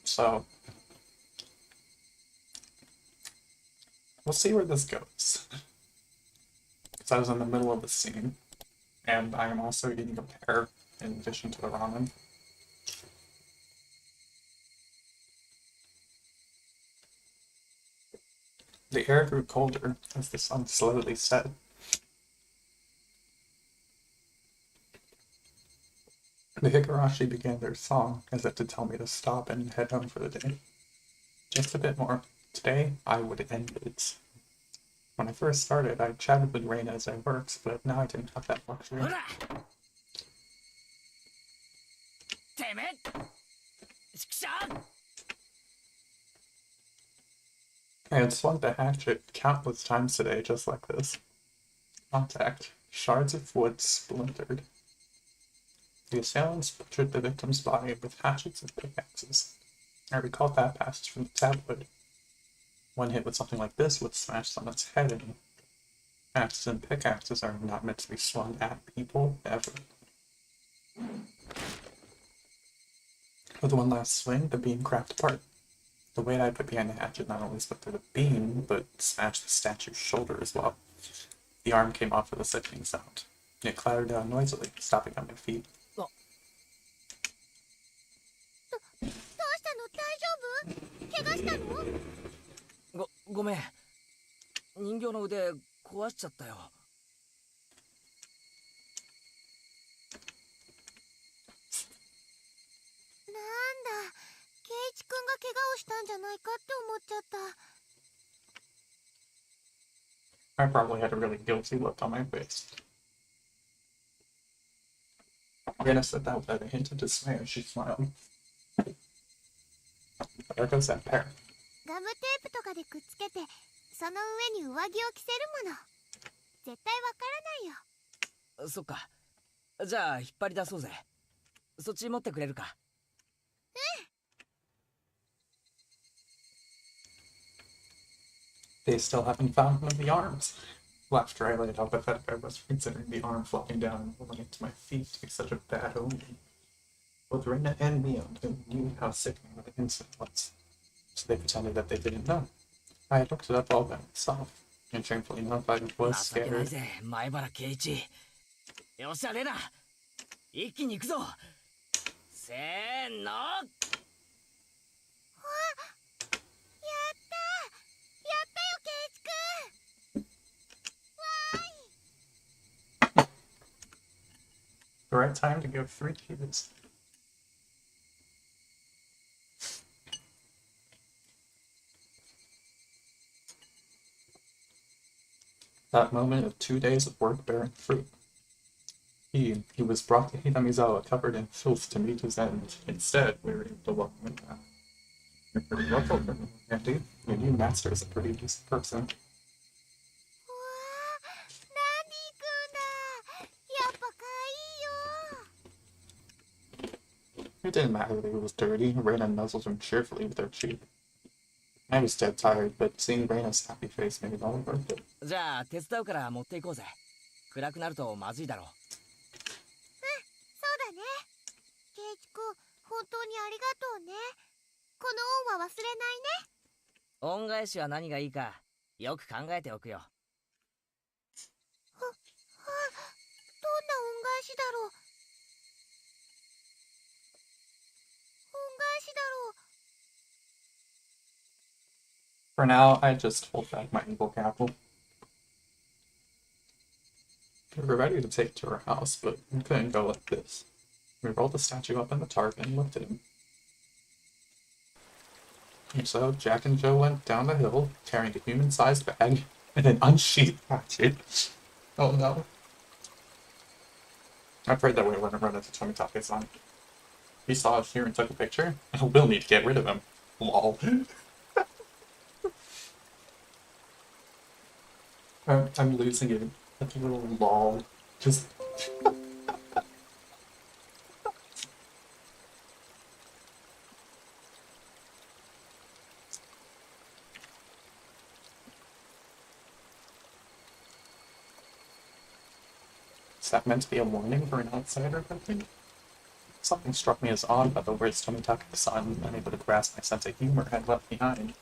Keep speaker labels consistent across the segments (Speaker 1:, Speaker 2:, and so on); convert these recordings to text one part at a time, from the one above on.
Speaker 1: So, we'll see where this goes. Because I was in the middle of the scene, and I am also eating a pear in addition to the ramen. The air grew colder as the sun slowly set. The Higurashi began their song as if to tell me to stop and head home for the day. Just a bit more. Today, I would end it. When I first started, I chatted with Reina as I worked, but now I didn't have that luxury.
Speaker 2: Damn it!
Speaker 1: I had swung the hatchet countless times today just like this. Contact. Shards of wood splintered. The assailants butchered the victim's body with hatchets and pickaxes. I recalled that passage from the tabloid. One hit with something like this would smash someone's head in. Axes and pickaxes are not meant to be swung at people, ever. With one last swing, the beam cracked apart. The weight I put behind the hatchet not only split through the beam, but smashed the statue's shoulder as well. The arm came off with a sickening sound. It clattered down noisily, stopping on my feet.
Speaker 2: Goめん。人形の腕壊しちゃったよ。
Speaker 3: なんだ、ケイチ君が怪我をしたんじゃないかって思っちゃった。
Speaker 1: I probably had a really guilty look on my face. Rena said that without a hint of dismay as she smiled. There goes that pear.
Speaker 3: ガムテープとかでくっつけて、その上に上着を着せるもの。絶対わからないよ。
Speaker 2: そっか。じゃあ引っ張り出そうぜ。そっち持ってくれるか。
Speaker 1: They still haven't found one of the arms. After I laid how pathetic I was considering the arm flopping down and rolling into my feet to be such a bad omen. Both Reina and Mio knew how sickening the incident was, so they pretended that they didn't know. I had looked it up all by myself, and shamefully enough, I was scared.
Speaker 2: 前原圭一。よっしゃレナ、一気に行くぞ。せーの。
Speaker 1: The right time to give 3 cues. That moment of 2 days of work bearing fruit. He was brought to Hinamizawa covered in filth to meet his end. Instead, we were able to welcome him back. You're pretty local for me, Andy. Your new master is a pretty decent person. It didn't matter that he was dirty. Reina nuzzled him cheerfully with her cheek. I was dead tired, but seeing Reina's happy face made it all worth it.
Speaker 2: じゃあ手伝うから持っていこうぜ。暗くなるとまずいだろう。
Speaker 3: そうだね。ケイチ君、本当にありがとうね。この恩は忘れないね。
Speaker 2: 恩返しは何がいいかよく考えておくよ。
Speaker 3: どんな恩返しだろう。
Speaker 1: For now, I just hold back my evil cackle. We were ready to take it to her house, but we couldn't go like this. We rolled the statue up in the tarp and looked at him. And so Jack and Joe went down the hill, carrying a human-sized bag and an unsheathed hatchet. Oh no. I prayed that we wouldn't run into Tomitake-san. He saw us here and took a picture. We'll need to get rid of him. Lol. I'm losing it. Like a little lol. Just. Is that meant to be a warning for an outsider, I think? Something struck me as odd about the words Tomitake-san, unable to grasp my sense of humor, had left behind.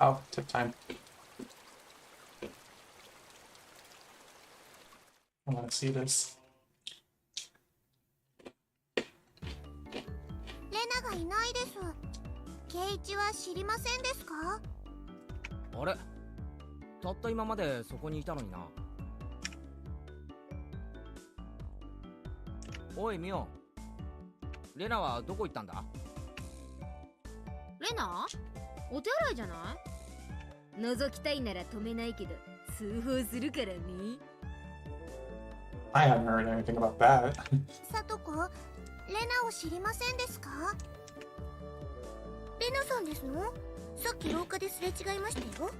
Speaker 1: Oh, tip time. I want to see this.
Speaker 3: レナがいないです。ケイイチは知りませんですか？
Speaker 2: あれ、たった今までそこにいたのにな。おいミオン、レナはどこ行ったんだ？
Speaker 4: レナ？お手洗いじゃない？覗きたいなら止めないけど通報するからね。
Speaker 1: I haven't heard anything about that.
Speaker 3: さとこ、レナを知りませんですか？レナさんですの？さっき廊下ですれ違いましたよ。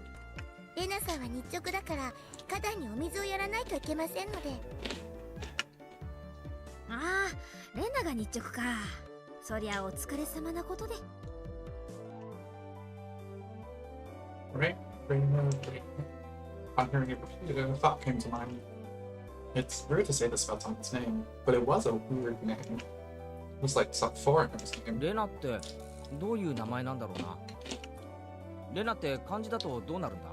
Speaker 3: レナさんは日直だから花壇にお水をやらないといけませんので。
Speaker 4: ああ、レナが日直か。そりゃお疲れ様なことで。
Speaker 1: Right? On hearing it repeated, a thought came to mind. It's weird to say this about someone's name, but it was a weird name. It was like some foreigner's name.
Speaker 2: レナってどういう名前なんだろうな。レナって漢字だとどうなるんだ？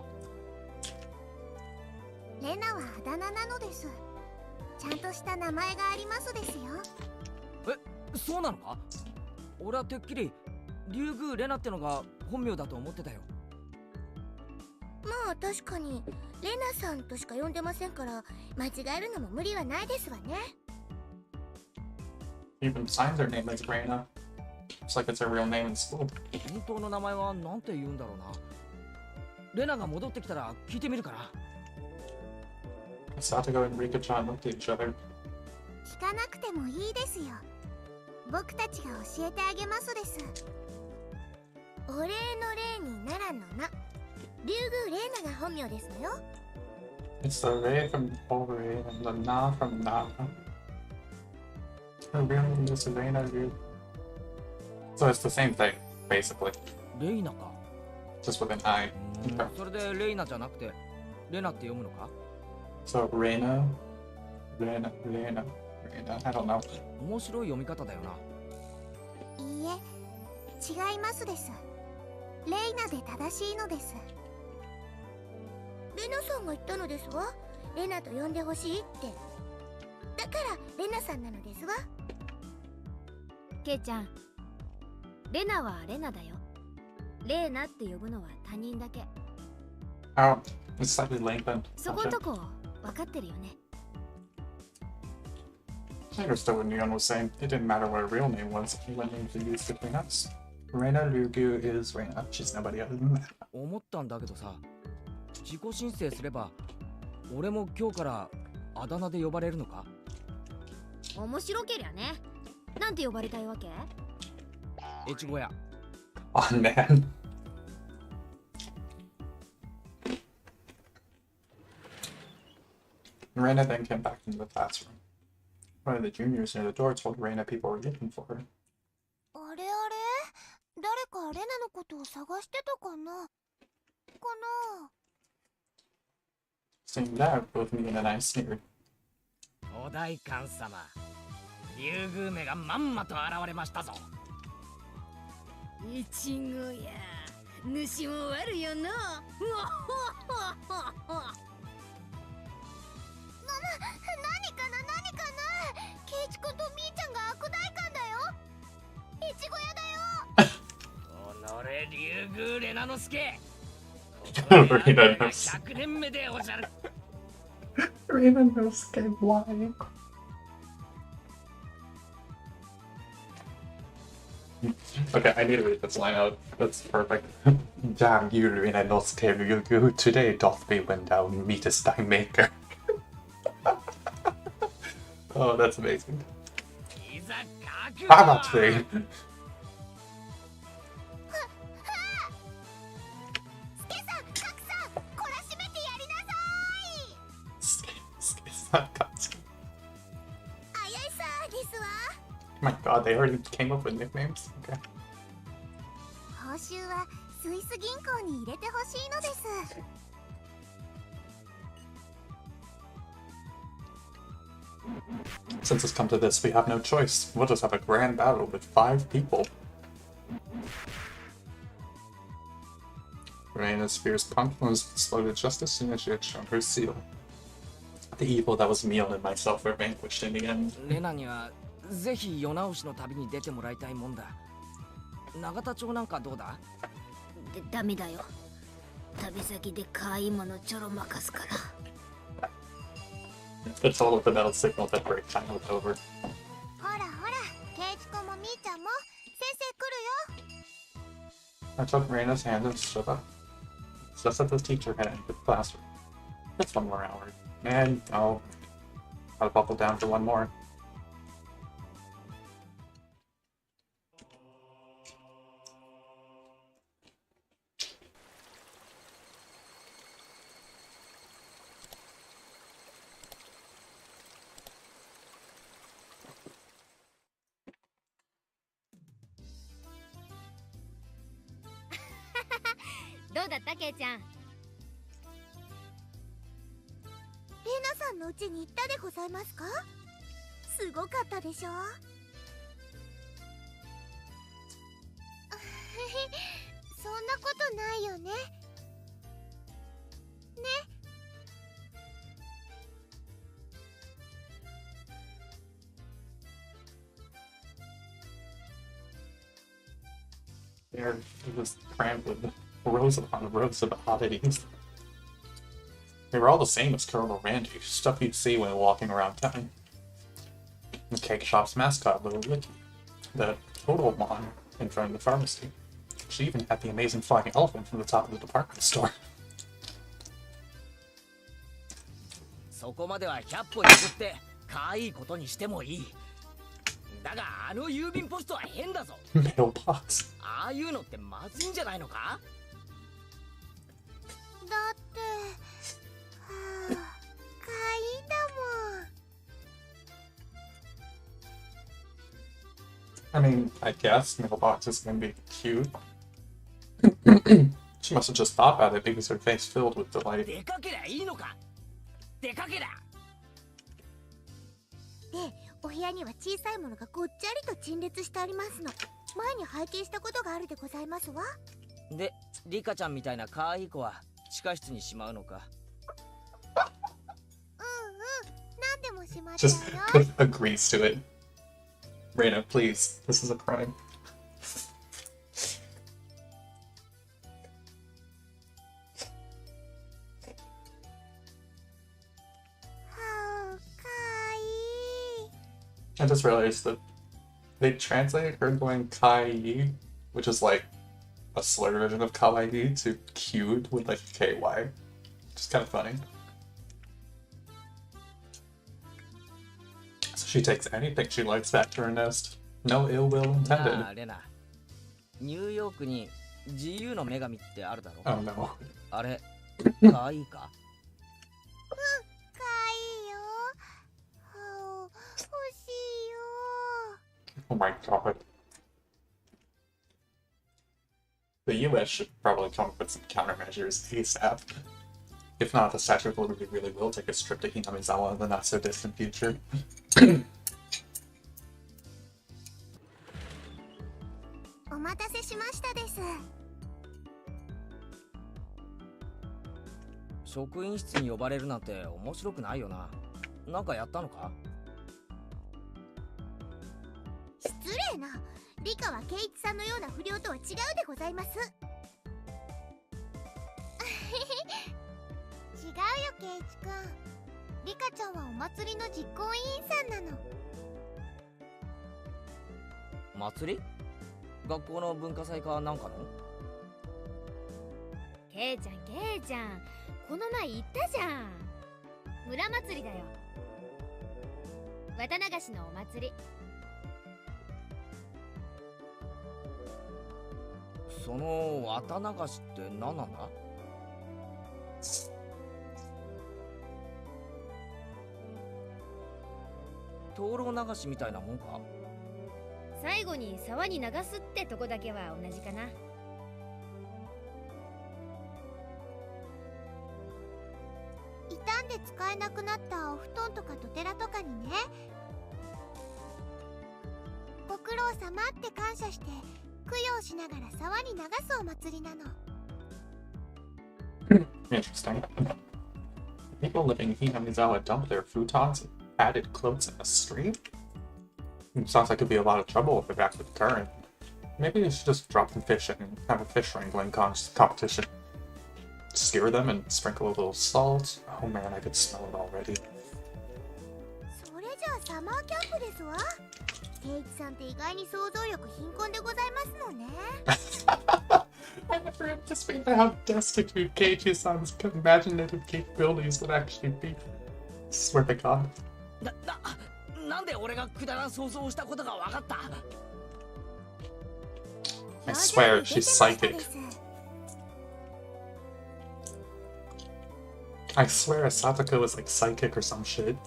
Speaker 3: レナはあだ名なのです。ちゃんとした名前がありますですよ。
Speaker 2: え、そうなのか？俺はてっきり竜宮レナってのが本名だと思ってたよ。
Speaker 3: まあ確かにレナさんとしか呼んでませんから間違えるのも無理はないですわね。
Speaker 1: Even signs her name as Reina. It's like it's her real name in school.
Speaker 2: 本当の名前はなんて言うんだろうな。レナが戻ってきたら聞いてみるから。
Speaker 1: Satogo and Rika-chan looked at each other.
Speaker 3: 聞かなくてもいいですよ。僕たちが教えてあげますです。お礼の礼にならのな。竜宮レーナが本名ですのよ。
Speaker 1: It's the Rei from Ore and the Na from Na. Her real name is Reina Ryu. So it's the same thing, basically.
Speaker 2: レイナか。
Speaker 1: Just with an I.
Speaker 2: それでレイナじゃなくてレナって読むのか？
Speaker 1: So Reina, Reina, Reina, Reina. I don't know.
Speaker 2: 面白い読み方だよな。
Speaker 3: いいえ、違いますです。レイナで正しいのです。レナさんが言ったのですわ。レナと呼んでほしいって。だからレナさんなのですわ。
Speaker 4: ケイちゃん、レナはレナだよ。レーナって呼ぶのは他人だけ。
Speaker 1: Oh, it's slightly lengthened.
Speaker 4: そこんとこ分かってるよね。
Speaker 1: I understood what Neon was saying. It didn't matter what her real name was, what names are used between us. Reina Ryugyu is Reina. She's nobody other than that.
Speaker 2: 思ったんだけどさ、自己申請すれば俺も今日からあだ名で呼ばれるのか？
Speaker 4: 面白けりゃね。なんて呼ばれたいわけ？
Speaker 2: 越後屋。
Speaker 1: Oh man. Reina then came back into the classroom. One of the juniors near the door told Reina people were looking for her.
Speaker 3: あれあれ、誰かレナのことを探してたかな？かな？
Speaker 1: Seeing that, both me and I sneered.
Speaker 2: お代官様、竜宮めがまんまと現れましたぞ。
Speaker 4: いちごや、主も悪よな。
Speaker 3: 何かな何かな。ケイチ君とミーちゃんが悪代官だよ。いちご屋だよ。
Speaker 2: おのれ竜宮レナの助。
Speaker 1: Reina knows.
Speaker 2: 100年目でおじゃる。
Speaker 1: Reina knows why. Okay, I need to read this line out. That's perfect. Damn you, Reina Nosuke Ryugu. Today doth be when thou meetest thy maker. Oh, that's amazing.
Speaker 2: いざ覚悟。
Speaker 1: I'm actually.
Speaker 3: スケさん、カクさん、懲らしめてやりなさい。
Speaker 1: ス My god, they already came up with nicknames? Okay.
Speaker 3: 報酬はスイス銀行に入れてほしいのです。
Speaker 1: Since it's come to this, we have no choice. We'll just have a grand battle with 5 people. Reina's fierce punch was exploded just as soon as she had shown her seal. The evil that was Mion and myself were vanquished in the end.
Speaker 2: レナにはぜひ世直しの旅に出てもらいたいもんだ。永田町なんかどうだ？
Speaker 4: ダメだよ。旅先で可愛いものちょろまかすから。
Speaker 1: The total vanilla signal that break time was over.
Speaker 3: ほらほら、ケイチ君もみーちゃんも先生来るよ。
Speaker 1: I took Reina's hand and stood up. Just as the teacher had entered the classroom. Just one more hour. And, oh, I'll buckle down for one more.
Speaker 4: How どうだったケイちゃん。
Speaker 3: レナさんの家に行ったでございますか？すごかったでしょ？そんなことないよね。ね。
Speaker 1: There, it was crammed with rows upon rows of oddities. They were all the same as Colonel Randy, stuff you'd see when walking around town. The cake shop's mascot, Little Licky. The total mon in front of the pharmacy. She even had the amazing flying elephant from the top of the department store.
Speaker 2: そこまでは100歩譲って可愛いことにしてもいい。だがあの郵便ポストは変だぞ。
Speaker 1: Mailbox.
Speaker 2: ああいうのってまずいんじゃないのか？
Speaker 3: だって、はあ、かいんだもん。
Speaker 1: I mean, I guess mailboxes can be cute. She must have just thought about it because her face filled with delight.
Speaker 2: 出かけりゃいいのか？出かけりゃ。
Speaker 3: で、お部屋には小さいものがごっちゃりと陳列してありますの。前に拝見したことがあるでございますわ。
Speaker 2: で、リカちゃんみたいな可愛い子は地下室にしまうのか？
Speaker 3: 何でもしまったよ。
Speaker 1: Just agrees to it. Reina, please. This is a crime.
Speaker 3: はあ、かいい。
Speaker 1: I just realized that they translated her going kai, which is like a slurred version of kawaii, to cute with like ky, which is kind of funny. So she takes anything she likes back to her nest. No ill will
Speaker 2: な
Speaker 1: intended.
Speaker 2: あレナ、ニューヨークに自由の女神ってあるだろ？
Speaker 1: Oh no.
Speaker 2: あれ、可愛いか？
Speaker 3: かいいよ。はあ、欲しいよ。
Speaker 1: Oh my god. The US should probably come up with some countermeasures ASAP. If not, the Statue of Liberty really will take a trip to Hinamizawa in the not so distant future.
Speaker 3: お待たせしましたです。
Speaker 2: 職員室に呼ばれるなんて面白くないよな。なんかやったのか？
Speaker 3: 失礼な。リカはケイチさんのような不良とは違うでございます。違うよケイチくん。リカちゃんはお祭りの実行委員さんなの。
Speaker 2: 祭り？学校の文化祭かなんかの？
Speaker 4: ケイちゃんケイちゃん、この前言ったじゃん。村祭りだよ。綿流しのお祭り。
Speaker 2: その綿流しって何なんだ？灯籠流しみたいなもんか。
Speaker 4: 最後に沢に流すってとこだけは同じかな。
Speaker 3: 傷んで使えなくなったお布団とかトテラとかにね、ご苦労様って感謝して供養しながら沢に流すお祭りなの。
Speaker 1: Interesting. People living in Hinamizawa dump their futons and padded clothes in a stream? Sounds like it'd be a lot of trouble if it backed with the current. Maybe you should just drop the fish and have a fish wrangling competition. Skewer them and sprinkle a little salt. Oh man, I could smell it already.
Speaker 3: それじゃあサマーキャンプですわ。ケイチさんって意外に想像力貧困でございますのね。
Speaker 1: I never anticipated how destitute Keiichi-san's imaginative capabilities would actually be. Swear to God.
Speaker 2: なんで俺がくだらん想像をしたことが分かった？
Speaker 1: I swear, she's psychic. I swear Asatoko was like psychic or some shit.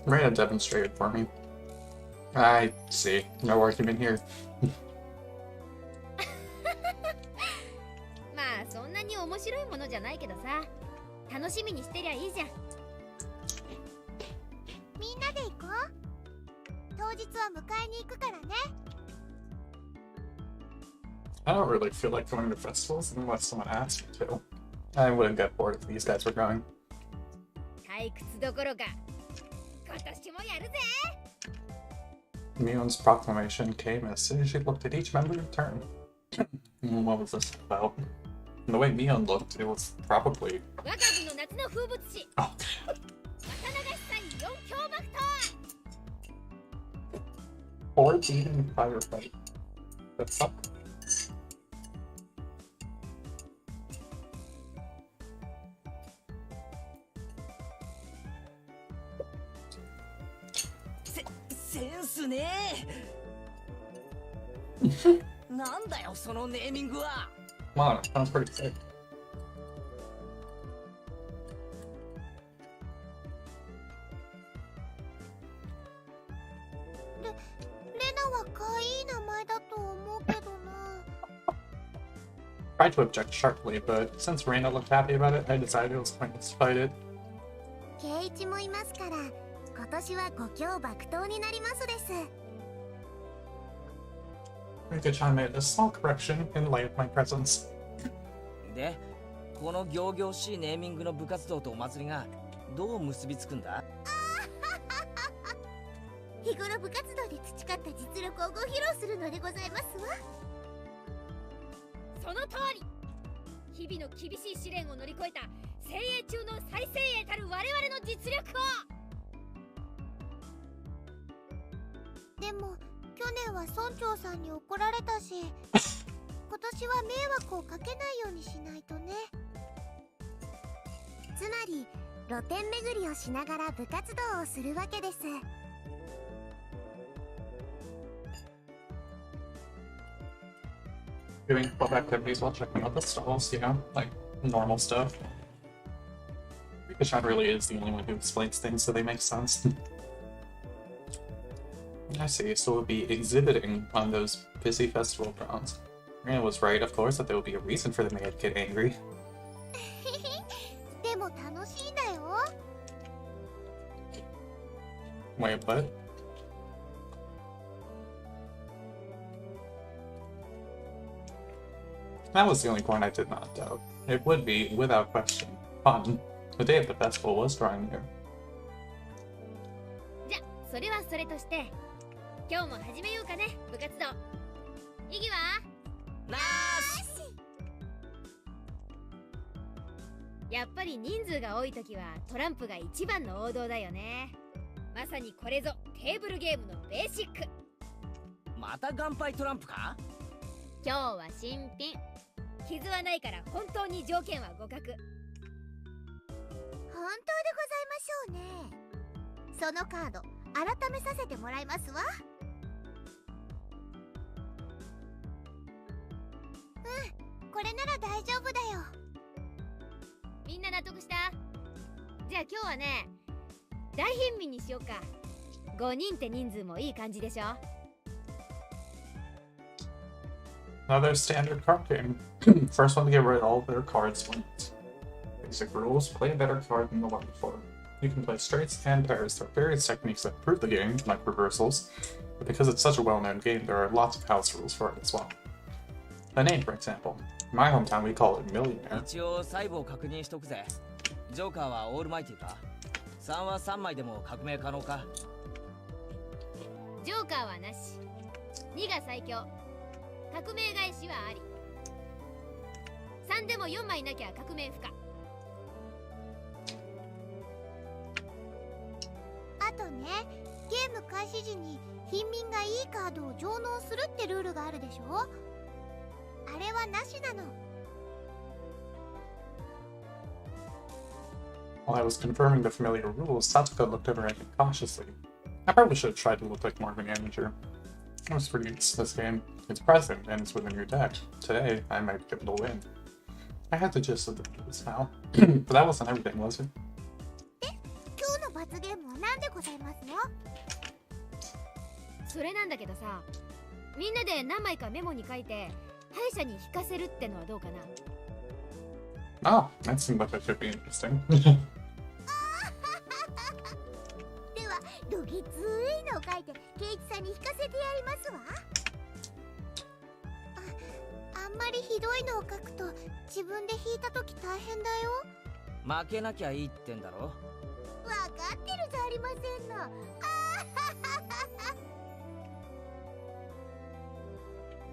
Speaker 1: Rena demonstrated for me. I see. No argument here.
Speaker 4: まあそんなに面白いものじゃないけどさ、楽しみにしてりゃいいじゃん。
Speaker 3: みんなで行こう。当日は迎えに行くからね。
Speaker 1: I don't really feel like going to festivals unless someone asks me to. I wouldn't get bored if these guys were going.
Speaker 4: 退屈どころか今年もやるぜ。
Speaker 1: Mion's proclamation came as soon as she looked at each member in turn. What was this about? And the way Mion looked, it was probably...
Speaker 4: 我が部の夏の風物詩
Speaker 1: Oh,
Speaker 4: 渡流しさん4強爆投。
Speaker 1: 4 beating firefight. That sucked.
Speaker 2: センスねえ。なんだよそのネーミングは。
Speaker 1: Wow, that sounds pretty sick.
Speaker 3: レナは可愛い名前だと思うけどな。
Speaker 1: Tried to object sharply, but since Reina looked happy about it, I decided it was pointless to fight it.
Speaker 3: ケイチもいますから、今年は5強爆投になりますです。
Speaker 1: Rika-chan made a small correction in light of my presence.
Speaker 2: で、この仰々しいネーミングの部活動とお祭りがどう結びつくんだ？
Speaker 3: 日頃部活動で培った実力をご披露するのでございますわ。
Speaker 4: その通り。日々の厳しい試練を乗り越えた精鋭中の最精鋭たる我々の実力を。
Speaker 3: でも去年は村長さんに怒られたし、今年は迷惑をかけないようにしないとね。つまり露店巡りをしながら部活動をするわけです。
Speaker 1: Doing club activities while checking out the stalls, you know, like normal stuff. Rika-chan really is the only one who explains things so they make sense. I see, so we'll be exhibiting on those busy festival grounds. Rina was right, of course, that there will be a reason for the maid to get angry.
Speaker 3: でも楽しいんだよ。
Speaker 1: Wait, what? That was the only point I did not doubt. It would be, without question, fun. The day of the festival was drawing near.
Speaker 4: じゃそれはそれとして今日も始めようかね部活動。意義は
Speaker 2: なーし。
Speaker 4: やっぱり人数が多い時はトランプが一番の王道だよね。まさにこれぞテーブルゲームのベーシック。
Speaker 2: また乾杯トランプか？
Speaker 4: 今日は新品。傷はないから本当に条件は互角。
Speaker 3: 本当でございましょうね。そのカード改めさせてもらいますわ。これなら大丈夫だよ。
Speaker 4: みんな納得した？じゃあ今日はね、大貧民にしようか。5人って人数もいい感じでしょ。
Speaker 1: Another standard card game. First one to get rid of all of their cards wins. Basic rules: play a better card than the one before. You can play straights and pairs. There are various techniques that improve the game, like reversals, but because it's such a well-known game, there are lots of house rules for it as well. A name, for example. In my hometown, we call it Millionaire.
Speaker 2: 一応細部を確認しとくぜ。ジョーカーはオールマイティか。3は3枚でも革命可能か。
Speaker 4: ジョーカーはなし。2が最強。革命返しはあり。3でも4枚なきゃ革命不可。
Speaker 3: あとね、ゲーム開始時に貧民がいいカードを上納するってルールがあるでしょ。あれはなしなの。
Speaker 1: While I was confirming the familiar rules, Satsuko looked over at me cautiously. I probably should have tried to look like more of a manager. I was pretty used to this game. It's present and it's within your deck. Today, I might be able to win. I had the gist of the rules now. But that wasn't everything, was it?
Speaker 3: 今日の罰ゲームは何でございますの？
Speaker 4: それなんだけどさ、みんなで何枚かメモに書いて敗者に引かせるってのはどうかな。
Speaker 1: Oh, that seemed like that could be interesting.
Speaker 3: では、どぎついのを書いてケイチさんに引かせてやりますわ。あんまりひどいのを書くと自分で引いたとき大変だよ。
Speaker 2: 負けなきゃいいってんだろ。
Speaker 3: わかってるじゃありませんの。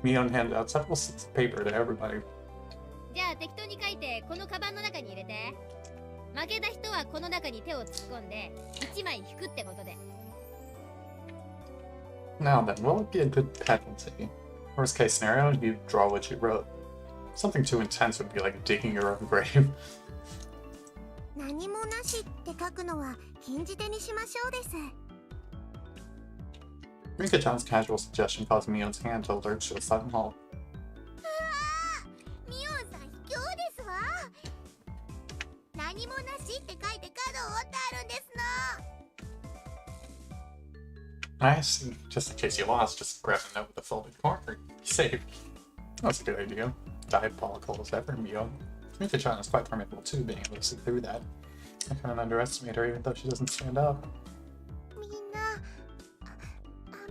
Speaker 1: Mion handed out several slips of paper to everybody.
Speaker 4: じゃあ適当に書いてこのカバンの中に入れて。負けた人はこの中に手を突っ込んで1枚引くってことで。
Speaker 1: Now then, what would be a good penalty? Worst case scenario, you draw what you wrote. Something too intense would be like digging your own grave.
Speaker 3: 何もなしって書くのは禁じ手にしましょうです。
Speaker 1: Rika-chan's casual suggestion caused Mion's hand to lurch to a sudden halt.
Speaker 3: ミオンさん卑怯ですわ。何もなしって書いてカードを折ってあるんですの。
Speaker 1: I see. Just in case you lost, just grab a note with a folded corner. Be safe. That's a good idea. Diabolical as ever, Mion. Rika-chan is quite formidable too, being able to see through that. I can't underestimate her even though she doesn't stand up.
Speaker 3: みんな、あ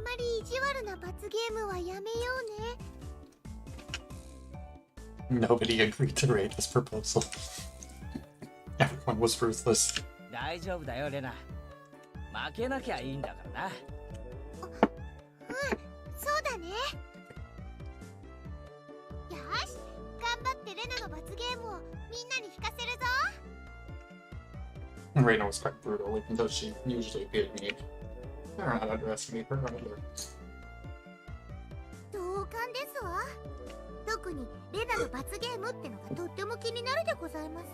Speaker 3: んまり意地悪な罰ゲームはやめようね。
Speaker 1: Nobody agreed to raid this proposal. Everyone was ruthless.
Speaker 2: 大丈夫だよレナ。負けなきゃいいんだからな。
Speaker 3: そうだね。よし、頑張ってレナの罰ゲームをみんなに引かせるぞ。
Speaker 1: Reina was quite brutal, even though she usually appeared mean. I don't underestimate her either.
Speaker 3: 同感ですわ。特にレナの罰ゲームってのがとっても気になるでございます。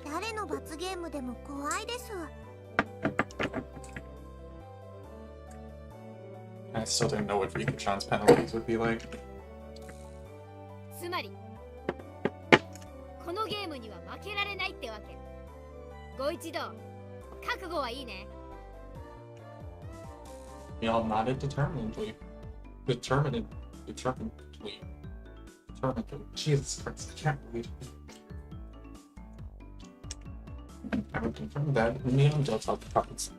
Speaker 3: 誰の罰ゲームでも怖いです。
Speaker 1: I still didn't know what Rika-chan's penalties would be like.
Speaker 4: つまりこのゲームには負けられないってわけ。ご一同覚悟はいいね。
Speaker 1: Y'all nodded determinedly. Determinedly. Jesus Christ, I can't read. I would confirm that Neon dealt out the cards.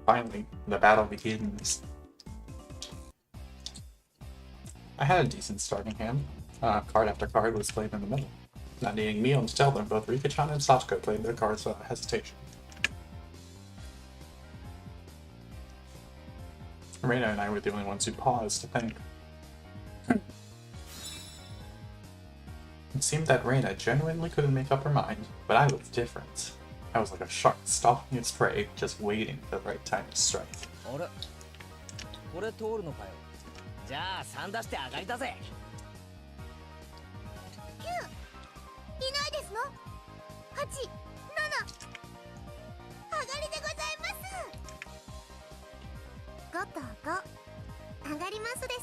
Speaker 1: Finally, the battle begins. I had a decent starting hand. Card after card was played in the middle. Not needing Mion to tell them, both Rika-chan and Satsuko played their cards without hesitation. Reina and I were the only ones who paused to think. It seemed that Reina genuinely couldn't make up her mind, but I was different. I was like a shark stalking its prey, just waiting for the right time to strike.
Speaker 2: あれこれ通るのかよ。じゃあ3出して上がりだぜ。
Speaker 3: 9いないですの。8、7上がりでございます。5と5上がりますです。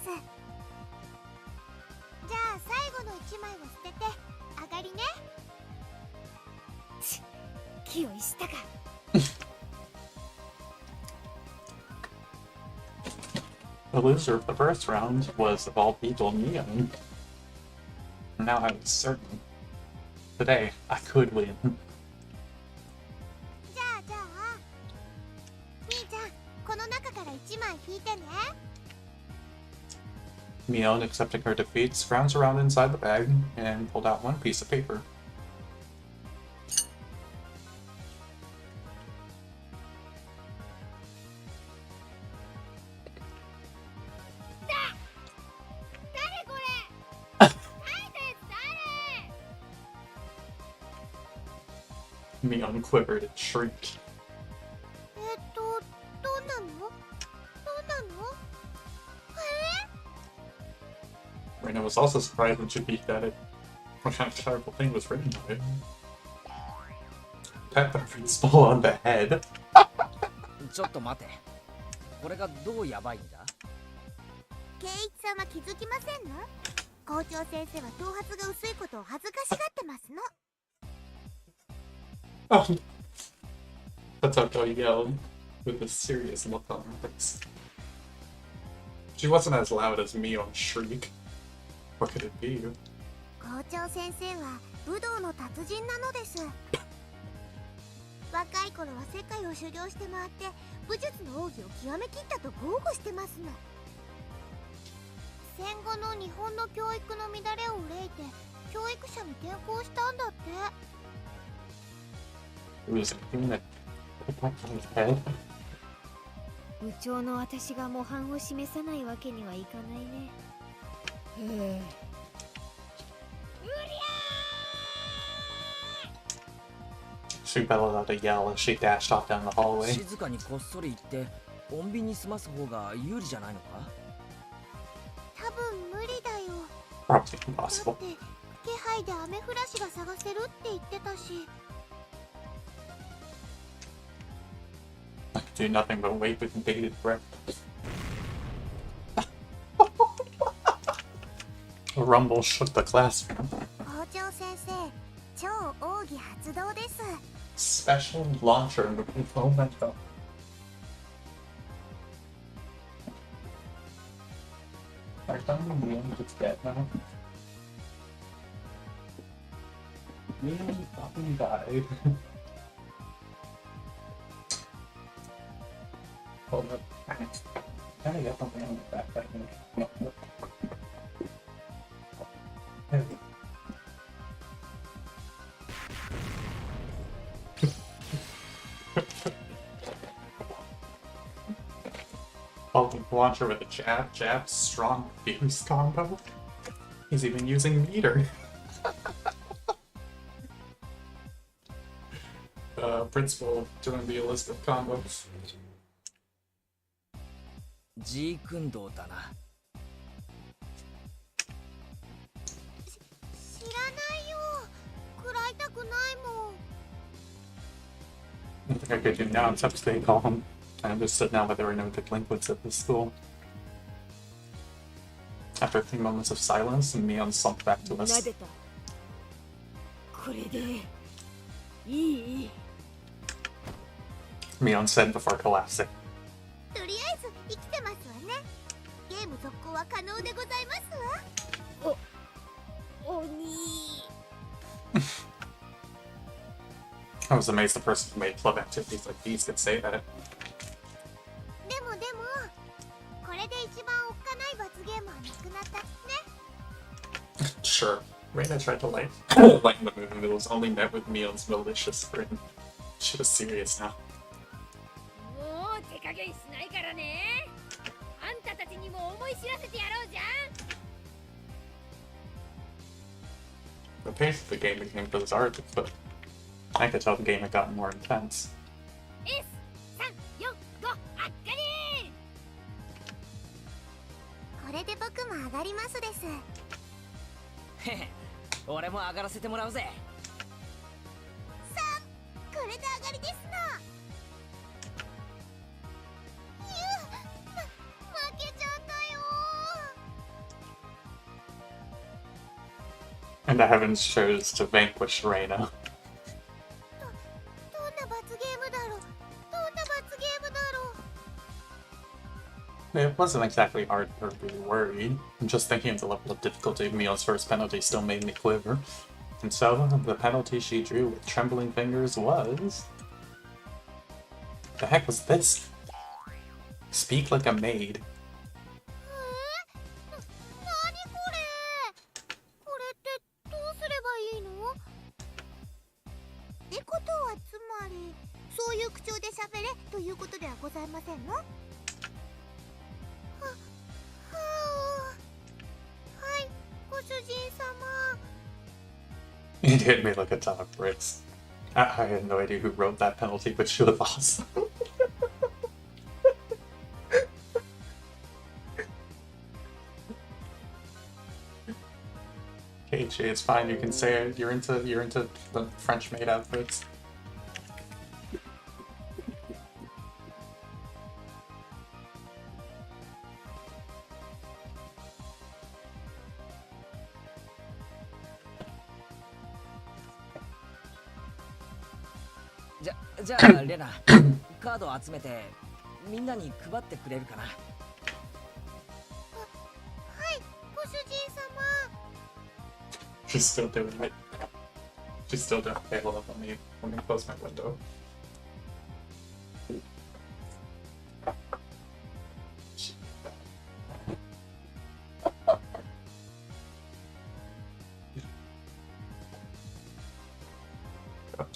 Speaker 3: じゃあ最後の1枚を捨てて上がりね。9
Speaker 4: 気をしたか。
Speaker 1: The loser of the first round was, of all people, Neon. Now I was certain. Today, I could win.
Speaker 3: じゃあみーちゃん、この中から1枚引いてね。
Speaker 1: Neon, accepting her defeat, scrounged around inside the bag and pulled out one piece of paper.
Speaker 4: 誰これ。書いたやつ誰。
Speaker 1: Neon quivered and shrieked.
Speaker 3: どんなの？
Speaker 1: Reina was also surprised when she peeked at it. What kind of terrible thing was written on it? Pat the principal on the head.
Speaker 2: ちょっと待て。これがどうやばいんだ？
Speaker 3: 圭一さんは気づきませんの？校長先生は頭髪が薄いことを恥ずかしがってますの。
Speaker 1: Oh. That's how Joey yelled, with a serious look on her face. She wasn't as loud as Neon's shriek. What could it be?
Speaker 3: 校長先生は武道の達人なのです。若い頃は世界を修行して回って武術の奥義を極めきったと豪語してますの。戦後の日本の教育の乱れを憂いて教育者に転校したんだって。
Speaker 1: It was doing that on his head.
Speaker 4: 部長の私が模範を示さないわけにはいかないね。
Speaker 1: She bellowed out a yell as she dashed off down the hallway.
Speaker 2: 静かにこっそり行って穏便に済ます方が有利じゃないのか？
Speaker 3: 多分無理だよ。
Speaker 1: Probably
Speaker 3: だ
Speaker 1: impossible.
Speaker 3: って気配でアメフラシが探せるって言ってたし。
Speaker 1: I could do nothing but wait with bated breath. A rumble shook the classroom.
Speaker 3: 校長先生、超奥義発動です。
Speaker 1: Special launcher with momentum. Are you Neon just dead now? Neon fucking died. Hold up. Can I get something on the back? No. There we go. Holding the launcher with a jab, strong fuse combo. He's even using meter. Principal doing the Elizabeth combos.
Speaker 2: ジークンドーだな。
Speaker 3: 知らないよ。食らいたくないもん。
Speaker 1: I think I could do now except stay calm. I understood now why there were no delinquents at this school. After a few moments of silence, Neon slumped back to
Speaker 4: 撫
Speaker 1: us.
Speaker 4: でた。これでいい？
Speaker 1: Neon said before collapsing.
Speaker 3: とりあえず生きてますわね。ゲーム続行は可能でございますわ。鬼。
Speaker 1: I was amazed the person who made club activities like these could say that.
Speaker 3: でもこれで一番おっかない罰ゲームはなくなったね。
Speaker 1: Sure. Reina tried to lighten the mood, but it was only met with Neon's malicious grin. She was serious now.
Speaker 4: もう手加減しないからね。あんたたちにも思い知らせてやろうじゃん。
Speaker 1: The pace of the game became bizarre, but I could tell the game had gotten more intense.
Speaker 4: S345あっかり。
Speaker 3: これで僕も上がりますです。
Speaker 2: へへ、俺も上がらせてもらうぜ。
Speaker 3: 3、これで上がりですの。負けちゃったよ。
Speaker 1: And the heavens chose to vanquish Reina.
Speaker 3: ど
Speaker 1: It wasn't exactly hard or really worried. I'm just thinking of the level of difficulty of Mio's first penalty still made me quiver. And so, the penalty she drew with trembling fingers was... The heck was this? Speak like a maid.
Speaker 3: なにこれ。これってどうすればいいの？ってことはつまりそういう口調で喋れということではございませんの？はい、ご主人様。
Speaker 1: It hit me like a ton of bricks. I had no idea who wrote that penalty, but she was awesome. KJ, it's fine. You can say it. You're into the French maid outfits.
Speaker 2: Ja, じゃあレナ、カードを集めてみんなに配ってくれるかな。
Speaker 3: はい、ご主人様。
Speaker 1: She's still doing it. She's still doing it. Hold up, let me close my window.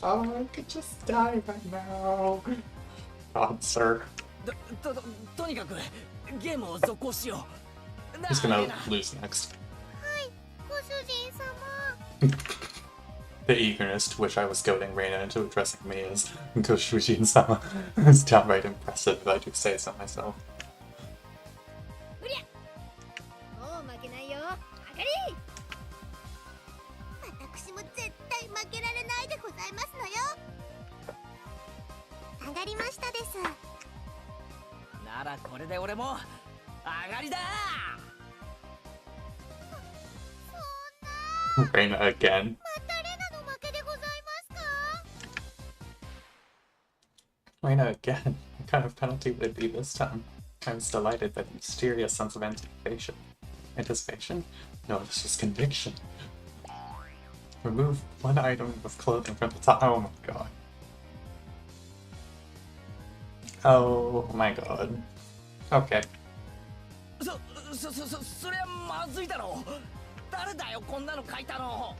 Speaker 1: Oh, I could just die right now. God, sir.
Speaker 2: とにかくゲームを続行しよう。
Speaker 1: He's gonna lose next.
Speaker 3: ご主人様。
Speaker 1: The eagerness to which I was goading Reina into addressing me as Goshujin-sama is downright impressive if I do say so myself.
Speaker 4: うりゃ、もう負けないよ。あがり。
Speaker 3: 私も絶対負けられないでございますのよ。上がりましたです。
Speaker 2: ならこれで俺も上がりだ。
Speaker 1: Reina again.
Speaker 3: またレナの負けでございますか？
Speaker 1: Reina again. What kind of penalty would it be this time? I was delighted by the mysterious sense of anticipation. Anticipation? No, this was conviction. Remove one item of clothing from the top. Oh my god. Oh my god. Okay.
Speaker 2: そりゃまずいだろう。誰だよこんなの書いたの。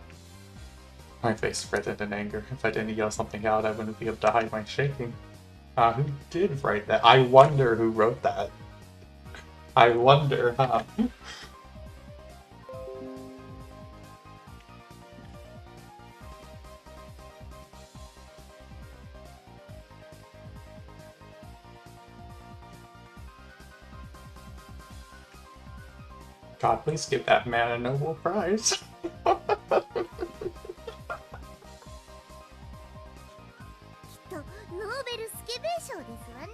Speaker 1: My face reddened in anger. If I didn't yell something out, I wouldn't be able to hide my shaking. Who did write that? I wonder who wrote that. I wonder, huh? God, please give that man a Nobel Prize.
Speaker 3: ノーベルスケベ賞ですわね。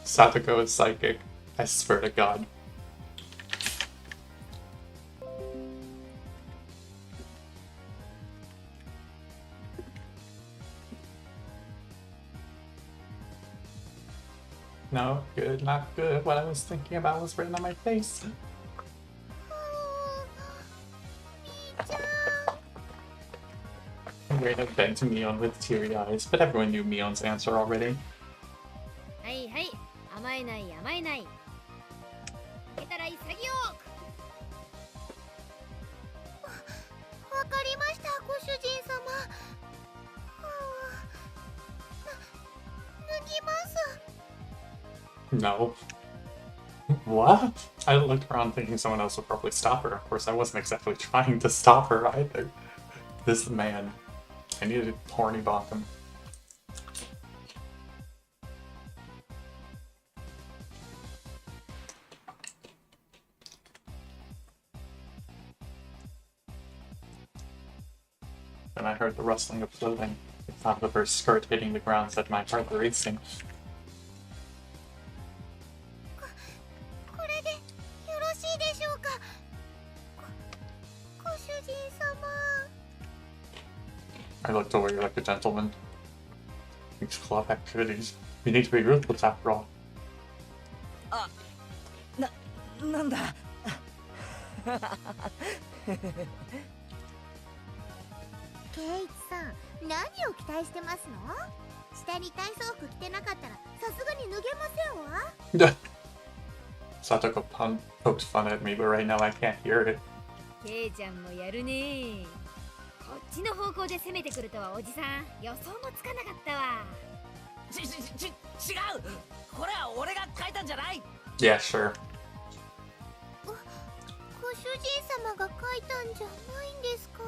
Speaker 1: Satoko is psychic. I swear to God. No, good, not good. What I was thinking about was written on my face. Reina begged Mion with teary eyes, but everyone knew Mion's answer already.
Speaker 4: はいはい、甘えない甘えない。負けたら潔く。
Speaker 3: わかりました、ご主人様。脱ぎます。
Speaker 1: No. What? I looked around thinking someone else would probably stop her. Of course, I wasn't exactly trying to stop her either. This man. I needed to horny bonk him. Then I heard the rustling of clothing. The sound of her skirt hitting the ground set my heart racing.
Speaker 3: これでよろしいでしょうか。ご主人様。
Speaker 1: I looked away like a gentleman. These club activities. We need to be ruthless after all.
Speaker 2: なんだ。
Speaker 3: ケイチさん、何を期待してますの？下に体操服着てなかったらさすがに脱げませんわ。
Speaker 1: Satoko poked fun at me, but right now I can't hear it.
Speaker 4: ケイちゃんもやるね。こっちの方向で攻めてくるとはおじさん予想もつかなかったわ。
Speaker 2: 違う。これは俺が書いたんじゃない。
Speaker 1: Yeah, sure.
Speaker 3: ご主人様が書いたんじゃないんですか？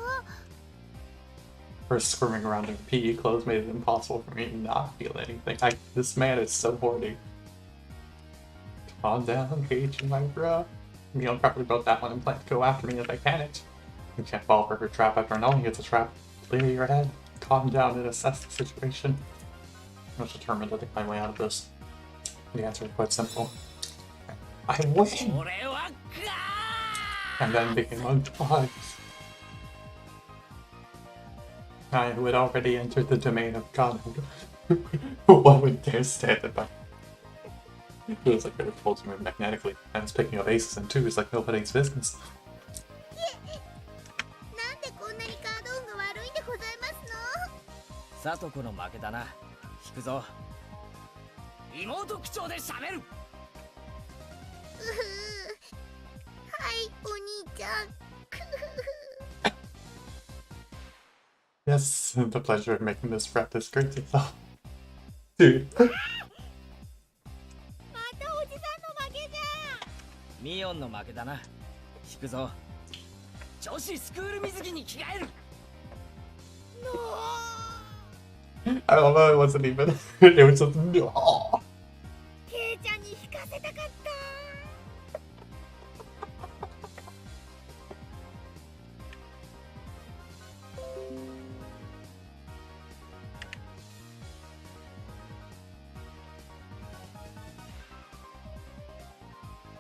Speaker 1: Her squirming around in PE clothes made it impossible for me to not feel anything. This man is so horny. Calm down, Keiichi, my bro. Neil probably wrote that one and planned to go after me if I panicked. You can't fall for her trap after knowing it's a trap. Clear your head, calm down, and assess the situation. I was determined to think my way out of this. The answer is quite simple. I win!
Speaker 2: 俺は
Speaker 1: And then became a god. I, who had already entered the domain of godhood, what would dare stand it by? It feels like they're told to move magnetically, and it's picking up aces and twos like nobody's business.
Speaker 3: なんでこんなにカード運が悪いんでございますの？
Speaker 2: サトコの負けだな。引くぞ。妹口調で喋る。
Speaker 3: はい、お兄ちゃん。
Speaker 1: Yes, the pleasure of making this frat disgrace itself. Dude.
Speaker 4: またおじさんの負けじゃ。
Speaker 2: ミオンの負けだな。引くぞ。女子スクール水着に着替える。
Speaker 1: I love how it wasn't even. It was just. Oh.
Speaker 4: ケイちゃんに引かせたかった。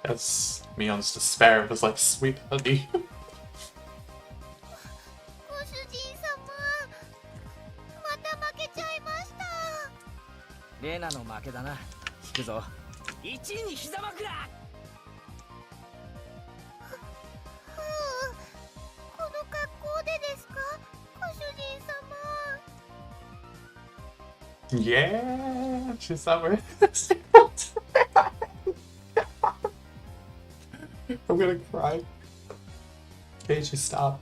Speaker 1: Yes, Mion's despair was like sweet honey.
Speaker 3: ご主人様、また負けちゃいました。
Speaker 2: レナの負けだな。引くぞ。1位に膝枕。
Speaker 3: この格好でですか、ご主人様。
Speaker 1: Yeah, she's somewhere. I'm gonna cry. Keiichi, stop.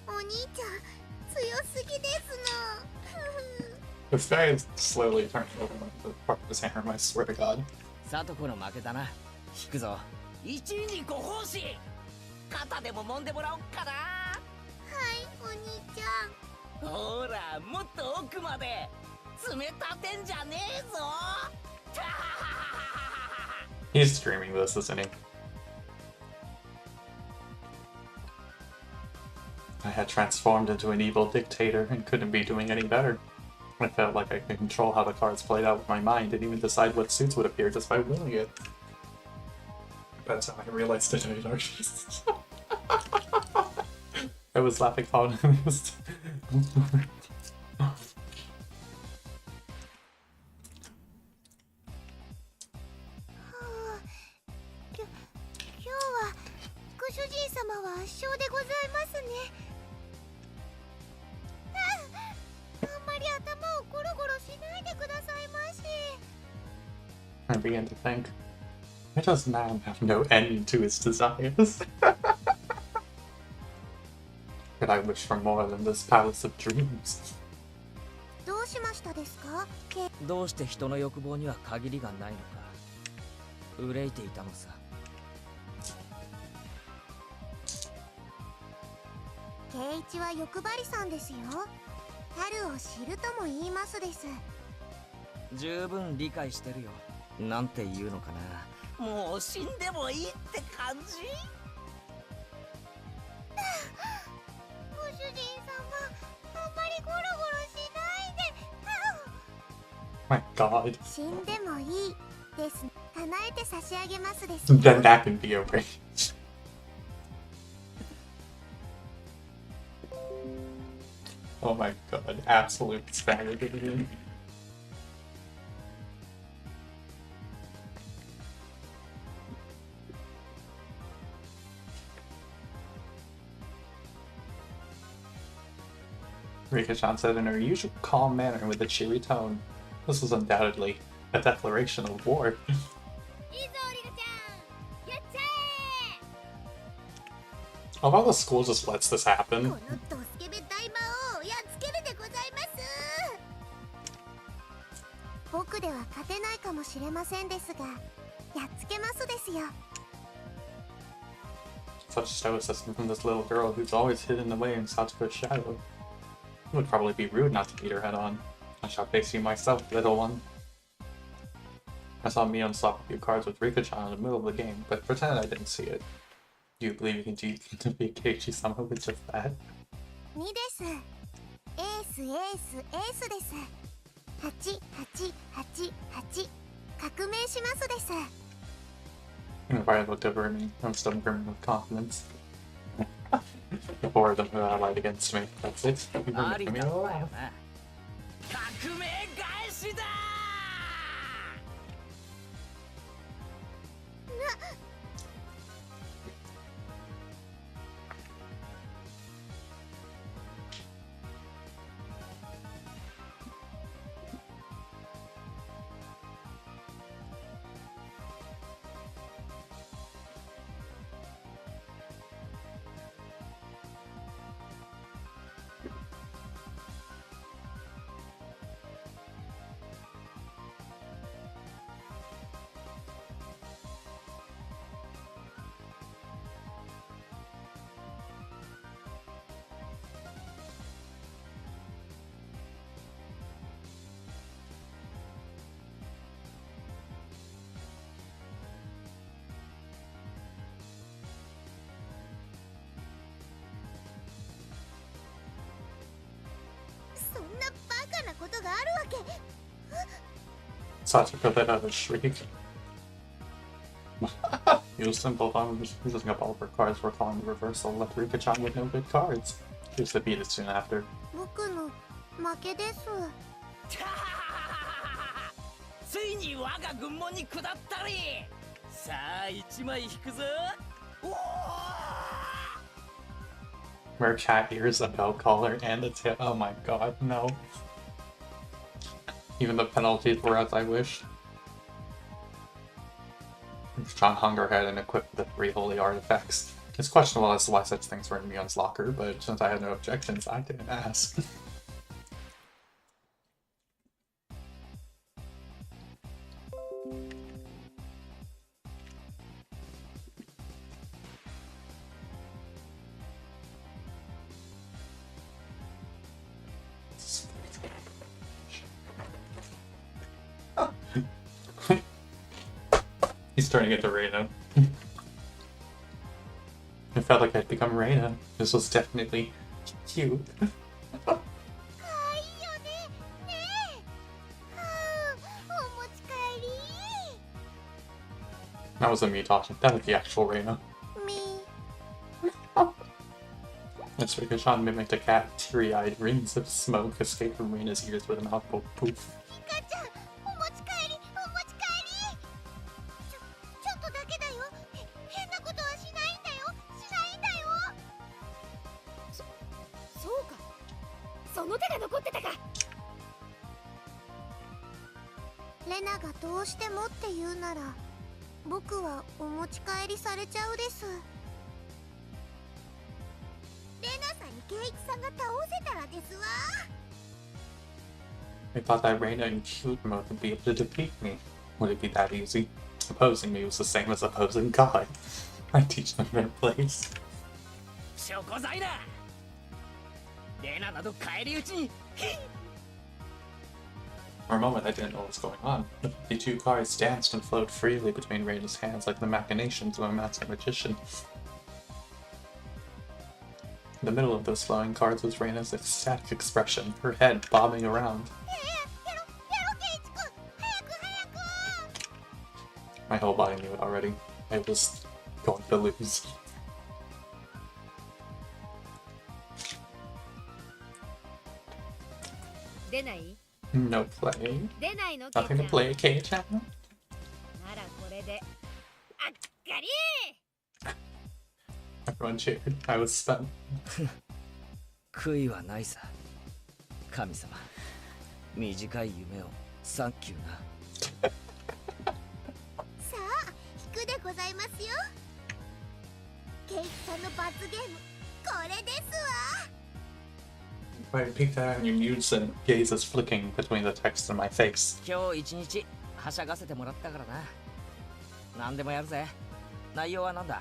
Speaker 3: お兄ちゃん、強すぎですの。
Speaker 1: This guy is slowly turning over the part of his hammer, I swear to god.
Speaker 2: サトコの負けだな。引くぞ。1位にご奉仕。肩でも揉んでもらおっかな。
Speaker 3: はい、お兄ちゃん。
Speaker 2: ほら、もっと奥まで。爪立てんじゃねえぞ。
Speaker 1: He's dreaming this, isn't he? I had transformed into an evil dictator and couldn't be doing any better. I felt like I could control how the cards played out with my mind and even decide what suits would appear just by willing it. That's how I realized today, Darkness. I was laughing hard. I began to think, why does man have no end to his desires? Could I wish for more than this palace of dreams?
Speaker 3: どうしましたですか？
Speaker 2: どうして人の欲望には限りがないのか。憂いていたのさ。
Speaker 3: 圭一は欲張りさんですよ。春を知るとも言いますです。
Speaker 2: 十分理解してるよ。なんて言うのかな。もう死んでもいいって感じ。
Speaker 3: ご主人様、あんまりゴロゴロしないで。
Speaker 1: My god.
Speaker 3: 死んでもいいです。叶えて差し上げますです。
Speaker 1: Then that can be arranged. Oh my god, absolute spaghetti. Rika-chan said in her usual calm manner and with a cheery tone. This was undoubtedly a declaration of war.
Speaker 4: いいぞリカちゃんやっちゃ
Speaker 1: Of all the school just lets this
Speaker 3: こ
Speaker 1: happen.
Speaker 3: のドスケベ大魔王をやっつけるでございます。僕では勝てないかもしれませんですが、やっつけますですよ。
Speaker 1: Such stoicism from this little girl who's always hidden away in Satsuka's shadow. It would probably be rude not to beat her head on. I shall face you myself, little one. I saw Mion swap a few cards with Rika-chan in the middle of the game, but pretend I didn't see it. Do you believe you can defeat Keiichi-sama with just that?
Speaker 3: 2です。エースエースエースです。888革命しますです。
Speaker 1: If I looked over at me, I was still brimming with confidence. The four of them who allied against me. That's it. You were
Speaker 2: あり
Speaker 1: making me
Speaker 2: だったよ
Speaker 1: laugh.
Speaker 2: な革命返しだ
Speaker 3: そんなバカなことがあるわけ。
Speaker 1: Satsuka let out a shriek. Used simple thumbs, using up all of her cards for calling the reversal, left Rika-chan with no good cards. She was defeated soon after.
Speaker 3: 僕の負けです。
Speaker 2: ついに我が軍門に下ったりさあ一枚引くぞおお
Speaker 1: Wear cat ears, a bell collar, and a tail. Oh my god, no. Even the penalties were as I wished. John hung her head and equipped the 3 holy artifacts. It's questionable as to why such things were in Mion's locker, but since I had no objections, I didn't ask. He's turning into Reina. It felt like I'd become Reina. This was definitely cute.
Speaker 3: かわいいよね。ねえ。はあ、お持ち帰り。
Speaker 1: That wasn't me talking. That was the actual Reina.
Speaker 3: み。
Speaker 1: It's Rika-chan mimicked a cat. Teary-eyed rings of smoke escaped from Reina's ears with a mouthful poof.
Speaker 3: リカちゃん、お持ち帰り、お持ち帰り。ちょっとだけだよ。変なことはしないんだよ。しないんだよ。
Speaker 4: そうかその手が残ってたか
Speaker 3: レナがどうしてもって言うなら、僕はお持ち帰りされちゃうです。レナさんにケイイチさんが倒せたらですわ。
Speaker 1: I thought that Reina in cute mode would be able to defeat me. Would it be that easy? Opposing me was the same as opposing God. I teach them their place.
Speaker 2: 証拠罪だレナなど返り討ちに
Speaker 1: For a moment, I didn't know what was going on. The 2 cards danced and flowed freely between Reina's hands like the machinations of a master magician. In the middle of those flowing cards was Reina's ecstatic expression, her head bobbing around.
Speaker 3: やろケイイチくん、早く早く。
Speaker 1: My whole body knew it already. I was going to lose.
Speaker 4: 出ない
Speaker 1: No play.
Speaker 4: 出ないのケイ
Speaker 1: Nothing
Speaker 4: ちゃ
Speaker 1: to
Speaker 4: ん
Speaker 1: play, Kei-chan.
Speaker 4: ならこれであっかり
Speaker 1: Everyone cheered. I was stunned.
Speaker 2: 悔いはないさ神様、短い夢をサンキューな。
Speaker 3: さあ引くでございますよ。ケイチさんの罰ゲームこれですわ。
Speaker 1: Wait, peek down your mutes and gazes flicking between the text and my face.
Speaker 2: 今日一日はしゃがせてもらったからな。何でもやるぜ。内容は何だ？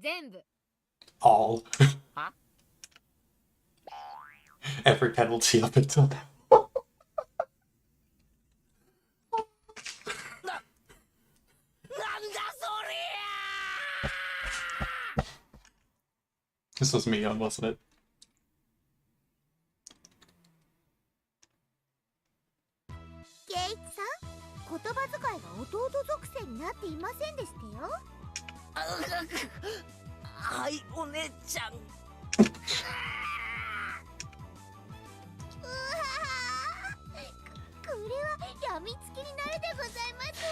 Speaker 4: 全部。
Speaker 1: All.
Speaker 2: は？
Speaker 1: Every penalty up until now. This was me young, wasn't it?
Speaker 3: ケイチさん、言葉遣いが弟属性になっていませんでしたよ。
Speaker 2: はい、お姉ちゃん。
Speaker 3: うわー、これはやみつきになるでございますわ。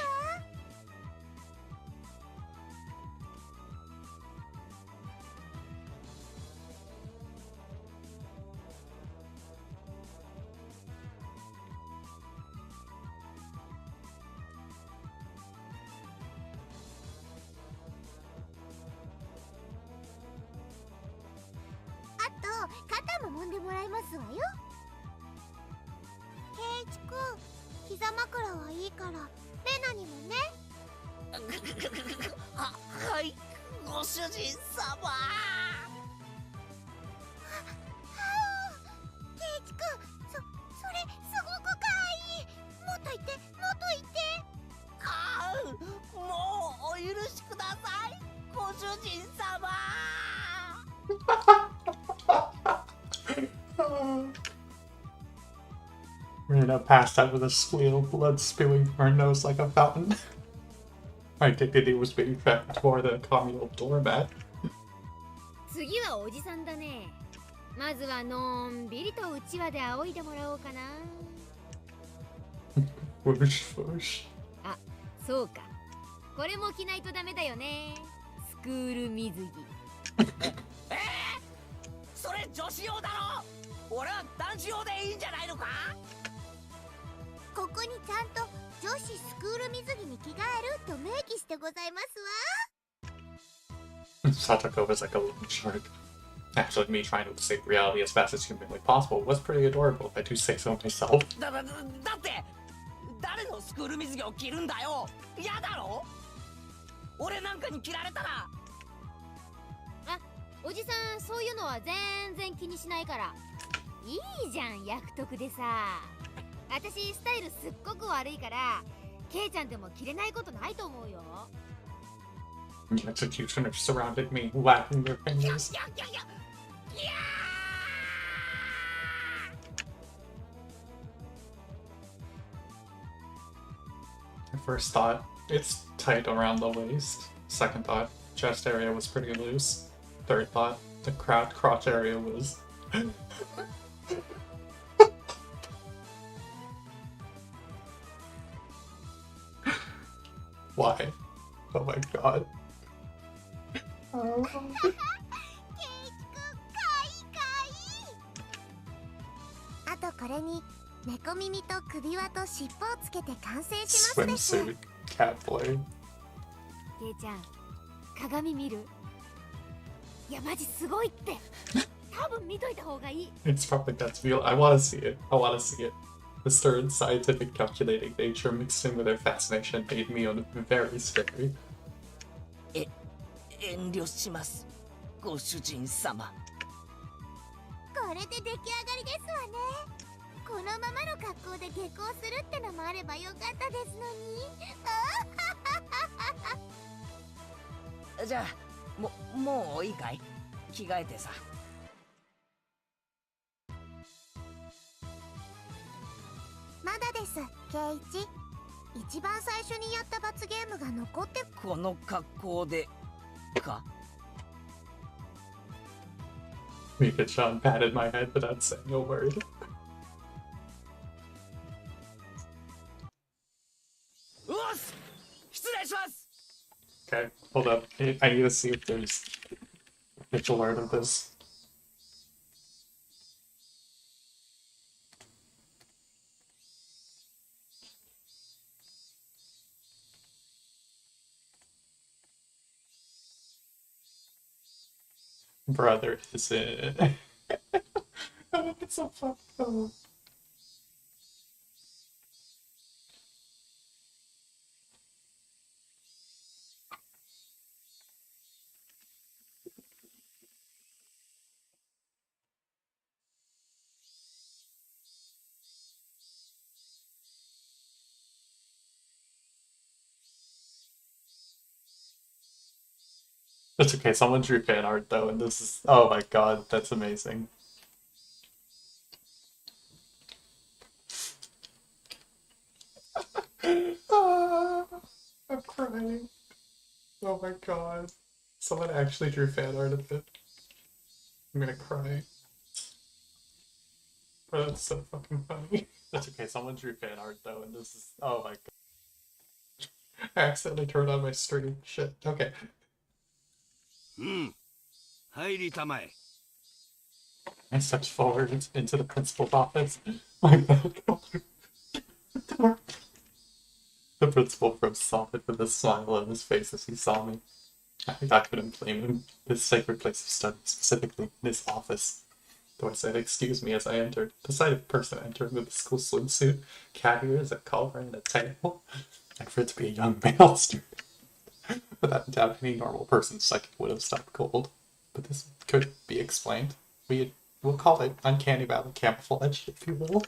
Speaker 3: あと肩も揉んでもらいますわよ。ケイチくん、膝枕はいいからレナにもね。
Speaker 2: はい、ご主人様。
Speaker 3: ケイチくん、それすごくかわいい。もっと言ってもっと言って。
Speaker 2: ああ、もうお許しください、ご主人様。
Speaker 1: Rena passed out with a squeal, blood spewing from her nose like a fountain. My dignity was being fed toward a communal doormat.
Speaker 4: 次はおじさんだね。まずはのんびりとうちわで仰いでもらおうかな。
Speaker 1: Whoosh, whoosh.
Speaker 4: あ、そうか。これも着ないとダメだよね。スクール水着。
Speaker 2: それ女子用だろ。俺は男子用でいいんじゃないのか。
Speaker 3: ここにちゃんと女子スクール水着に着替えると明記してございますわ。
Speaker 1: Satoko was like a little shark. Actually, me trying to escape reality as fast as humanly possible was pretty adorable, if I do say so myself.
Speaker 2: だって誰のスクール水着を着るんだよ。嫌だろ。俺なんかに着られたら。
Speaker 4: あ、おじさんそういうのは全然気にしないから。いいじゃん、役得でさ。私スタイルすっごく悪いからケイちゃんでも着れないことないと思うよ。
Speaker 1: The executioners surrounded me, wagging their fingers.
Speaker 2: いやいやいやいや。
Speaker 1: First thought, it's tight around the waist. Second thought, chest area was pretty loose. Third thought, the crotch area was... Why? Oh my god.
Speaker 3: ケイチくん、かわいいかわいい。あとこれに猫耳と首輪と尻尾をつけて完成しますです。
Speaker 1: Swimsuit, cat boy.
Speaker 4: ケイちゃん、鏡見る？いやマジすごいって。多分見といた方がいい。
Speaker 1: It's probably that's real. I want to see it. I want to see it. The stern, scientific, calculating nature mixed in with their fascination made me very scary.
Speaker 2: 遠慮します、ご主人様。
Speaker 3: これで出来上がりですわね。このままの格好で下校するってのもあればよかったですのに。
Speaker 2: じゃあもういいかい？着替えてさ。
Speaker 3: まだです、ケイチ。一番最初にやった罰ゲームが残って。
Speaker 2: この格好でか。
Speaker 1: Mika-chan patted my head without saying a word.
Speaker 2: うおっす、失礼します。
Speaker 1: Okay, hold up. I need to see if there's official art of this. brother is it? Oh, it's so fucked up. It's okay, someone drew fan art though, and this is, oh my god, that's amazing. Ah, I'm crying. Oh my god. Someone actually drew fan art of it. I'm gonna cry. Bro, that's so fucking funny. That's okay, someone drew fan art though, and this is, oh my god. I accidentally turned on my stream. Shit, okay.
Speaker 5: 入りたまえ。
Speaker 1: I stepped forward into the principal's office. My bad. The principal froze solid with a smile on his face as he saw me. I couldn't blame him. This sacred place of study, specifically this office. Though I said, "Excuse me," as I entered. The sight of a person entering with a school swimsuit, cat ears, a collar, and a tail, and for it to be a young male student, without doubt, any normal person's psychic would have stopped cold. But this could be explained. We'll call it uncanny valley camouflage, if you will.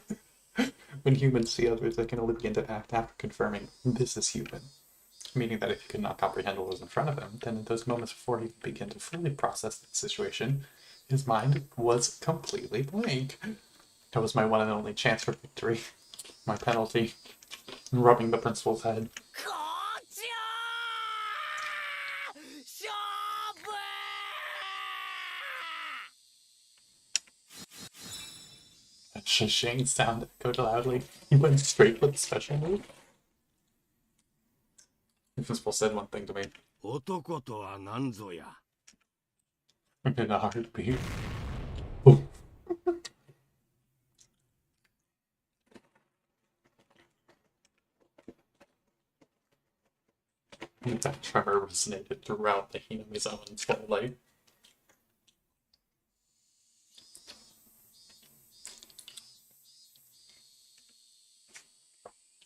Speaker 1: When humans see others, they can only begin to act after confirming this is human. Meaning that if he could not comprehend what was in front of him, then in those moments before he could begin to fully process the situation, his mind was completely blank. That was my one and only chance for victory. My penalty. Rubbing the principal's head.
Speaker 2: こっちよー勝負
Speaker 1: A shishing sound echoed loudly. He went straight for the special move. The principal said one thing to me.
Speaker 5: 男とは何ぞや。
Speaker 1: In a heartbeat. Ooh. That tremor resonated throughout the Hinami's own full light.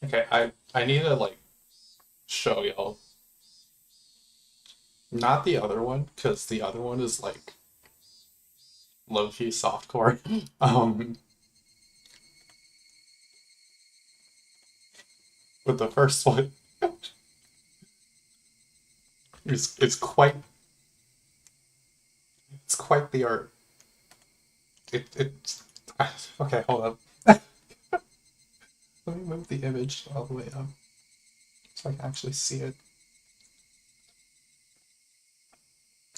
Speaker 1: Okay, I need to like show y'all. Not the other one, because the other one is like low-key softcore. But the first one it's quite the art. It's okay, hold up. Let me move the image all the way up so I can actually see it.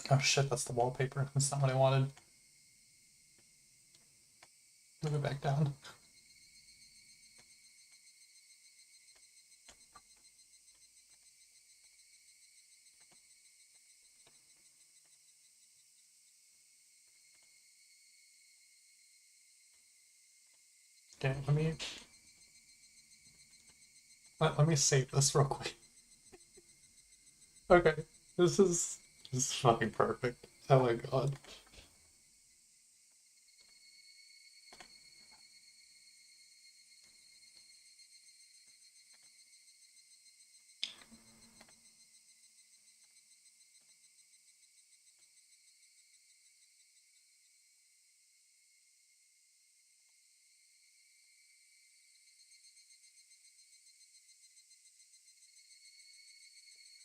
Speaker 1: Oh shit, that's the wallpaper. That's not what I wanted. Move it back down. Okay, let me save this real quick. Okay, this is fucking perfect. Oh my god.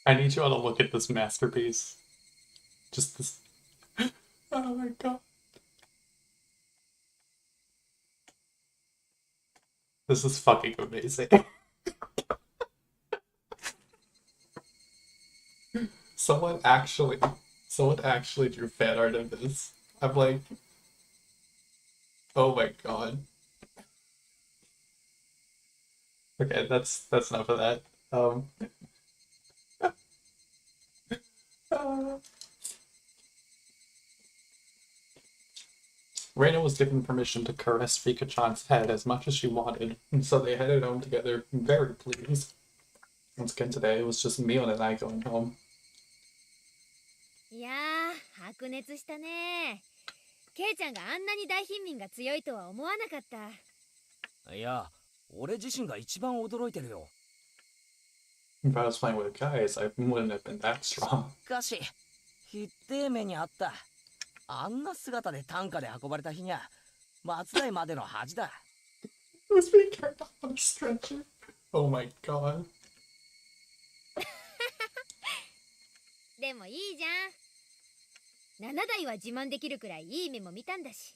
Speaker 1: I need you all to look at this masterpiece. Just this. Oh my god. This is fucking amazing. Someone actually drew fan art of this. I'm like, oh my god. Okay, that's enough of that. Uh, Reina was given permission to caress Rika-chan's head as much as she wanted, and so they headed home together, very pleased. Once again today, it was just Mion and I going home.
Speaker 4: いやー、白熱したね。ケイちゃんがあんなに大貧民が強いとは思わなかった。
Speaker 2: いや、俺自身が一番驚いてるよ。
Speaker 1: If I was playing with guys, I wouldn't have been that strong.
Speaker 2: しかし、ひってえ目にあった。あんな姿で担架で運ばれた日にゃ、松代までの恥だ。
Speaker 1: He was being carried off on a stretcher. Oh my god.
Speaker 4: でもいいじゃん。7台は自慢できるくらいいい目も見たんだし。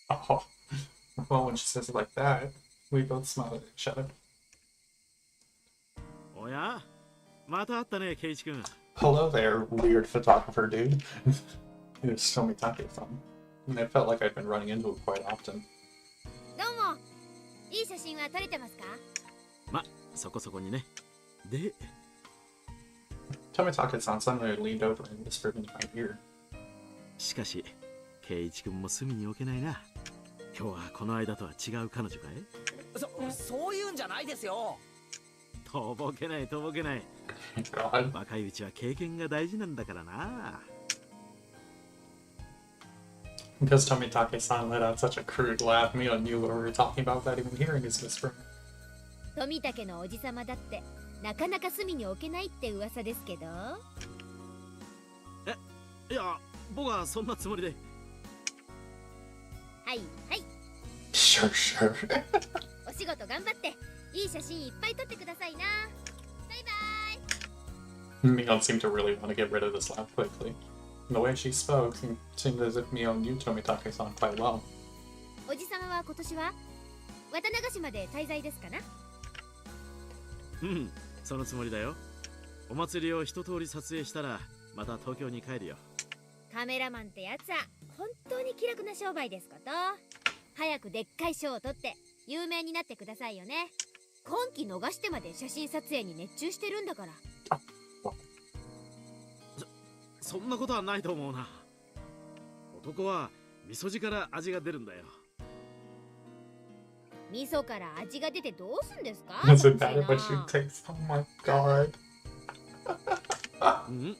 Speaker 1: Oh. Well, when she says it like that, we both smile at each other.
Speaker 5: おやまた会ったね、ケイチ君。
Speaker 1: Hello there, weird photographer dude. It was Tomitake from. And I felt like I'd been running into him quite often.
Speaker 4: どうも。いい写真は撮れてますか？
Speaker 5: ま、そこそこにね。で、
Speaker 1: Tomitake-san suddenly leaned over and whispered into my ear.
Speaker 5: しかし、ケイチ君も隅に置けないな。今日はこの間とは違う彼女かい？
Speaker 2: そういうんじゃないですよ。
Speaker 5: とぼけないとぼけない。
Speaker 1: God.
Speaker 5: 若いうちは経験が大事なんだからな。
Speaker 1: Because Tomitake-san let out such a crude laugh, Mio knew what we were talking about without even hearing his whispering.
Speaker 4: 富武のおじさまだってなかなか隅に置けないって噂ですけど。
Speaker 5: いや、僕はそんなつもりで。
Speaker 4: はいはい。
Speaker 1: Sure, sure.
Speaker 4: お仕事頑張っていい写真いっぱい撮ってくださいな。バイバイ。
Speaker 1: Mio seemed to really want to get rid of this laugh quickly. The way she spoke seemed as if Mio knew Tomitake-san quite well.
Speaker 4: おじさまは今年は渡長島で滞在ですかな？
Speaker 5: うん、そのつもりだよ。お祭りを一通り撮影したらまた東京に帰るよ。
Speaker 4: カメラマンってやつは本当に気楽な商売ですこと。早くでっかい賞を取って有名になってくださいよね。今期逃してまで写真撮影に熱中してるんだから。
Speaker 5: そんなことはないと思うな。男は味噌汁から味が出るんだよ。
Speaker 4: 味噌から味が出てどうすんですか？
Speaker 1: Isn't that what she takes? Oh my god.
Speaker 5: うん？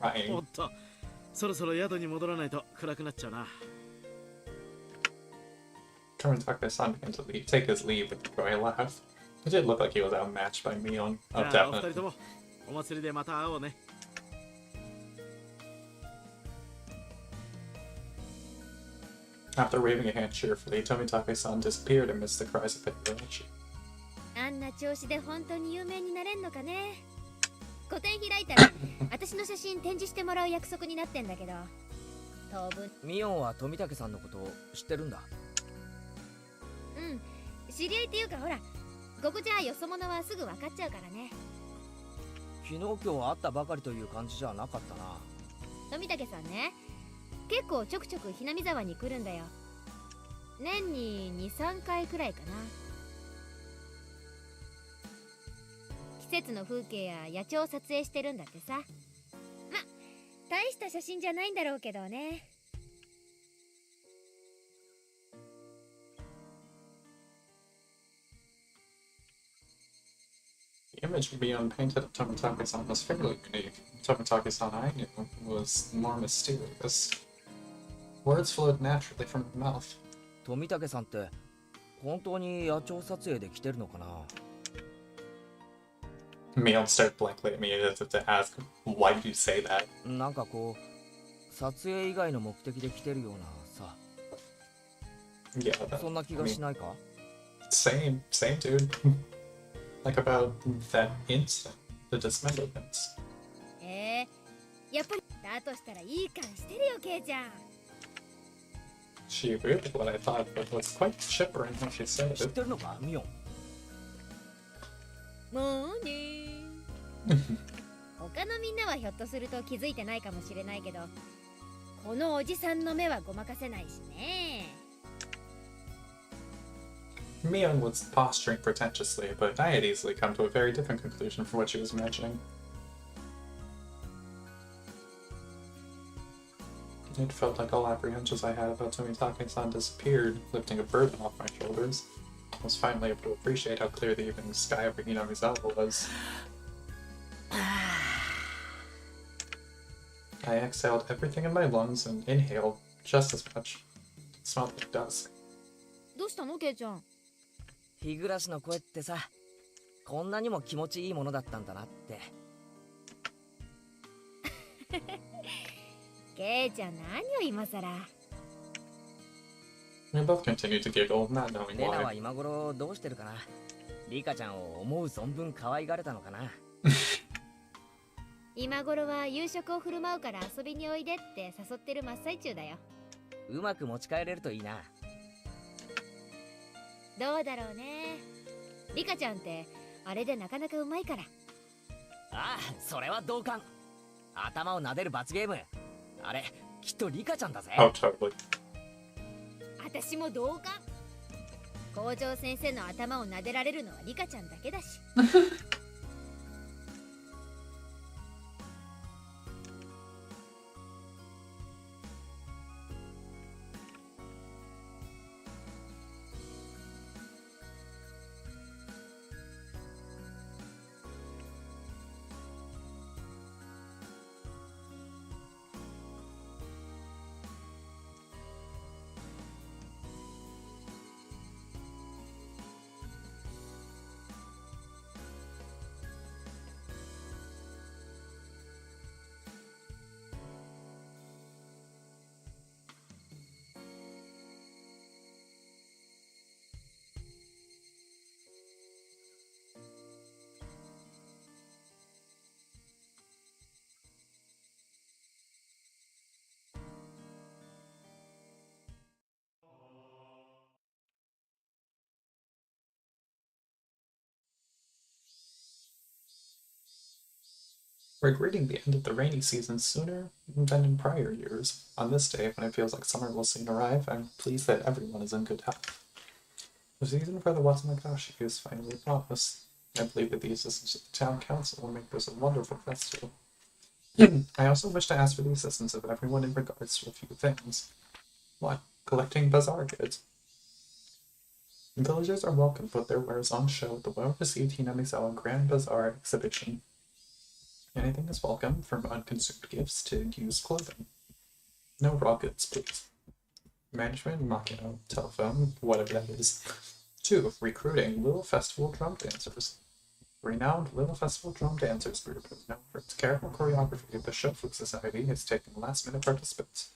Speaker 1: Crying.
Speaker 5: おっと、そろそろ宿に戻らないと暗くなっちゃうな。
Speaker 1: Tomitake-san began to take his leave with a dry laugh. It did look like he was outmatched by Mio.
Speaker 5: じ
Speaker 1: Oh,
Speaker 5: ゃあお二人
Speaker 1: definitely.
Speaker 5: ともお祭りでまた会おうね。
Speaker 1: After waving a hand cheerfully, Tomitake-san disappeared amidst the cries of Higurashi.
Speaker 4: あんな調子で本当に有名になれんのかね。個展開いたら私の写真展示してもらう約束になってんだけど、当分。
Speaker 2: ミオンは富武さんのことを知ってるんだ。
Speaker 4: うん、知り合いっていうかほら、ここじゃよそ者はすぐ分かっちゃうからね。
Speaker 2: 昨日今日会ったばかりという感じじゃなかったな。
Speaker 4: 富武さんね、結構ちょくちょくひなみ沢に来るんだよ。年に 2,3 回くらいかな。季節の風景や野鳥を撮影してるんだってさ。ま、大した写真じゃないんだろうけどね。
Speaker 1: The image Mio painted of Tomitake-san was fairly unique. Tomitake-san I knew was more mysterious. Words flowed naturally from her mouth.
Speaker 2: 富武さんって本当に野鳥撮影で来てるのかな。
Speaker 1: Mio stared blankly at me as if to ask, why did you say that?
Speaker 2: なんかこう撮影以外の目的で来てるようなさ。
Speaker 1: Yeah, that,
Speaker 2: そんな気がしないか？
Speaker 1: same dude. Like about that incident, the dismemberments.
Speaker 4: やっぱりだとしたらいい感してるよ、ケイちゃん。
Speaker 1: She agreed with what I thought, but was quite chipper in how she said
Speaker 2: 知っ
Speaker 1: it.
Speaker 2: てるのかミオン。
Speaker 4: もうね他のみんなはひょっとすると気づいてないかもしれないけど、このおじさんの目はごまかせないしね。
Speaker 1: Mion was posturing pretentiously, but I had easily come to a very different conclusion from what she was imagining. It felt like all apprehensions I had about Tomitake-san disappeared, lifting a burden off my shoulders. I was finally able to appreciate how clear the evening sky over Inamizawa was. I exhaled everything in my lungs and inhaled just as much. It smelled like dusk.
Speaker 4: どうしたのケイちゃん。
Speaker 2: 日暮の声ってさ、こんなにも気持ちいいものだったんだなって。
Speaker 4: ケイちゃん何を今さら。
Speaker 1: We both continued to giggle, not knowing
Speaker 2: レナは
Speaker 1: why.
Speaker 2: 今頃どうしてるかな。リカちゃんを思う存分可愛がれたのかな。
Speaker 4: 今頃は夕食を振る舞うから遊びにおいでって誘ってる真っ最中だよ。
Speaker 2: うまく持ち帰れるといいな。
Speaker 4: どうだろうね。リカちゃんってあれでなかなかうまいから。
Speaker 2: ああ、それは同感。頭を撫でる罰ゲーム。あれ、きっとリカちゃんだぜ。
Speaker 1: Oh, totally.
Speaker 4: 私も同感。校長先生の頭を撫でられるのはリカちゃんだけだし。
Speaker 1: We're greeting the end of the rainy season sooner than in prior years. On this day, when it feels like summer will soon arrive, I'm pleased that everyone is in good health. The season for the Watsunagashi is finally upon us. I believe that the assistance of the town council will make this a wonderful festival. I also wish to ask for the assistance of everyone in regards to a few things. 1. Collecting bazaar goods. Villagers are welcome to put their wares on show at the well-received Hinamizawa Grand Bazaar exhibition. Anything is welcome, from unconsumed gifts to used clothing. No raw goods, please. Management, Makino, telephone, whatever that is. 2. Recruiting Little Festival Drum Dancers. Renowned Little Festival Drum Dancers group, known for its careful choreography of the Shofu Society, is taking last-minute participants.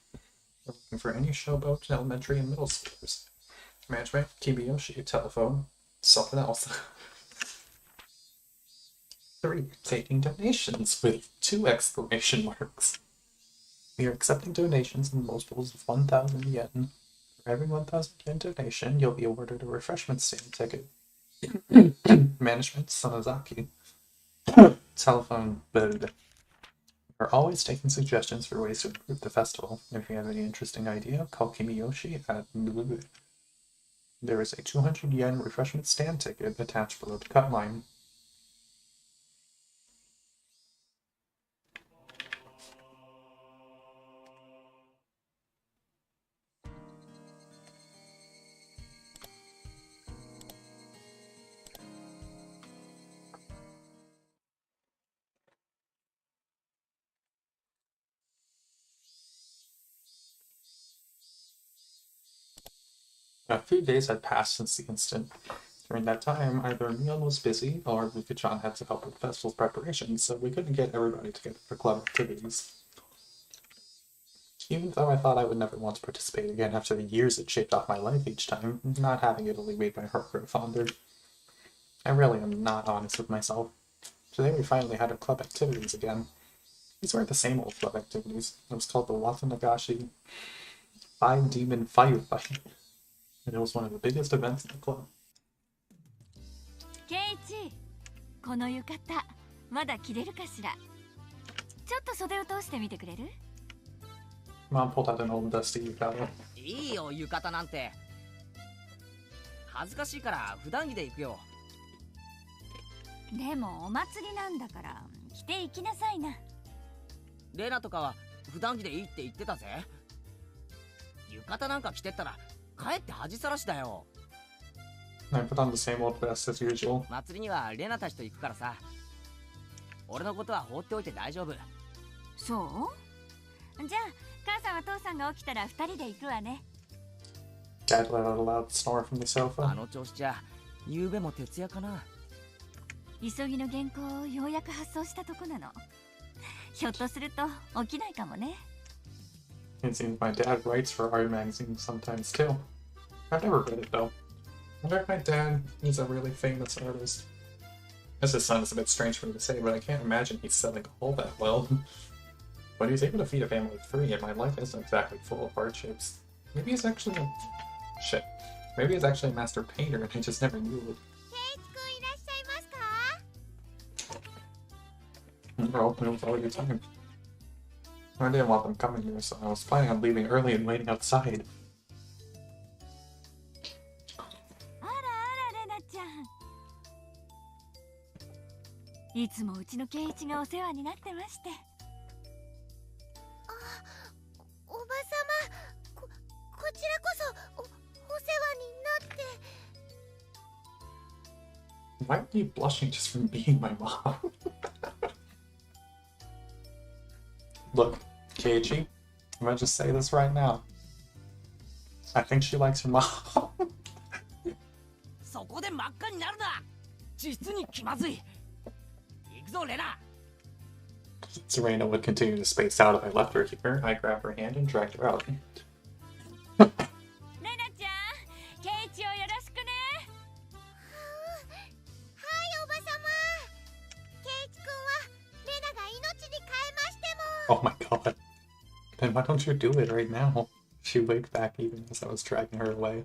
Speaker 1: We're looking for any showboat, elementary and middle schoolers. Management, Kibiyoshi, telephone, something else. 3. Taking donations with 2 exclamation marks. We are accepting donations in multiples of 1,000 yen. For every 1,000 yen donation, you'll be awarded a refreshment stand ticket. Management, Sonozaki. Telephone, Bird. We're always taking suggestions for ways to improve the festival. If you have any interesting idea, call Kimiyoshi at Blue. There is a 200 yen refreshment stand ticket attached below the cut line. A few days had passed since the incident. During that time, either Neon was busy or Luka-chan had to help with the festival's preparations, so we couldn't get everybody together for club activities. Even though I thought I would never want to participate again after the years it shaped off my life each time, not having it only made my heart grow fonder. I really am not honest with myself. Today we finally had our club activities again. These weren't the same old club activities. It was called the Watsunagashi Five Demon Firefight. And it was one of the biggest events in the club.
Speaker 6: ケイチ、この浴衣まだ着れるかしら。ちょっと袖を通してみてくれる？
Speaker 1: Mom pulled out an old dusty yukata.
Speaker 2: いいよ、浴衣なんて。恥ずかしいから普段着で行くよ。
Speaker 6: でもお祭りなんだから着ていきなさいな。
Speaker 2: レナとかは普段着でいいって言ってたぜ。浴衣なんか着てったらかえって恥さらしだよ。
Speaker 1: I put on the same old vest as usual.
Speaker 2: 祭りにはレナたちと行くからさ、俺のことは放っておいて大丈夫。
Speaker 6: そうじゃあ母さんは父さんが起きたら2人で行くわね。
Speaker 1: Dad let out a loud snore from the
Speaker 2: あ
Speaker 1: sofa.
Speaker 2: の調子じゃ夕べも徹夜かな。
Speaker 6: 急ぎの原稿をようやく発送したとこなの。ひょっとすると起きないかもね。
Speaker 1: It seems my dad writes for art magazines sometimes too. I've never read it though. I wonder if my dad is a really famous artist. This just sounds a bit strange for me to say, but I can't imagine he's selling all that well. But he's able to feed a family of 3, and my life isn't exactly full of hardships. Maybe he's actually a... Shit. Maybe he's actually a master painter, and I just never knew it.
Speaker 3: ケイチ君いらっしゃいますか？
Speaker 1: Bro, it was all a good time. I didn't want them coming here, so I was planning on leaving early and waiting outside.
Speaker 6: あらあらレナちゃん、いつもうちのケイイチがお世話になってまして。
Speaker 3: おばさま、こちらこそお世話になって。
Speaker 1: Why are you blushing just from being my mom? Look, Keiichi, I'm gonna just say this right now. I think she likes your mom.
Speaker 2: そこで真っ赤になるな。実に気まずい。行くぞレナ。
Speaker 1: Serena would continue to space out if I left her here. I grabbed her hand and dragged her out.
Speaker 6: レナちゃん、ケイイチをよろしくね。
Speaker 3: はい、おばさま。ケイチ君はレナが命に変えましても。
Speaker 1: Oh my god. Then why don't you do it right now? She waved back even as I was dragging her away.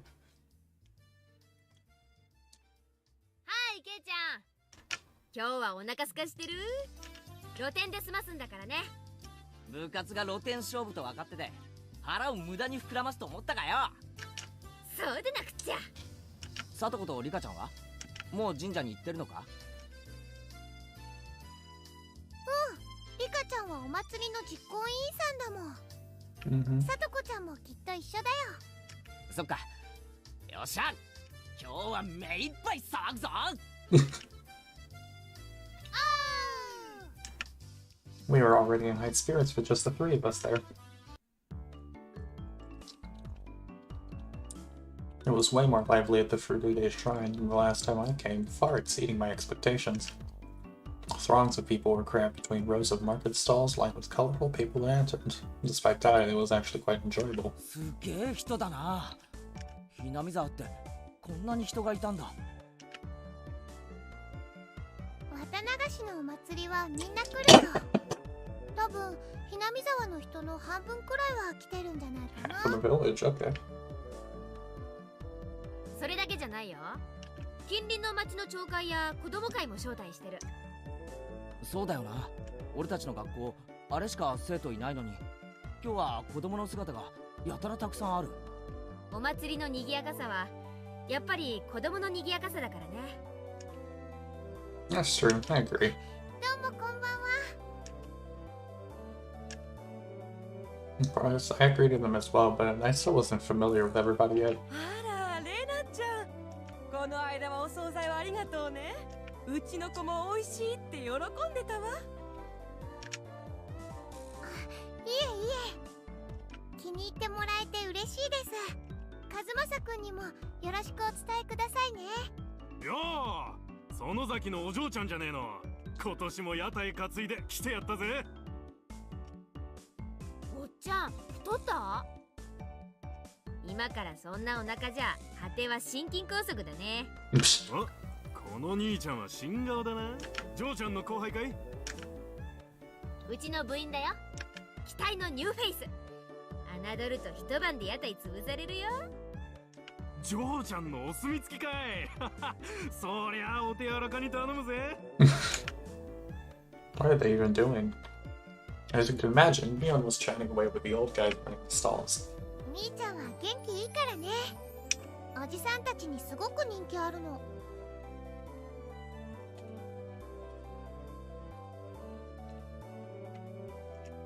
Speaker 4: はいケイちゃん、今日はお腹すかしてる？露店で済ますんだからね。
Speaker 2: 部活が露天勝負と分かってて腹を無駄に膨らますと思ったかよ。
Speaker 4: そうでなくっちゃ。
Speaker 2: さとことリカちゃんはもう神社に行ってるのか？
Speaker 3: リカちゃんはお祭りの実行委員さんだもん。
Speaker 1: Mm-hmm.
Speaker 3: さとこちゃんもきっと一緒だよ。
Speaker 2: そっか。よっしゃ、今日は目いっぱい騒ぐぞ。
Speaker 1: We were already in high spirits with just the 3 of us there. It was way more lively at the Fruity Shrine than the last time I came, far exceeding my expectations. Throngs of people were crammed between rows of market stalls lined with colorful paper lanterns. Despite that, it was actually quite enjoyable.
Speaker 2: すげえ人だな。ひなみ沢ってこんなに人がいたんだ。
Speaker 3: 綿流しのお祭りはみんな来るよ。多分ひなみ沢の人の半分くらいは来てるんじゃないか
Speaker 1: For
Speaker 3: な。
Speaker 1: the village, okay.
Speaker 4: それだけじゃないよ。近隣の町の町会や子供会も招待してる。
Speaker 2: そうだよな。俺たちの学校あれしか生徒いないのに、今日は子供の姿がやたらたくさんある。
Speaker 4: お祭りの賑やかさはやっぱり子供の賑やかさだからね。
Speaker 1: That's true, I agree.
Speaker 3: どうもこんばんは。
Speaker 1: Of course, I agree to them as well, but I still wasn't familiar with everybody yet.
Speaker 7: あらレナちゃん、この間はお惣菜をありがとうね。うちの子も美味しいって喜んでたわ。
Speaker 3: いえいえ、気に入ってもらえて嬉しいです。和正くんにもよろしくお伝えくださいね。
Speaker 8: よー、園崎のお嬢ちゃんじゃねえの。今年も屋台担いで来てやったぜ。
Speaker 4: おっちゃん太った？今からそんなお腹じゃ果ては心筋梗塞だね。
Speaker 8: あ、この兄ちゃんは新顔だな。嬢ちゃんの後輩かい？
Speaker 4: うちの部員だよ。期待のニューフェイス。侮ると一晩で屋台潰されるよ。
Speaker 8: 嬢ちゃんのお墨付きかい。そりゃお手柔らかに頼むぜ。
Speaker 1: What are they even doing? As you can imagine, Mion was chatting away with the old guys running the stalls.
Speaker 3: 兄ちゃんは元気いいからね。おじさんたちにすごく人気あるの。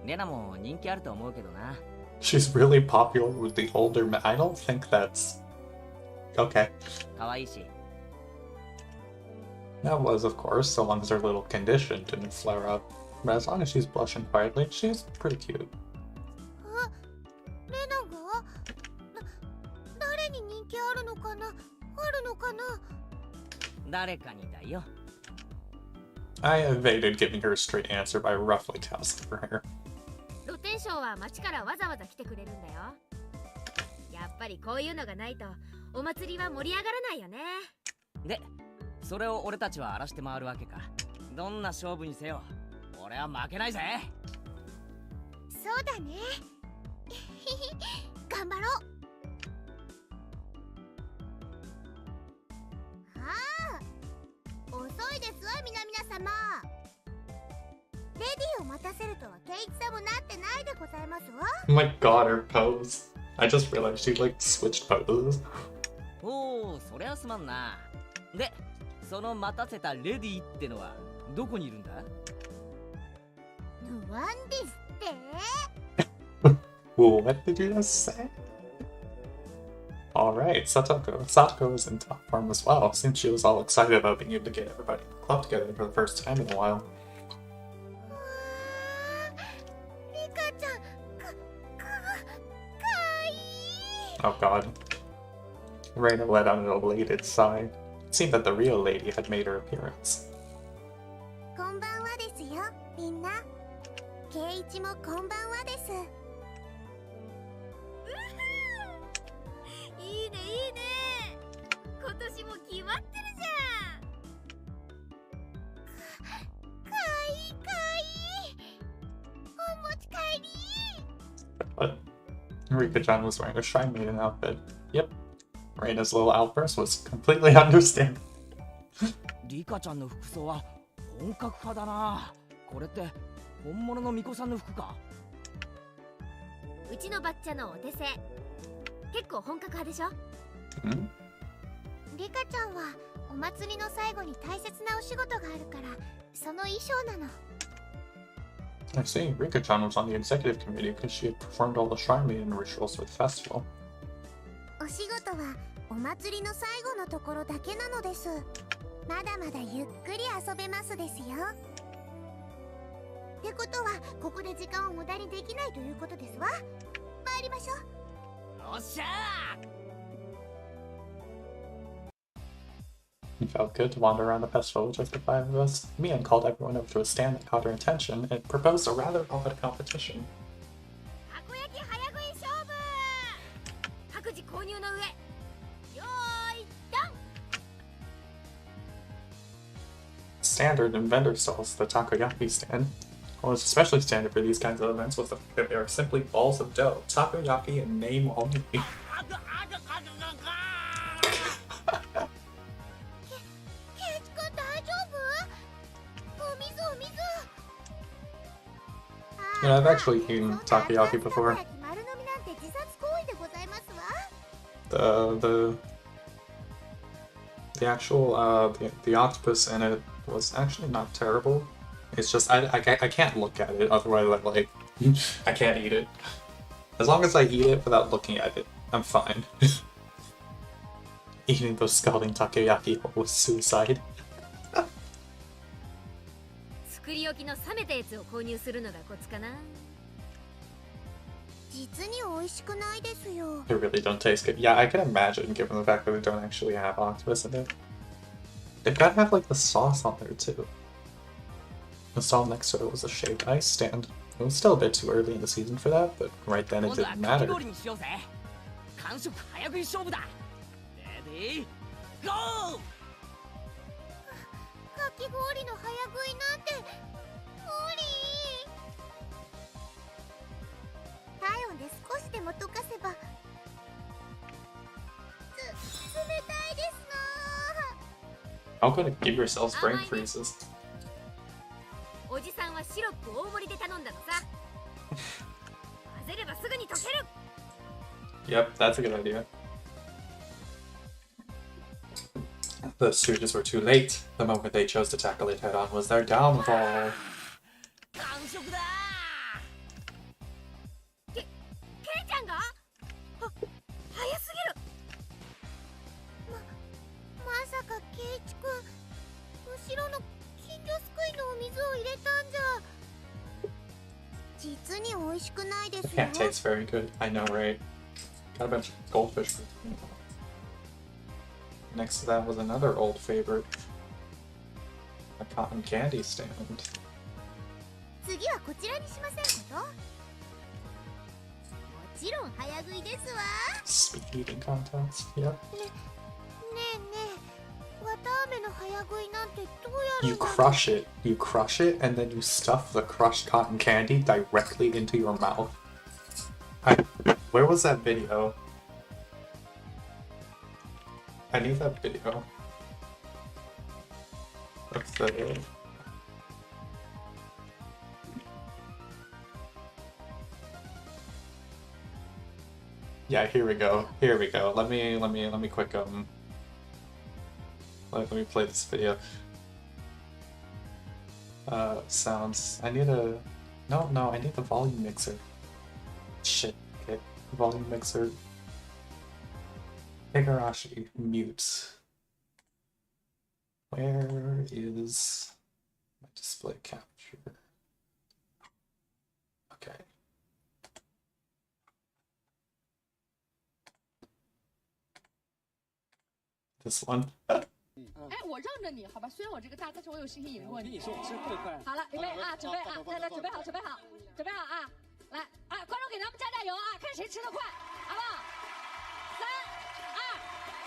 Speaker 2: レナも人気あると思うけどな。
Speaker 1: She's really popular with the older men. I don't think that's... Okay.
Speaker 2: 可愛いし。
Speaker 1: That was, of course, so long as her little condition didn't flare up. But as long as she's blushing quietly, she's pretty cute.
Speaker 3: レナが誰に人気あるのかな、あるのかな。
Speaker 2: 誰かにだよ。
Speaker 1: I evaded giving her a straight answer by roughly tousling her hair.
Speaker 4: 露天商は町からわざわざ来てくれるんだよ。やっぱりこういうのがないとお祭りは盛り上がらないよね。
Speaker 2: で、それを俺たちは荒らして回るわけか。どんな勝負にせよ、俺は負けないぜ。
Speaker 3: そうだね。頑張ろう。ああ、遅いですわ皆様。レディーを待たせるとはケイチさんもなってないでございますわ。
Speaker 1: Oh my god, her pose. I just realized she like switched poses.
Speaker 2: おお、そりゃすまんな。で、その待たせたレディーってのはどこにいるんだ？
Speaker 3: ワンですって。
Speaker 1: What did you just say? Alright, Satoko is in top form as well, since she was all excited about being able to get everybody in the club together for the first time in a while.
Speaker 3: リカちゃん、かわいい。
Speaker 1: Oh god. Reina let out an elated sigh. It seemed that the real lady had made her appearance.
Speaker 3: こんばんはですよ、みんな。ケイイチもこんばんはです。
Speaker 4: いいねいいね。今年も決まってるじゃん。
Speaker 3: かわいいかわいい。お持ち帰り。
Speaker 1: But Rika-chan was wearing a Shrine Maiden outfit. Yep. Reina's little outburst was completely understandable.
Speaker 2: リカちゃんの服装は本格派だな。これって本物の巫女さんの服か？
Speaker 4: うちのバッチャのお手製。結構本格派でしょ？
Speaker 1: Hmm?
Speaker 3: リカちゃんはお祭りの最後に大切なお仕事があるからその衣装なの。
Speaker 1: I see. Rika-chan was on the executive committee because she had performed all the Shrine Maiden rituals for the festival.
Speaker 3: お仕事はお祭りの最後のところだけなのです。まだまだゆっくり遊べますですよ。ってことはここで時間を無駄にできないということですわ。参りましょう。
Speaker 2: よっしゃー。
Speaker 1: It felt good to wander around the festival with just the five of us. Mian called everyone over to a stand that caught her attention and proposed a rather odd competition.
Speaker 4: たこ焼き早食い勝負。各自購入の上。よーい、ドン。
Speaker 1: Standard in vendor stalls, the takoyaki stand. What was especially standard for these kinds of events was the fact that they are simply balls of dough, takoyaki in name only.
Speaker 3: ケイチ君大丈夫？お水お水。
Speaker 1: Yeah, I've actually eaten takoyaki before.
Speaker 3: 丸飲みなんて自殺行為でございますわ。
Speaker 1: The actual the octopus in it was actually not terrible. It's just I can't look at it, otherwise I'm like I can't eat it. As long as I eat it without looking at it, I'm fine. Eating those scalding takoyaki was suicide.
Speaker 4: 作り置きの冷めたやつを購入するのがコツかな。
Speaker 3: 実に美味しくないですよ。
Speaker 1: They really don't taste good. Yeah, I can imagine, given the fact that they don't actually have octopus in it. They've got to have like the sauce on there too. The stall next to it was a shaved ice stand. It was still a bit too early in the season for that, but right then it
Speaker 2: 今度は
Speaker 1: didn't
Speaker 2: かき
Speaker 1: matter.
Speaker 2: 氷にしようぜ。完食早食い勝負だ。レディーゴー。
Speaker 3: かき氷の早食いなんて無理。体温で少しでも溶かせば。冷たいですな。
Speaker 1: How could it give yourselves brain freezes?
Speaker 4: おじさんはシロップ大盛りで頼んだのさ。混ぜればすぐに溶ける。
Speaker 1: Yep, that's a good idea. The Stooges were too late. The moment they chose to tackle it head on was their downfall.
Speaker 2: 完食だ
Speaker 3: よ。
Speaker 1: Can't taste very good. I know, right? Got a bunch of goldfish. Next to that was another old favorite. A cotton candy stand.
Speaker 3: 次はこちらにしませんこと？もちろん早食いですわ。
Speaker 1: Speed eating contest. Yep.
Speaker 3: ねえねえ、わたあめの早食いなんてどうやる
Speaker 1: You
Speaker 3: んだろう？
Speaker 1: crush it. You crush it, and then you stuff the crushed cotton candy directly into your mouth. Where was that video? I need that video. What's that? Yeah, here we go. Here we go. Let me quick let me play this video. Sounds. I need a no, I need the volume mixer. Shit. Okay. Volume mixer. Higurashi mute. Where is my display capture? Okay. This one.
Speaker 9: 哎，我让着你，好吧？虽然我这个大个头，我有信心赢过你。我跟你说，我是会快。好了，预备啊，准备啊，来，准备好，准备好，准备好啊！来啊，观众给咱们加加油啊，看谁吃得快，好不好？3、2、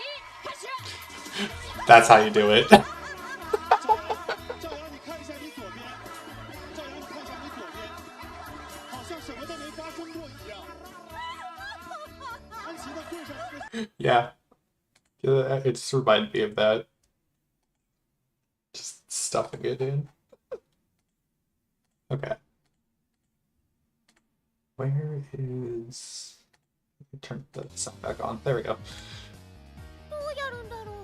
Speaker 9: 1，开始。
Speaker 1: That's how you do it.
Speaker 10: 赵阳，你看一下你左边。赵阳，你看一下你左边，好像什么都没发生过一样。安琪的对上这个。
Speaker 1: Yeah. It just reminded me of that. Just stuffing it in. Okay. Where is... Let me turn the sound back on. There we go.
Speaker 3: どうやるんだろう？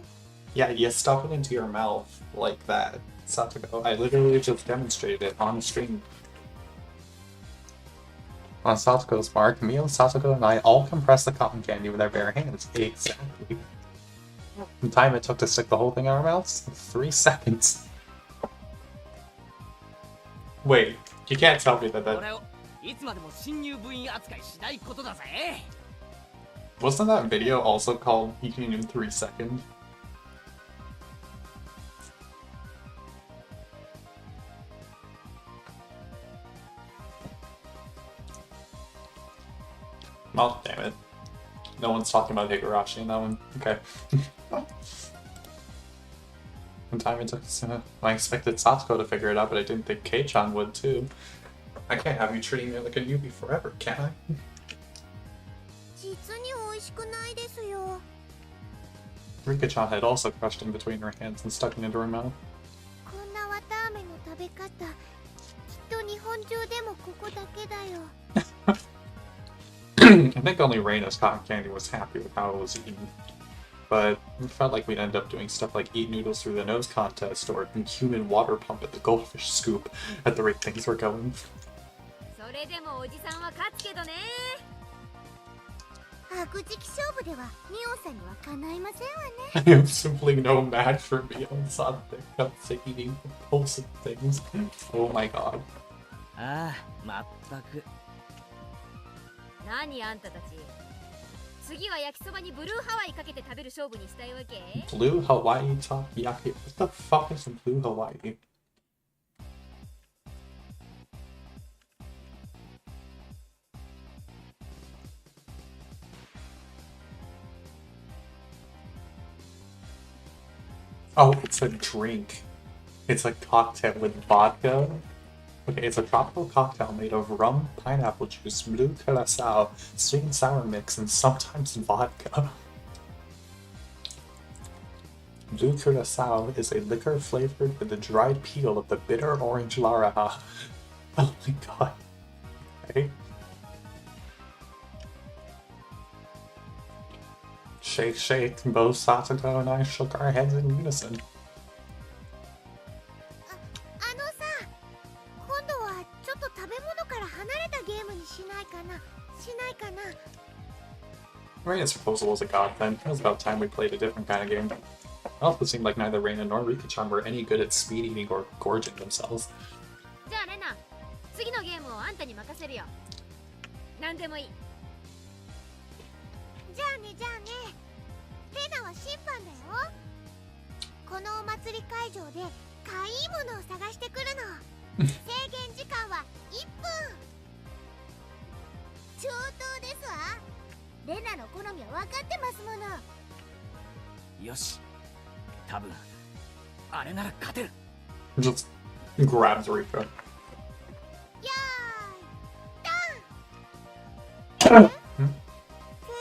Speaker 1: Yeah, you stuff it into your mouth like that. Satoko. I literally just demonstrated it on stream. On Satoko's mark, me and Satoko and I all compress the cotton candy with our bare hands. Exactly. The time it took to stick the whole thing in our mouths? 3 seconds. Wait, you can't tell me that that...
Speaker 2: 俺をいつまでも新入部員扱いしないことだぜ。
Speaker 1: Wasn't that video also called Eating in 3 seconds? Oh, damn it. No one's talking about Higurashi in that one. Okay. One time it took I expected Satsuko to figure it out, but I didn't think Kei-chan would too. I can't have you treating me like a newbie forever, can I?
Speaker 3: 実に美味しくないですよ。
Speaker 1: Rika-chan had also crushed in between her hands and stuck it into her mouth.
Speaker 3: こんなわたあめの食べ方、きっと日本中でもここだけだよ。
Speaker 1: I think only Reina's cotton candy was happy with how it was eaten. But it felt like we'd end up doing stuff like eat noodles through the nose contest or human water pump at the goldfish scoop at the rate things were going.
Speaker 4: それでもおじさんは勝つけどね。
Speaker 3: 白磁気勝負ではミオンさんにはかないませんわね。
Speaker 1: I am simply no match for me on Sonic. I'm sick eating repulsive things. Oh my god.
Speaker 2: ああ、まったく。
Speaker 4: 何あんたたち。次は焼きそばにブルーハワイかけて食べる勝負にしたいわけ？
Speaker 1: Blue Hawaii takoyaki? What the fuck is Blue Hawaii? Oh, it's a drink. It's a cocktail with vodka. Okay, it's a tropical cocktail made of rum, pineapple juice, blue curacao, sweet and sour mix, and sometimes vodka. Blue curacao is a liquor flavored with the dried peel of the bitter orange laraha. Oh my god. Okay. Shake, shake. Both Satoko and I shook our heads in unison.
Speaker 3: あのさ、今度はちょっと食べ物から離れたゲームにしないかな。しないかな。
Speaker 1: Reina's proposal was a godsend. It was about time we played a different kind of game. It also seemed like neither Reina nor Rika-chan were any good at speed eating or gorging themselves.
Speaker 4: じゃあレナ、次のゲームをあんたに任せるよ。何でもいい。
Speaker 3: じゃあねじゃあね、レナは審判だよ。このお祭り会場でかいいものを探してくるの。制限時間は1分。上等ですわ。レナの好みは分かってますもの。
Speaker 2: よし、多分あれなら勝てる。
Speaker 1: Just grabs Rika.
Speaker 3: よーいダン。ケ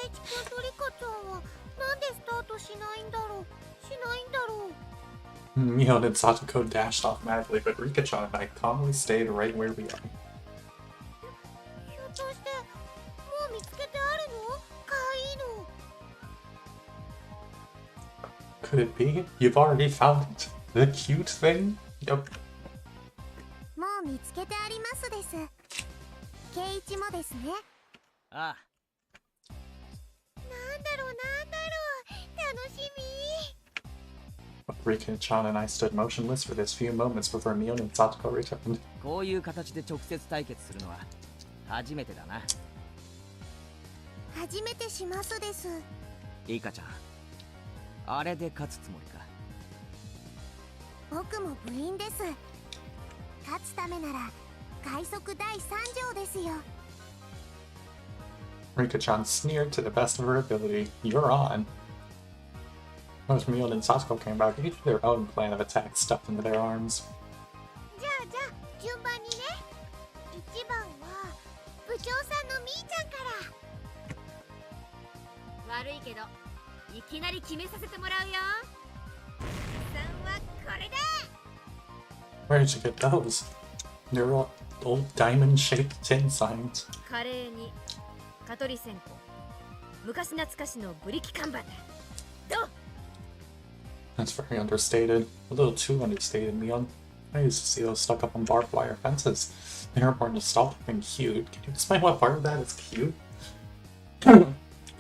Speaker 3: イチ君とリカちゃんはなんでスタートしないんだろう。
Speaker 1: Mion and Satoko dashed off madly, but Rika-chan and I calmly stayed right where we are.
Speaker 3: ひょっとしてもう見つけてあるの？かわいいの。
Speaker 1: Could it be? You've already found it. The cute thing? Yep.
Speaker 3: もう見つけてありますです。ケイチもですね。
Speaker 2: ああ、
Speaker 3: なんだろう楽しみ。
Speaker 1: Rika-chan and I stood motionless for this few moments before Mion and Satoko returned.
Speaker 2: こういう形で直接対決するのは初めてだな。
Speaker 3: 初めてしますです。
Speaker 2: リカちゃん、あれで勝つつもりか。
Speaker 3: 僕も部員です。勝つためなら快速第3条ですよ。
Speaker 1: Rika-chan sneered to the best of her ability. You're on. Once Mion and Satoko came back, each with their own plan of attack stuffed into their arms.
Speaker 3: じゃあ順番にね。1番は部長さんのみーちゃんから。
Speaker 4: 悪いけどいきなり決めさせてもらうよ。3はこれだ。
Speaker 1: Where did you get those? They're all old diamond-shaped tin signs.
Speaker 4: カレーに蚊取り線香、昔懐かしのブリキ看板だ。どう？
Speaker 1: That's very understated. A little too understated, Mion. I used to see those stuck up on barbed wire fences. They are more nostalgic than cute. Can you explain what part of that is cute?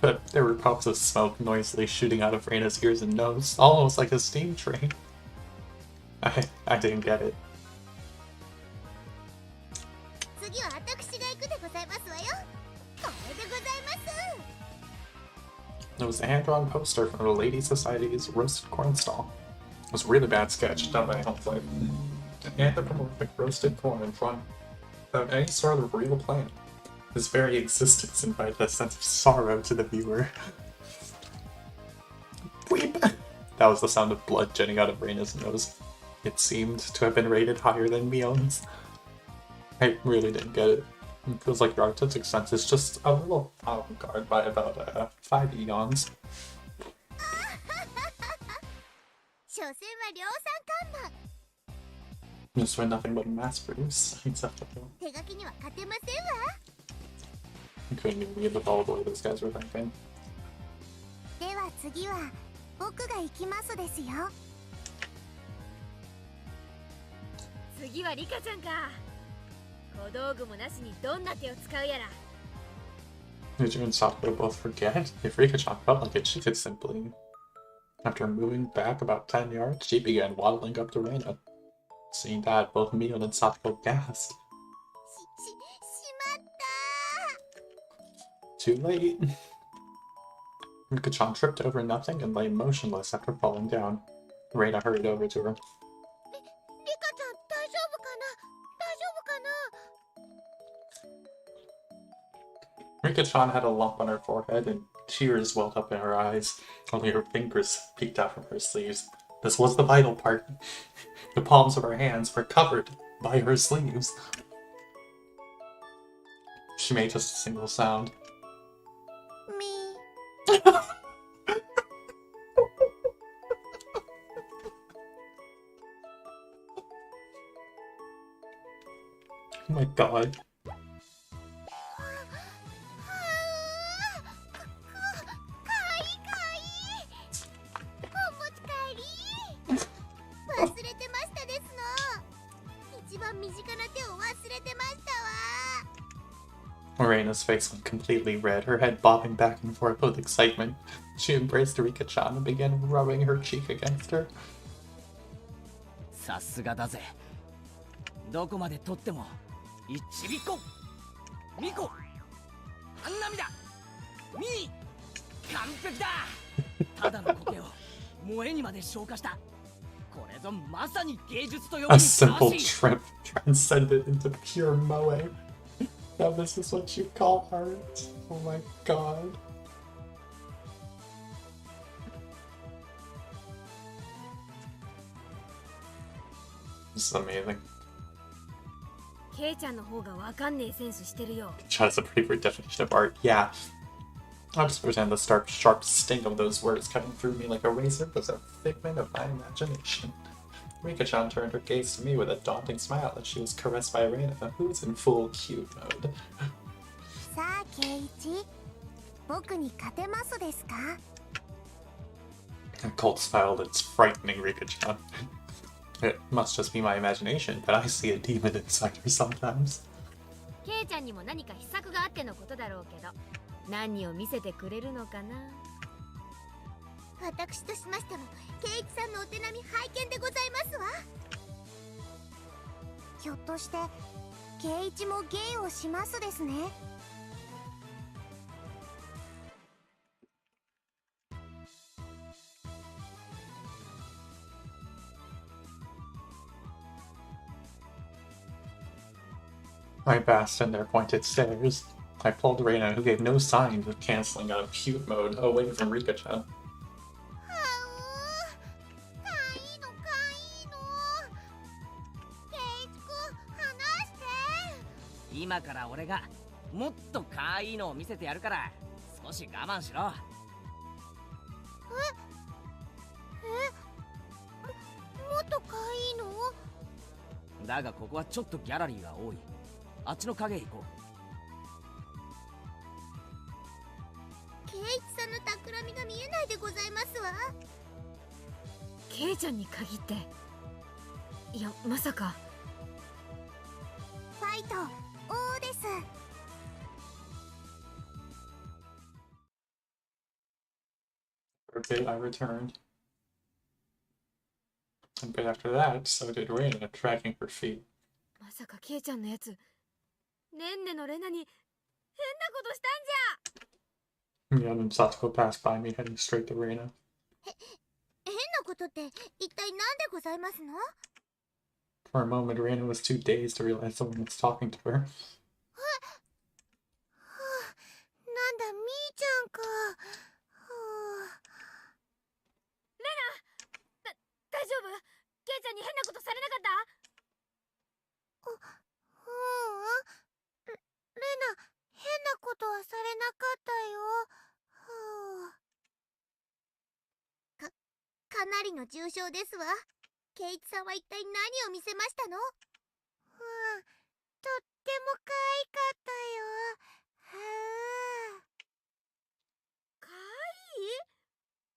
Speaker 1: But there were puffs of smoke noisily shooting out of Reina's ears and nose, almost like a steam train. I didn't get it.
Speaker 3: 次は私が行くでございますわよ。これでございます。
Speaker 1: It was a hand-drawn poster from the Lady Society's roasted corn stall. It was a really bad sketch done by Help Life. An anthropomorphic roasted corn in front, without any sort of real plan. His very existence invited a sense of sorrow to the viewer. Weep! That was the sound of blood jetting out of Reina's nose. It seemed to have been rated higher than Mion's. I really didn't get it. It feels like your artistic sense is just a little avant-garde by about 5 eons.
Speaker 3: 所詮は量産看板。
Speaker 1: Just when nothing but mass produce. Acceptable.
Speaker 3: 手書きには勝てませんわ。
Speaker 1: I couldn't even read with all the way those guys were thinking.
Speaker 3: では次は僕が行きますですよ。
Speaker 4: 次はリカちゃんか。小道具もなしにどんな手を使うやら。
Speaker 1: Did you and Sakura both forget? If Rika-chan felt like it, she could simply... After moving back about 10 yards, she began waddling up to Reina. Seeing that, both Mion and Satoko gasped.
Speaker 3: しまった。
Speaker 1: Too late. Rika-chan tripped over nothing and lay motionless after falling down. Reina hurried over to her.
Speaker 3: リカちゃん大丈夫かな？大丈夫かな？
Speaker 1: Rika-chan had a lump on her forehead and tears welled up in her eyes. Only her fingers peeked out from her sleeves. This was the vital part. The palms of her hands were covered by her sleeves. She made just a single sound.
Speaker 3: み
Speaker 1: Oh my god.
Speaker 3: 一番身近な手を忘れてましたわ。
Speaker 1: Morena's face went completely red, her head bobbing back and forth with excitement. She embraced Rika-chan and began rubbing her cheek against her.
Speaker 2: さすがだぜ。どこまで取っても一ビコミコ万波だ。ミー、完璧だ。ただの苔を萌えにまで昇華した。これぞまさに芸術と呼ぶ
Speaker 1: A
Speaker 2: にふさ
Speaker 1: simple
Speaker 2: わしい。
Speaker 1: trip transcended into pure moe. Now this is what you call art? Oh my god. This is amazing.
Speaker 4: ケイちゃんの方がわかんねえセンスしてるよ。
Speaker 1: Chat is a pretty weird definition of art. Yeah. I'll just pretend the sharp sting of those words cutting through me like a razor was a figment of my imagination. Rika-chan turned her gaze to me with a daunting smile as she was caressed by Reina, who was in full cute mode.
Speaker 3: さあケイイチ、僕に勝てますですか？
Speaker 1: A cold smile that's frightening Rika-chan. It must just be my imagination, but I see a demon inside her sometimes.
Speaker 4: ケイちゃんにも何か秘策があってのことだろうけど、何を見せてくれるのかな。
Speaker 3: 私としましてもケイイチさんのお手並み拝見でございますわ。ひょっとしてケイイチも芸をしますですね。
Speaker 1: I basked in their pointed stares. I pulled Reina, who gave no signs of canceling out of cute mode, away from Rika-chan.
Speaker 2: 今から俺がもっと可愛いのを見せてやるから少し我慢しろ。
Speaker 3: もっと可愛いの？
Speaker 2: だがここはちょっとギャラリーが多い。あっちの影へ行こ
Speaker 3: ケイイチさんの企みが見えないでございますわ。
Speaker 4: ケイちゃんに限って、いやまさか。
Speaker 3: ファイト王です。
Speaker 1: For a bit, I returned. A bit after that, so did Reina, dragging her feet.
Speaker 4: まさかケイちゃんのやつ、ねんねのレナに変なことしたんじゃ。
Speaker 1: Mion and Satsuko passed by me, heading straight to Reina.
Speaker 3: 変なことって一体何でございますの？
Speaker 1: For a moment, Reina was too dazed to realize someone was talking to her.
Speaker 3: なんだみーちゃんか。
Speaker 4: レナ、大丈夫？ケイちゃんに変なことされなかった？
Speaker 3: レナ、変なことはされなかったよ。かなりの重傷ですわ。ケイイチさんは一体何を見せましたの？とっても可愛かったよ。
Speaker 4: 可愛い？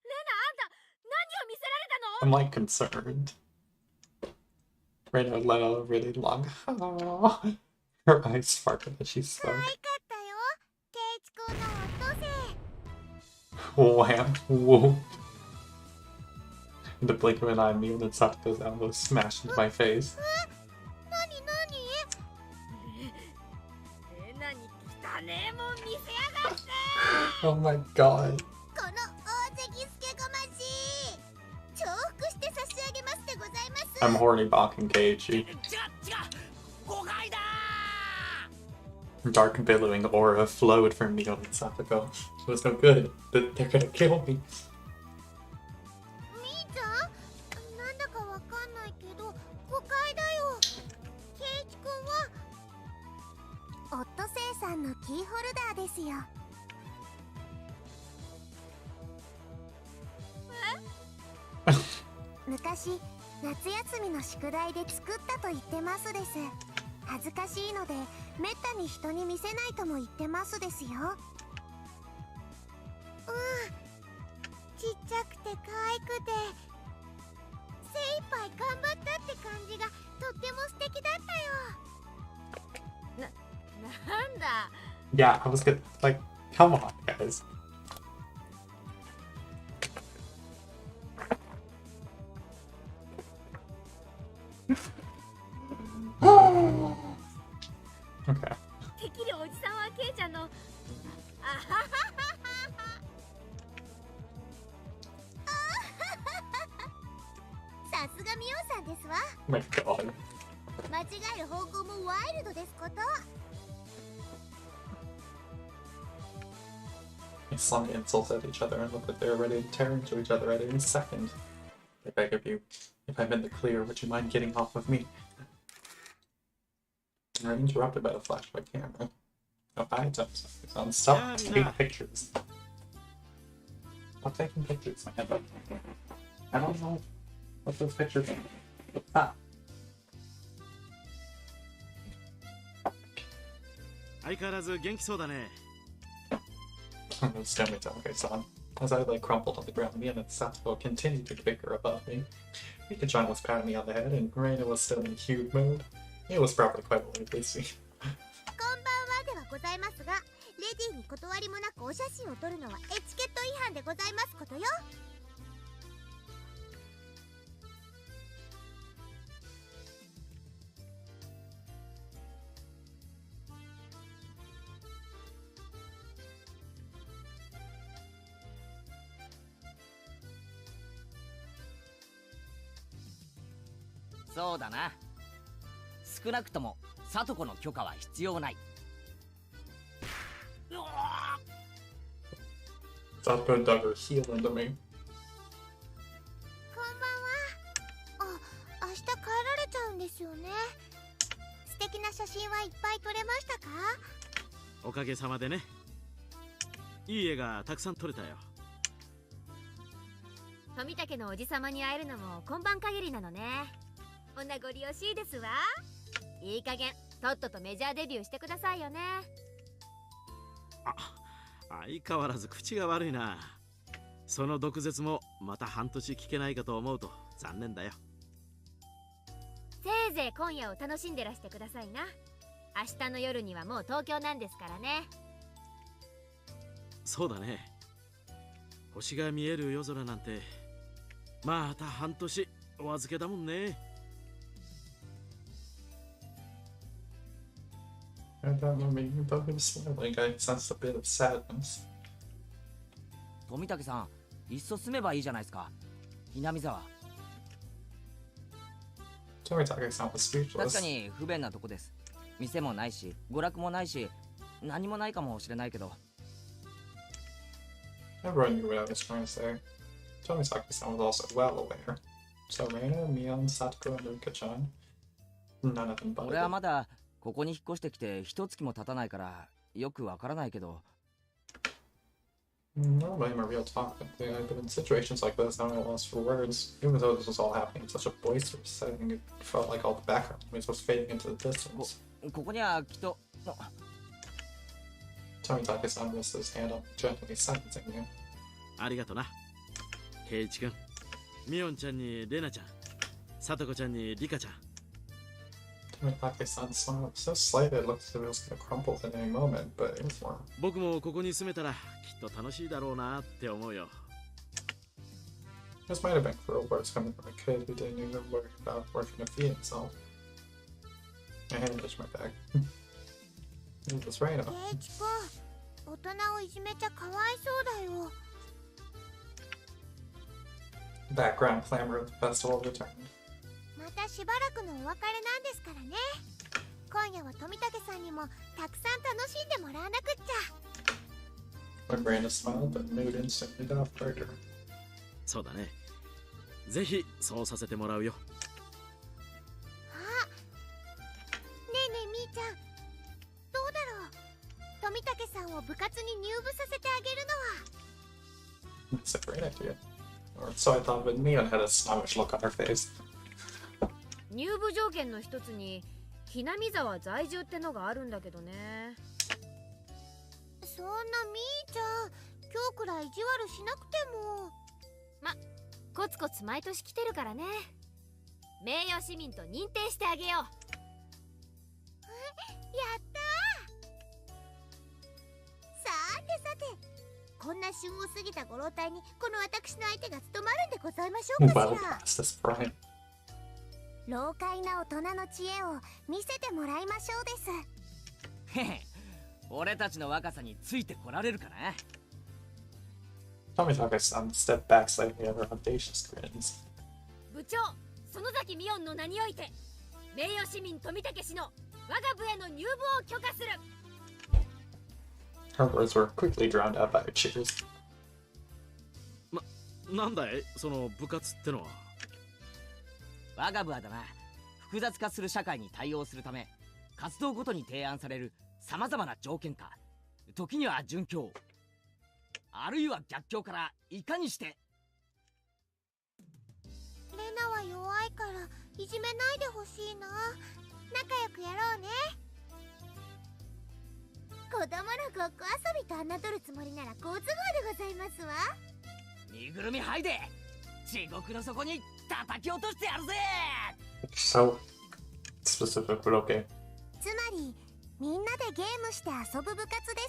Speaker 4: レナ、あんた何を見せられたの？
Speaker 1: I'm like concerned. Reina let out a really long Her eyes sparkled as she
Speaker 3: 可
Speaker 1: spoke.
Speaker 3: 愛かったよ。ケイイチ君のオットセイ。
Speaker 1: Wham! Whoa! In the blink of an eye, Mion and Satsuko's elbows smashed into my face.
Speaker 3: なになに？
Speaker 4: レナに汚ねえもん見せやがって。
Speaker 1: Oh my god.
Speaker 3: この大関スケゴマシ。重複して差し上げますでございます。
Speaker 1: I'm horny balking Keiichi.
Speaker 2: 違う誤解だ。
Speaker 1: Dark billowing aura flowed from Mion and Satsuko. It was no good. They're gonna kill me.
Speaker 3: みーちゃん、なんだかわかんないけど誤解だよ。ケイイチ君はオットセイさんのキーホルダーですよ。昔夏休みの宿題で作ったと言ってますです。恥ずかしいのでめったに人に見せないとも言ってますですよ。ちっちゃくて可愛くて精一杯頑張ったって感じがとっても素敵だったよ。
Speaker 4: なんだ。
Speaker 1: Yeah, I was good. Like, come on, guys. Okay.
Speaker 4: てっきりおじさんはケイちゃんの
Speaker 3: なんですわ。
Speaker 1: My God.
Speaker 3: 間違える方向もワイルドですこと。
Speaker 1: They slung insults at each other and looked like they were ready to tear into each other at any second. I beg of you, if I'm in the clear, would you mind getting off of me? I'm interrupted by the flash of a camera. No, I don't. Stop taking pictures. Stop taking pictures, man. I don't know what those pictures are. What's that?
Speaker 5: 相変わらず元気そうだね。
Speaker 1: Stomach on. As I lay crumpled on the ground, me and Satsuko continued to bicker above me. Mika-chan was patting me on the head, and Reina was still in cute mood. It was probably quite a little busy.
Speaker 3: こんばんはではございますが、レディーに断りもなくお写真を撮るのはエチケット違反でございますことよ。
Speaker 2: そうだな。少なくとも聡子の許可は必要ない。
Speaker 1: Satsuko dug her heel into me.
Speaker 3: こんばんは。あ、明日帰られちゃうんですよね。素敵な写真はいっぱい撮れましたか？
Speaker 5: おかげさまでね。いい絵がたくさん撮れたよ。
Speaker 4: 富武のおじさまに会えるのも今晩限りなのね。お名残惜しいですわ。いい加減とっととメジャーデビューしてくださいよね。
Speaker 5: 相変わらず口が悪いな。その毒舌もまた半年聞けないかと思うと残念だよ。
Speaker 4: せいぜい今夜を楽しんでらしてくださいな。明日の夜にはもう東京なんですからね。
Speaker 5: そうだね。星が見える夜空なんてまた半年お預けだもんね。
Speaker 1: I don't know, maybe above him smiling, I sensed a bit of sadness.
Speaker 2: 富武さん、いっそ住めばいいじゃないですか。南沢。
Speaker 1: Tomitake-san was
Speaker 2: 確
Speaker 1: speechless.
Speaker 2: かに不便なとこです。店もないし、娯楽もないし、何もないかもしれないけど。
Speaker 1: Everyone knew what I was trying to say. Tomitake-san was also well aware. So Reina, Mion, Satsuko, and Mika-chan, none of them
Speaker 2: 俺は
Speaker 1: budged.
Speaker 2: まだここに引っ越してきて一月も経たないからよくわからないけど。
Speaker 1: Normally I'm a real talkative guy, but in situations like this, I'm at a loss for words. Even though this was all happening in such a boisterous setting, it felt like all the background noise was fading into the distance.
Speaker 2: ここにはきっと。
Speaker 1: Tomitake-san rested his hand on gently sentencing me.
Speaker 5: ありがとな。ケイイチ君、ミオンちゃんにレナちゃん、サトコちゃんにリカちゃん。
Speaker 1: Tomitake-san smiled so slightly it looked as if it was going to crumple at any moment, but it was warm.
Speaker 5: 僕もここに住めたらきっと楽しいだろうなって思うよ。
Speaker 1: This might have been cruel words coming from a kid who didn't even worry about working to feed himself. I handed my bag. It was Reina.
Speaker 3: ケイチ君、大人をいじめちゃかわいそうだよ。
Speaker 1: Background clamor of the festival returned.
Speaker 3: またしばらくのお別れなんですからね。今夜は富武さんにもたくさん楽しんでもらわなくっちゃ。
Speaker 1: When Reina smiled, the mood instantly got brighter.
Speaker 5: そうだね。ぜひそうさせてもらうよ。
Speaker 3: あ、ねえねえみーちゃん、どうだろう。富武さんを部活に入部させてあげるのは。
Speaker 1: That's a great idea. Or so I thought, but Mion had a snobbish look on her face.
Speaker 4: 入部条件の一つにひなみ沢在住ってのがあるんだけどね。
Speaker 3: そんなみーちゃん、今日くらい意地悪しなくても。
Speaker 4: ま、コツコツ毎年来てるからね。名誉市民と認定してあげよう。
Speaker 3: やったー。さてさて、こんな旬を過ぎたご老体にこの私の相手が務まるんでございましょうか
Speaker 1: Well
Speaker 3: しら。
Speaker 1: past this Brian.
Speaker 3: 老快な大人の知恵を見せてもらいましょうです。
Speaker 2: へへ、俺たちの若さについてこられるかな。
Speaker 1: Tomitake-san stepped back slightly at her audacious grins.
Speaker 4: 部長、園崎美音の名において名誉市民富武氏の我が部への入部を許可する。
Speaker 1: Her words were quickly drowned out by cheers.
Speaker 5: なんだいその部活ってのは。
Speaker 2: 我が部はだな、複雑化する社会に対応するため活動ごとに提案されるさまざまな条件か、時には順境あるいは逆境からいかにして。
Speaker 3: レナは弱いからいじめないでほしいな。仲良くやろうね。子供のごっこ遊びと侮るつもりなら好都合でございますわ。
Speaker 2: 身ぐるみ剥いで地獄の底に叩き落としてやるぜ。
Speaker 1: So specific, but okay.
Speaker 3: つまりみんなでゲームして遊ぶ部活で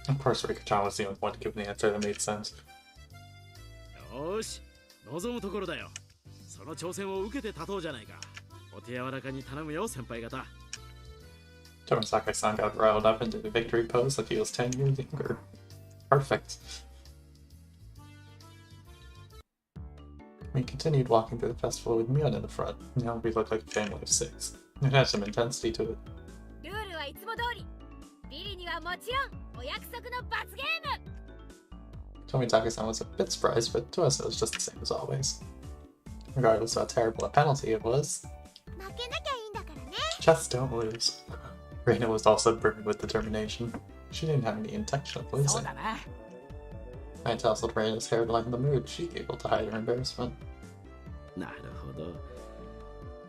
Speaker 3: す。
Speaker 1: Of course, Rika-chan was the only one to give the answer that made sense.
Speaker 5: よーし、望むところだよ。その挑戦を受けて立とうじゃないか。お手柔らかに頼むよ、先輩方。
Speaker 1: Tomisake-san got riled up into the victory pose that feels 10 years younger. Perfect. We continued walking through the festival with Mion in the front. Now we looked like a family of 6. It had some intensity to it.
Speaker 4: ルールはいつも通り。ビリにはもちろんお約束の罰ゲーム。
Speaker 1: Tomitake-san was a bit surprised, but to us it was just the same as always. Regardless of how terrible a penalty it was,
Speaker 3: 負けなきゃいいんだからね。
Speaker 1: just don't lose. Reina was also burning with determination. She didn't have any intention of
Speaker 2: そう
Speaker 1: losing.
Speaker 2: だな。
Speaker 1: I tousled Reina's hair to lighten the mood, she able to hide her embarrassment.
Speaker 5: なるほど。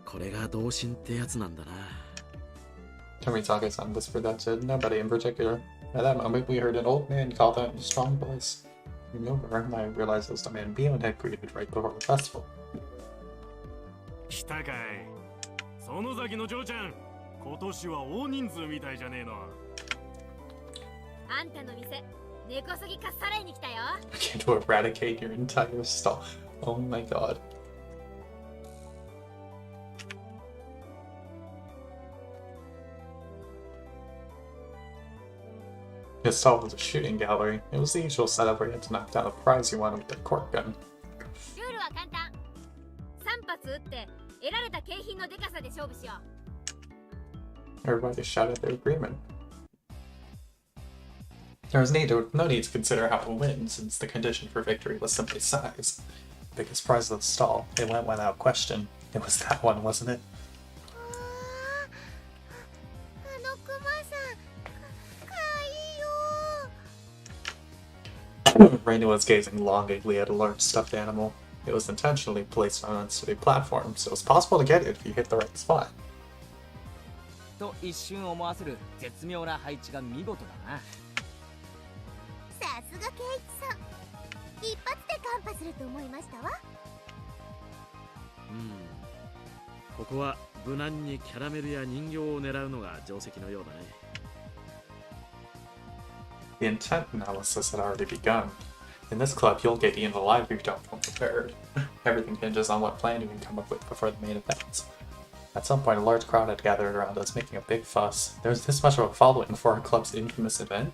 Speaker 5: これが同心ってやつなんだな。
Speaker 1: Tomitake-san whispered that to nobody in particular. At that moment, we heard an old man call out in a strong voice. Looking over, I realized it was the man Bion had greeted right before the festival.
Speaker 8: 来たかい。園崎の嬢ちゃん、今年は大人数みたいじゃねえの。
Speaker 4: あんたの店根こそぎかっさらいに来たよ。
Speaker 1: I came to eradicate your entire stall. Oh my god. His stall was a shooting gallery. It was the usual setup where you had to knock down a prize you wanted with a cork gun.
Speaker 4: ルールは簡単。3発撃って得られた景品のデカさで勝負しよう。
Speaker 1: Everybody shouted their agreement. There was no need to consider how to win, since the condition for victory was simply size. Biggest prize of the stall, it went without question. It was that one, wasn't it?
Speaker 3: あのクマさん、かわいいよ。
Speaker 1: Reina was gazing longingly at a large stuffed animal. It was intentionally placed on an unsteady platform, so it was possible to get it if you hit the right spot.
Speaker 2: と一瞬思わせる絶妙な配置が見事だな。
Speaker 3: さすがケイチさん。一発でカンパすると思いましたわ。
Speaker 5: ここは無難にキャラメルや人形を狙うのが定石のようだね。
Speaker 1: The intent analysis had already begun. In this club, you'll get eaten alive if you don't come prepared. Everything hinges on what plan you can come up with before the main event. At some point, a large crowd had gathered around us, making a big fuss. There was this much of a following for our club's infamous event.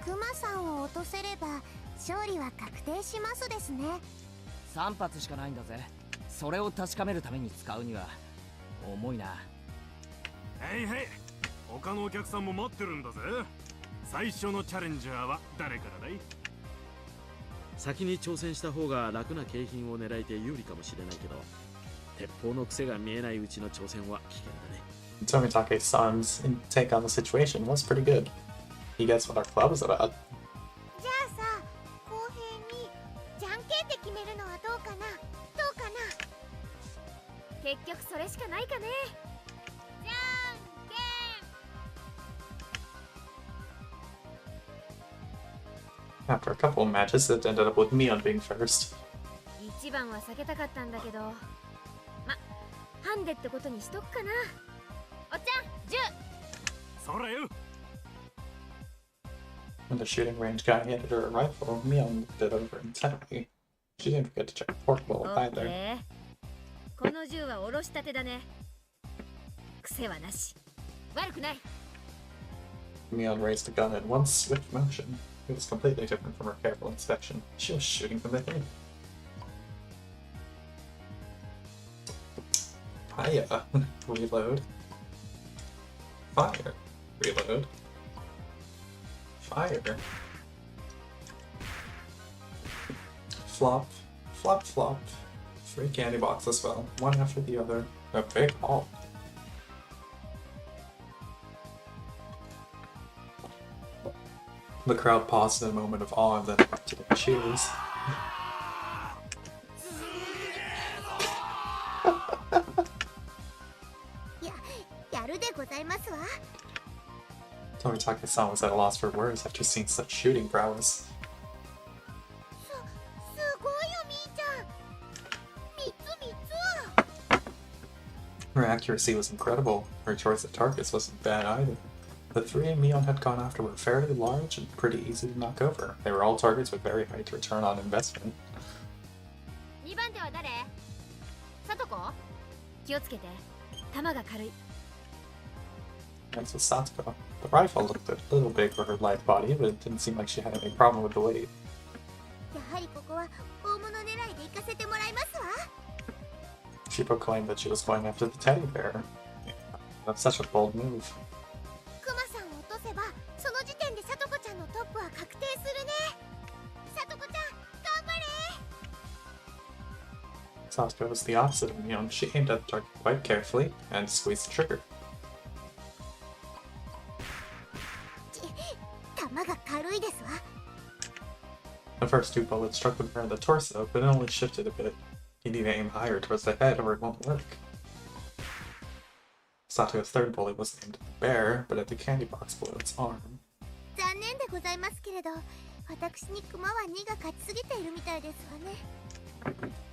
Speaker 3: クマさんを落とせれば勝利は確定しますですね。
Speaker 2: 3発しかないんだぜ。それを確かめるために使うには重いな。
Speaker 8: はいはい、他のお客さんも待ってるんだぜ。最初のチャレンジャーは誰からだい？
Speaker 5: 先に挑戦した方が楽な景品を狙えて有利かもしれないけど、鉄砲の癖が見えないうちの挑戦は危険だね。
Speaker 1: Tomitake-san's take on the situation was pretty good. He gets what our club is about.
Speaker 3: じゃあさ、公平にじゃんけんで決めるのはどうかな。どうかな。
Speaker 4: 結局それしかないかね。じゃんけん。
Speaker 1: After a couple of matches, it ended up with Mion being first.
Speaker 4: 一番は避けたかったんだけど、ハンデってことにしとくかな。おっちゃん、10。
Speaker 8: そらよ。
Speaker 1: When the shooting range guy handed her a rifle, Mion looked it over intently. She didn't forget to check the portable either.
Speaker 4: この銃はおろしたてだね。癖はなし。悪くない。
Speaker 1: Mion raised the gun in one swift motion. It was completely different from her careful inspection. She was shooting from the hip. Hiya. Reload. Fire. Reload. Fire. Flop. Flop, flop. 3 candy boxes fell, one after the other. A big haul. The crowd paused in a moment of awe and then erupted in cheers. Tomitake-san was at a loss for words after seeing such shooting prowess. Her accuracy was incredible. Her choice of targets wasn't bad either. The 3 Mion had gone after were fairly large and pretty easy to knock over. They were all targets with very high return on investment. Next was Satsuko. The rifle looked a little big for her light body, but it didn't seem like she had any problem with the weight. She proclaimed that she was going after the teddy bear. That's such a bold move. Satsuko was the opposite of Mion. She aimed at the target quite carefully and squeezed the trigger. The first 2 bullets struck the bear in the torso, but it only shifted a bit. You need to aim higher towards the head or it won't work. Satsuko's 3rd bullet was aimed at the bear, but at the candy box below its arm.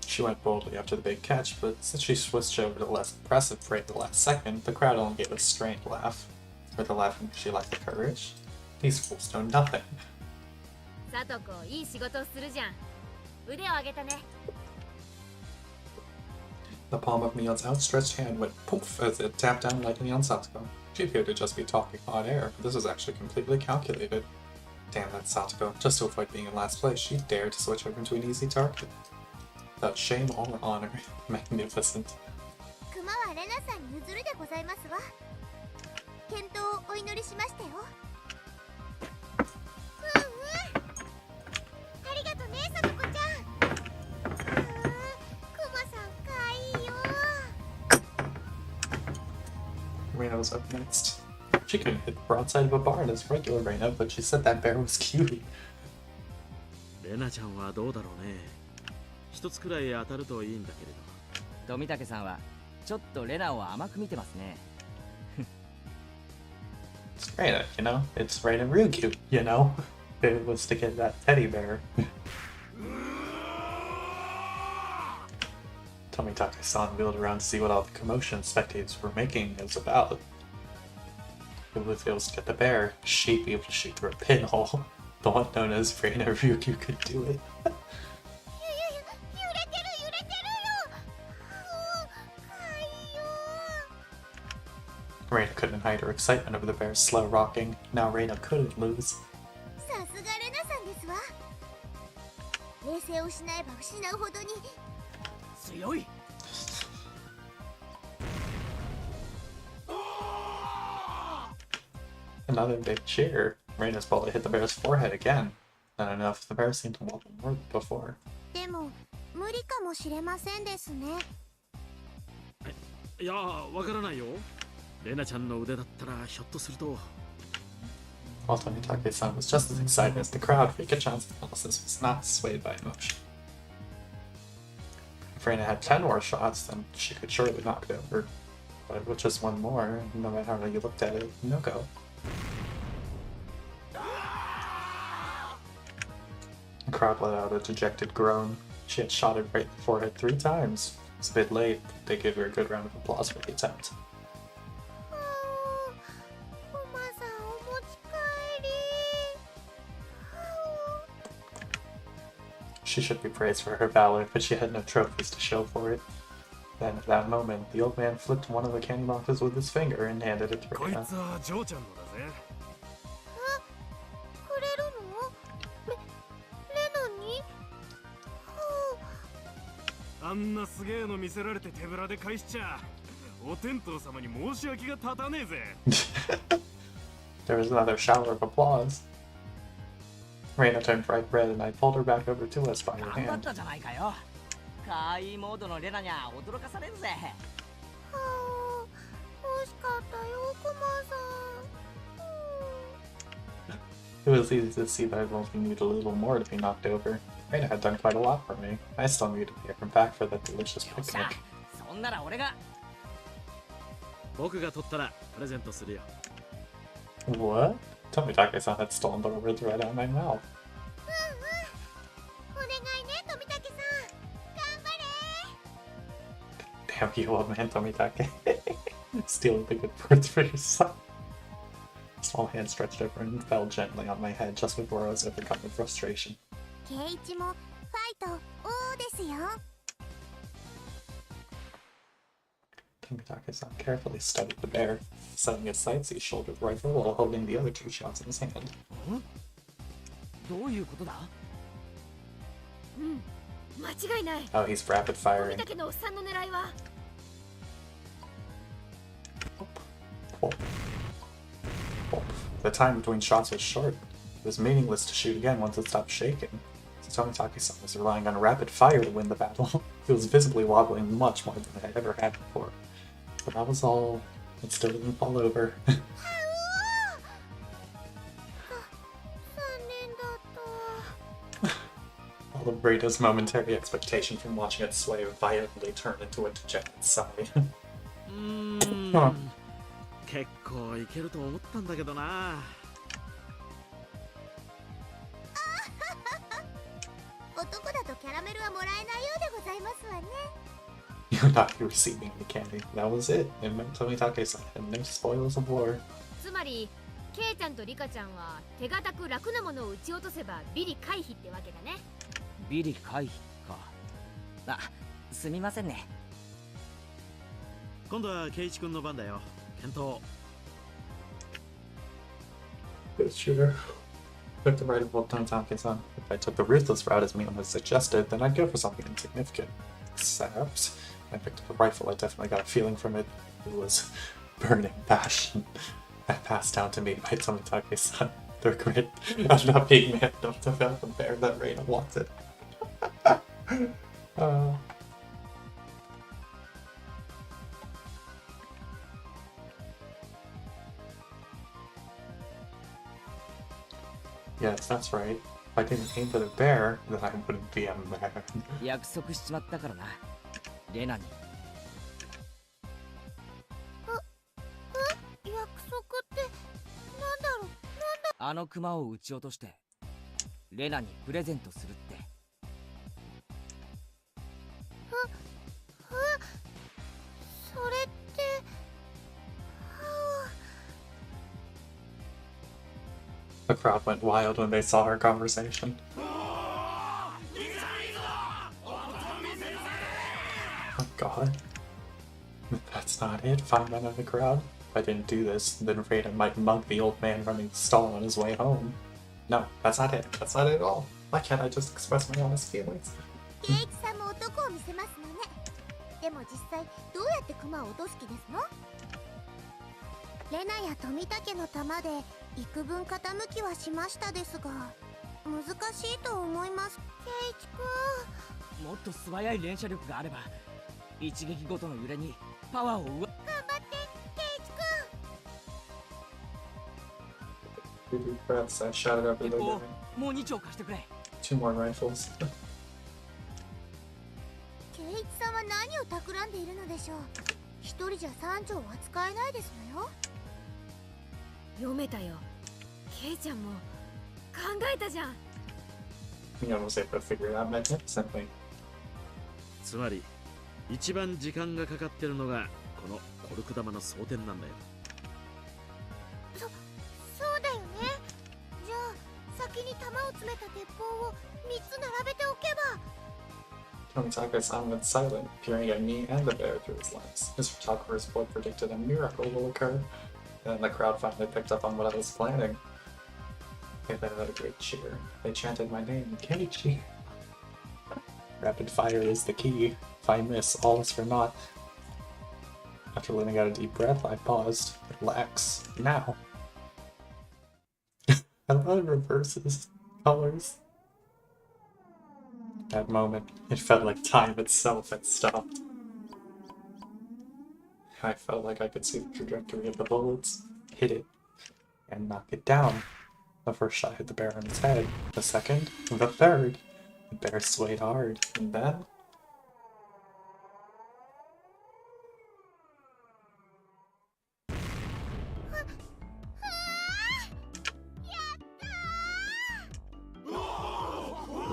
Speaker 1: She went boldly after the big catch, but since she switched over to less impressive fray at the last second, the crowd only gave a strained laugh. Or the laughing she lacked the courage. These fools know nothing. The palm of Mion's outstretched hand went poof as it tapped down lightly on Satsuko. She appeared to just be talking hot air, but this was actually completely calculated. Damn that Satsuko. Just to avoid being in last place, she dared to switch over to an easy target. Without shame or honor. Magnificent. Reina was up next. She couldn't hit the broadside of a barn as regular Reina, but she said that bear was cute.
Speaker 5: レナちゃんはどうだろうね。一つくらい当たるといいんだけれど。
Speaker 2: 富武さんはちょっとレナを甘く見てますね。
Speaker 1: It's Reina, you know? It's Reina real cute, you know? It was to get that teddy bear. Tomitake-san wheeled around to see what all the commotion spectators were making was about. It was to get the bear. She'd be able to shoot through a pinhole. The one known as Reina Ryukyu could do it. Reina couldn't hide her excitement over the bear's slow rocking. Now Reina couldn't lose. Another big cheer. Reina's bullet hit the bear's forehead again. Not enough, the bear seemed to want more than before.
Speaker 5: いや、わからないよ。レナちゃんの腕だったらひょっとすると。
Speaker 1: While Tomitake-san was just as excited as the crowd, Rika-chan's analysis was not swayed by emotion. If Reina had 10 more shots, then she could surely knock it over. But with just one more, no matter how you looked at it, no go. The crowd let out a dejected groan. She had shot it right in the forehead 3 times. It's a bit late, but they gave her a good round of applause for the attempt. She should be praised for her valor, but she had no trophies to show for it. Then, at that moment, the old man flipped one of the candy boxes with his finger and handed it to Reina.
Speaker 8: お天道様に申し訳が立たねえぜ。
Speaker 1: There was another shower of applause. Reina turned bright red and I pulled her back over to us by her
Speaker 2: 頑張っ
Speaker 1: hand.
Speaker 2: たじゃないかよ。かわいいモードのレナにゃ驚かされるぜ。
Speaker 3: はあ、惜しかったよクマさん。
Speaker 1: It was easy to see that I only needed a little more to be knocked over. Reina had done quite a lot for me. I still needed to pay her back for that delicious
Speaker 2: よっしゃ
Speaker 1: picnic.
Speaker 2: そんなら俺が。
Speaker 5: 僕が取ったらプレゼントするよ。
Speaker 1: What? Tomitake-san had stolen the words right out of my mouth.
Speaker 3: お願いね富武さん。頑張れ。
Speaker 1: Damn you, old man Tomitake. Stealing the good words for your son. Small hand stretched over and fell gently on my head just before I was overcome with frustration.
Speaker 3: ケイイチもファイト王ですよ。
Speaker 1: Tomitake-san carefully studied the bear, setting his sights he shouldered the rifle while holding the other two shots in his hand.
Speaker 2: どういうことだ。
Speaker 4: 間違いない。
Speaker 1: Oh, he's rapid
Speaker 4: 富
Speaker 1: firing.
Speaker 4: 武のおっさんの狙いは
Speaker 1: Whoop. Whoop. The time between shots was short. It was meaningless to shoot again once it stopped shaking. Tomitake-san was relying on rapid fire to win the battle. It was visibly wobbling much more than I had ever had before. But that was all. It still didn't fall over.
Speaker 3: 残念だった。
Speaker 1: All of Reina's momentary expectation from watching it sway violently turned into a dejected sigh.
Speaker 5: 結構いけると思ったんだけどな。
Speaker 3: 男だとキャラメルはもらえないようでございますわね。
Speaker 1: You'll not be receiving the candy. That was it. It meant Tomitake-san had no spoils of war.
Speaker 4: つまりケイちゃんとリカちゃんは手堅く楽なものを撃ち落とせばビリ回避ってわけだね。
Speaker 2: ビリ回避か。あ、すみませんね。
Speaker 5: 今度はケイイチ君の番だよ。検討。
Speaker 1: Good shooter. Took the right of Tomitake-san. If I took the ruthless route as Mio had suggested, then I'd go for something insignificant. Except, when I picked up the rifle, I definitely got a feeling from it. It was burning passion. I passed down to me by Tomitake-san. The regret of not being man enough to fell the bear that Reina wanted. Yes, that's right. If I didn't aim for the bear, then I wouldn't be a man.
Speaker 2: 約束しちまったからな。レナに。
Speaker 3: 約束ってなんだろう。
Speaker 2: あのクマを撃ち落としてレナにプレゼントするって。
Speaker 3: それって。
Speaker 1: The crowd went wild when they saw her conversation. Oh god. That's not it, fine men of the crowd. If I didn't do this, then Reina might mug the old man running the stall on his way home. No, that's not it. That's not it at all. Why can't I just express my honest feelings?
Speaker 3: ケイイチさんも男を見せますのね。でも実際どうやってクマを落とす気ですの？レナや富武の玉で幾分傾きはしましたですが、難しいと思います。ケイイチ君。
Speaker 2: もっと素早い連射力があれば一撃ごとの揺れにパワーを
Speaker 3: 頑張ってケイイチ
Speaker 1: Deep breaths, I shouted over
Speaker 2: 君。
Speaker 1: the
Speaker 2: 一方
Speaker 1: living.
Speaker 2: もう2丁貸してくれ。
Speaker 1: Two more rifles.
Speaker 3: ケイイチさんは何を企んでいるのでしょう。一人じゃ3丁は使えないですのよ。
Speaker 4: 読めたよ。ケイちゃんも考えたじゃん。
Speaker 1: Mio was able to figure it out magnificently.
Speaker 5: つまり一番時間がかかってるのがこのコルク玉の装填なんだよ。
Speaker 3: そうだよね。じゃあ先に弾を詰めた鉄砲を3つ並べておけば。
Speaker 1: Tomitake-san went silent, peering at me and the bear through his lens. His photographer's boy predicted a miracle will occur. And the crowd finally picked up on what I was planning. They let out a great cheer. They chanted my name, Keiichi. Rapid fire is the key. If I miss, all is for naught. After letting out a deep breath, I paused. Relax. Now. I love it reverses colors. That moment, it felt like time itself had stopped. I felt like I could see the trajectory of the bullets, hit it, and knock it down. The first shot hit the bear on its head, the second, the third. The bear swayed hard, and then...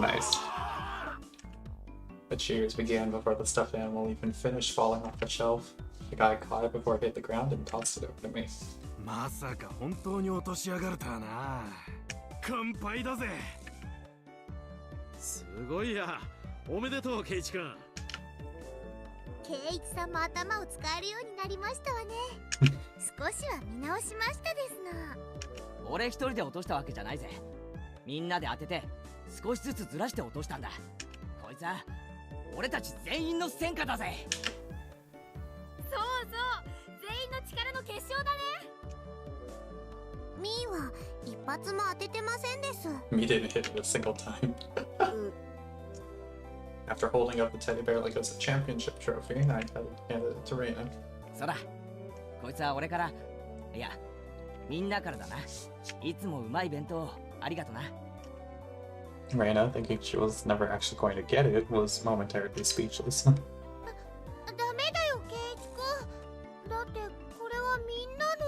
Speaker 1: Nice. The cheers began before the stuffed animal even finished falling off the shelf. The guy caught it before it hit the ground and tossed it over to me.
Speaker 8: まさか本当に落としやがるとはな。乾杯だぜ。
Speaker 5: すごいや。おめでとう、ケイチ君。
Speaker 3: ケイイチさんも頭を使えるようになりましたわね。少しは見直しましたですの。
Speaker 2: 俺一人で落としたわけじゃないぜ。みんなで当てて少しずつずらして落としたんだ。こいつは俺たち全員の戦果だぜ。
Speaker 4: そうそう、全員の力の結晶だね。
Speaker 3: ミーは一発も当ててませんです。
Speaker 1: Me didn't hit it a single time. After holding up the teddy bear like it was a championship trophy, I handed it to Raina.
Speaker 2: そうだ、こいつは俺から、いや、みんなからだな。いつもうまい弁当ありがとな。
Speaker 1: Raina, thinking she was never actually going to get it, was momentarily speechless.
Speaker 3: ダメだよ、ケイイチ君。だってこれはみんなの。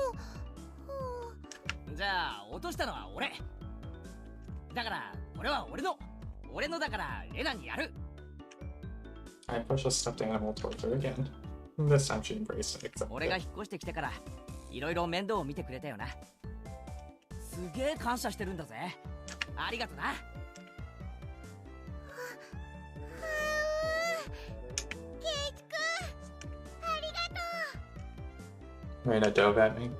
Speaker 2: じゃあ落としたのは俺だから、これは俺のだからレナにやる。
Speaker 1: I pushed a stuffed animal towards her again. This time she embraced and accepted
Speaker 2: 俺が
Speaker 1: it.
Speaker 2: 引っ越してきてからいろいろ面倒を見てくれたよな。すげえ感謝してるんだぜ。ありがとな。
Speaker 3: ケイイチ君、ありがとう。
Speaker 1: Raina dove at me.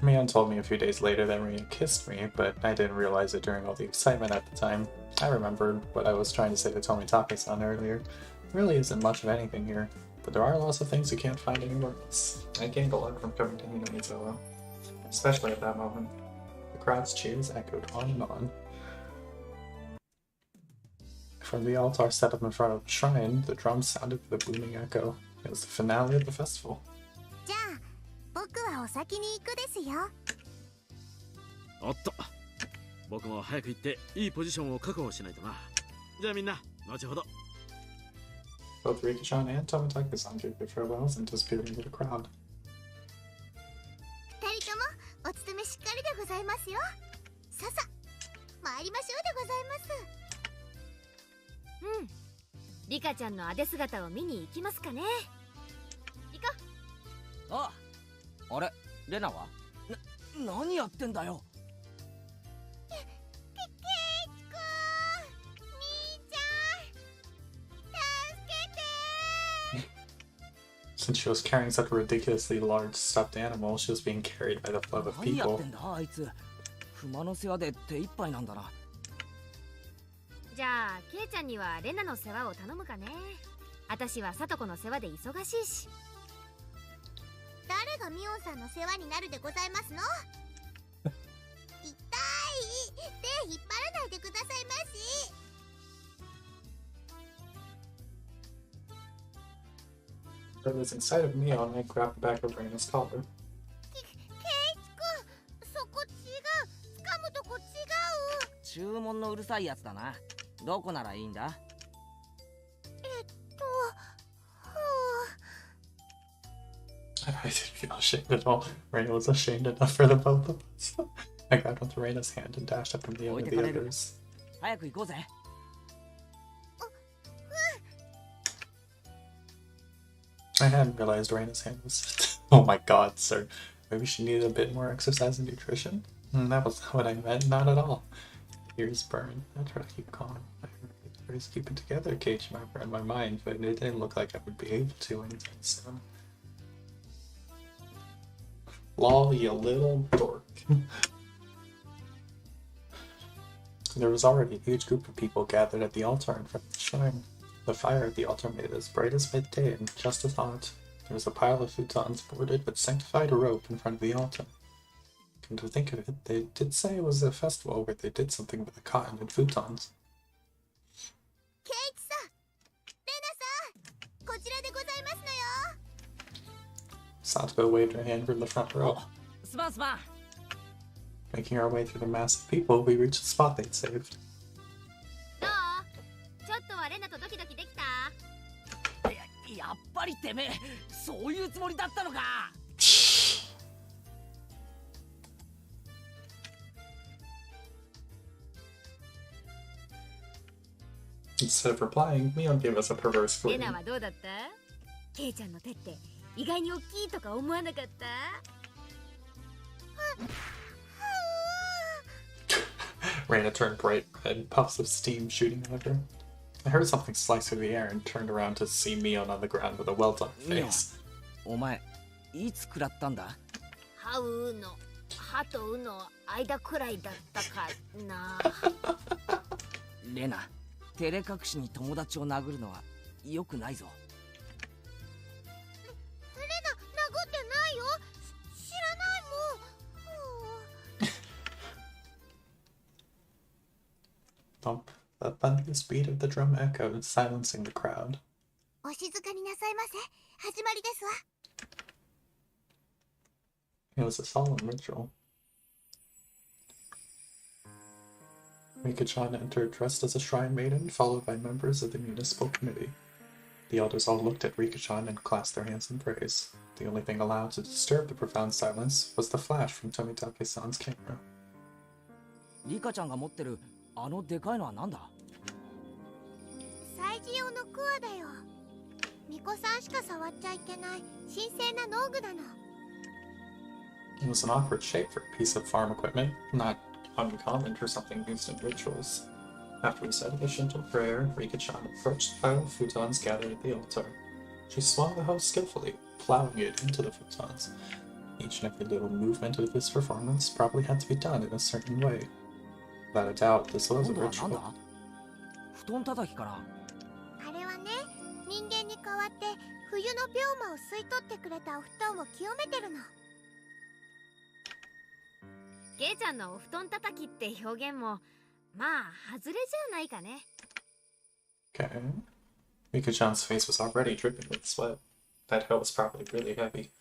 Speaker 1: Mion told me a few days later that Raina kissed me, but I didn't realize it during all the excitement at the time. I remembered what I was trying to say to Tomitake-san earlier. There really isn't much of anything here, but there are lots of things you can't find anywhere else. I gained a lot from coming to Hinamizawa, especially at that moment. The crowd's cheers echoed on and on. From the altar set up in front of the shrine, the drums sounded with a booming echo. It was the finale of the festival.
Speaker 3: じゃあ僕はお先に行くですよ。
Speaker 5: おっと、僕も早く行っていいポジションを確保しないとな。じゃあみんな、後ほど。
Speaker 1: Both Rika-chan and Tomitake-san gave their farewells and disappeared into the crowd.
Speaker 3: 二人ともお勤めしっかりでございますよ。ささ参りましょうでございます。
Speaker 4: うん、リカちゃんのあで姿を見に行きますかね。行こう。
Speaker 2: あ、あれ、レナは？何やってんだよ。
Speaker 3: ケイイチ君、みーちゃん、助けて。
Speaker 1: Since she was carrying such a ridiculously large stuffed animal, she was being carried by the flood of
Speaker 2: 何やっ
Speaker 1: people.
Speaker 2: てんだあいつ。熊の世話で手一杯なんだな。
Speaker 4: じゃあケイちゃんにはレナの世話を頼むかね。私はサトコの世話で忙しいし。
Speaker 3: 誰がミオンさんの世話になるでございますの？痛い、手引っ張らないでくださいまし。
Speaker 1: But it was inside of Mion, I grabbed the back of Raina's collar.
Speaker 3: ケイイチ君、そこ違う。掴むとこ違う。
Speaker 2: 注文のうるさいやつだな。どこならいいんだ？I
Speaker 1: didn't feel ashamed at all. Raina was ashamed enough for the both of us. I grabbed onto Raina's hand and dashed up from the end of the others.
Speaker 2: 早く行こうぜ。
Speaker 1: I hadn't realized Raina's hand was... Oh my god, sir. Maybe she needed a bit more exercise and nutrition? That was not what I meant, not at all. Ears burn. I try to keep calm. I try to keep it together, Keiichi, my friend, my mind, but it didn't look like I would be able to anytime soon. Lol, you little dork. There was already a huge group of people gathered at the altar in front of the shrine. The fire at the altar made it as bright as midday, and just as hot. There was a pile of futons bordered with sanctified rope in front of the altar. Come to think of it, they did say it was a festival where they did something with the cotton and futons. Satoko waved her hand from the front row. Making our way through the mass of people, we reached the spot they'd saved. Instead of replying, Mion gave us a perverse grin. Reina turned bright red, puffs of steam shooting out of her. I heard something slice through the air and turned around to see Mion on the ground with a well-done face.
Speaker 2: Lena, 照れ隠しに友達を殴るのは良くないぞ。
Speaker 3: レナ、殴ってないよ。知らないもん。
Speaker 1: Bump. The thunderous beat of the drum echoed, silencing the crowd.
Speaker 3: お静かになさいませ。始まりですわ。
Speaker 1: It was a solemn ritual. Rika-chan entered dressed as a shrine maiden, followed by members of the municipal committee. The elders all looked at Rika-chan and clasped their hands in praise. The only thing allowed to disturb the profound silence was the flash from Tomitake-san's camera.
Speaker 2: Rika-chan が持ってるあのでかいのはなんだ？
Speaker 3: 祭事用のクワだよ。巫女さんしか触っちゃいけない神聖な農具なの。
Speaker 1: It was an awkward shape for a piece of farm equipment, not uncommon for something used in rituals. After we said the Shinto prayer, Rika-chan approached the pile of futons gathered at the altar. She swung the hose skillfully, plowing it into the futons. Each and every little movement of this performance probably had to be done in a certain way. Without a doubt, this was a ritual.
Speaker 2: 布団叩きかな？
Speaker 3: あれはね、人間に代わって冬の病魔を吸い取ってくれたお布団を清めてるの。
Speaker 4: ケイちゃんのお布団叩きって表現もまあ外れじゃないかね。
Speaker 1: Okay. Rika-chan's face was already dripping with sweat. That hill was probably really heavy.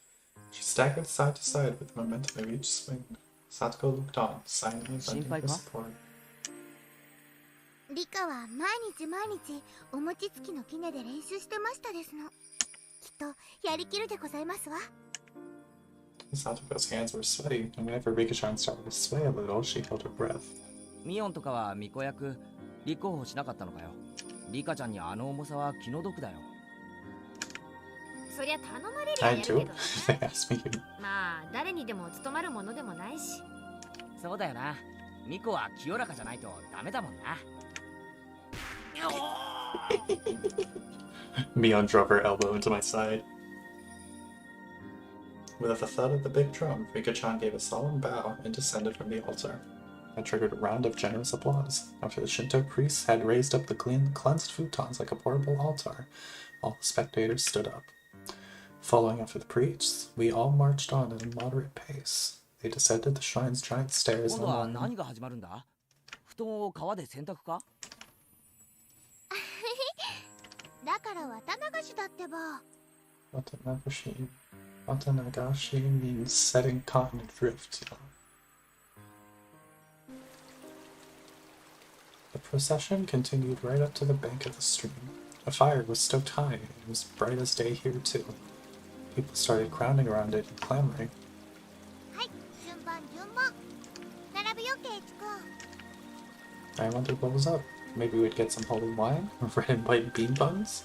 Speaker 1: She staggered side to side with the momentum of each swing. Satoko looked on, silently bending for support.
Speaker 3: リカは毎日お餅つきの杵で練習してましたですの。きっとやりきるでございますわ。
Speaker 1: Satoko's hands were sweaty, and whenever Rika-chan started to sway a little, she held her breath.
Speaker 2: ミオンとかは巫女役立候補しなかったのかよ。リカちゃんにあの重さは気の毒だよ。
Speaker 4: そりゃ頼まれるやるけどね。
Speaker 1: They asked me.
Speaker 4: まあ誰にでも務まるものでもないし。
Speaker 2: そうだよな。ミコは清らかじゃないとダメだもんな。
Speaker 1: Mion drove her elbow into my side. With a thud of the big drum, Rika-chan gave a solemn bow and descended from the altar. That triggered a round of generous applause. After the Shinto priests had raised up the cleansed futons like a portable altar, all the spectators stood up. Following after the priests, we all marched on at a moderate pace. They descended the shrine's giant stairs in a line.
Speaker 2: 何が始まるんだ？布団を川で洗濯か？
Speaker 3: だから綿流しだってば。
Speaker 1: Watanagashi means setting cotton adrift. The procession continued right up to the bank of the stream. A fire was stoked high, and it was bright as day here too. People started crowding around it and clamoring.
Speaker 3: はい、順番。並ぶよ、ケイチ君。
Speaker 1: I wondered what was up. Maybe we'd get some holy wine or red and white bean buns?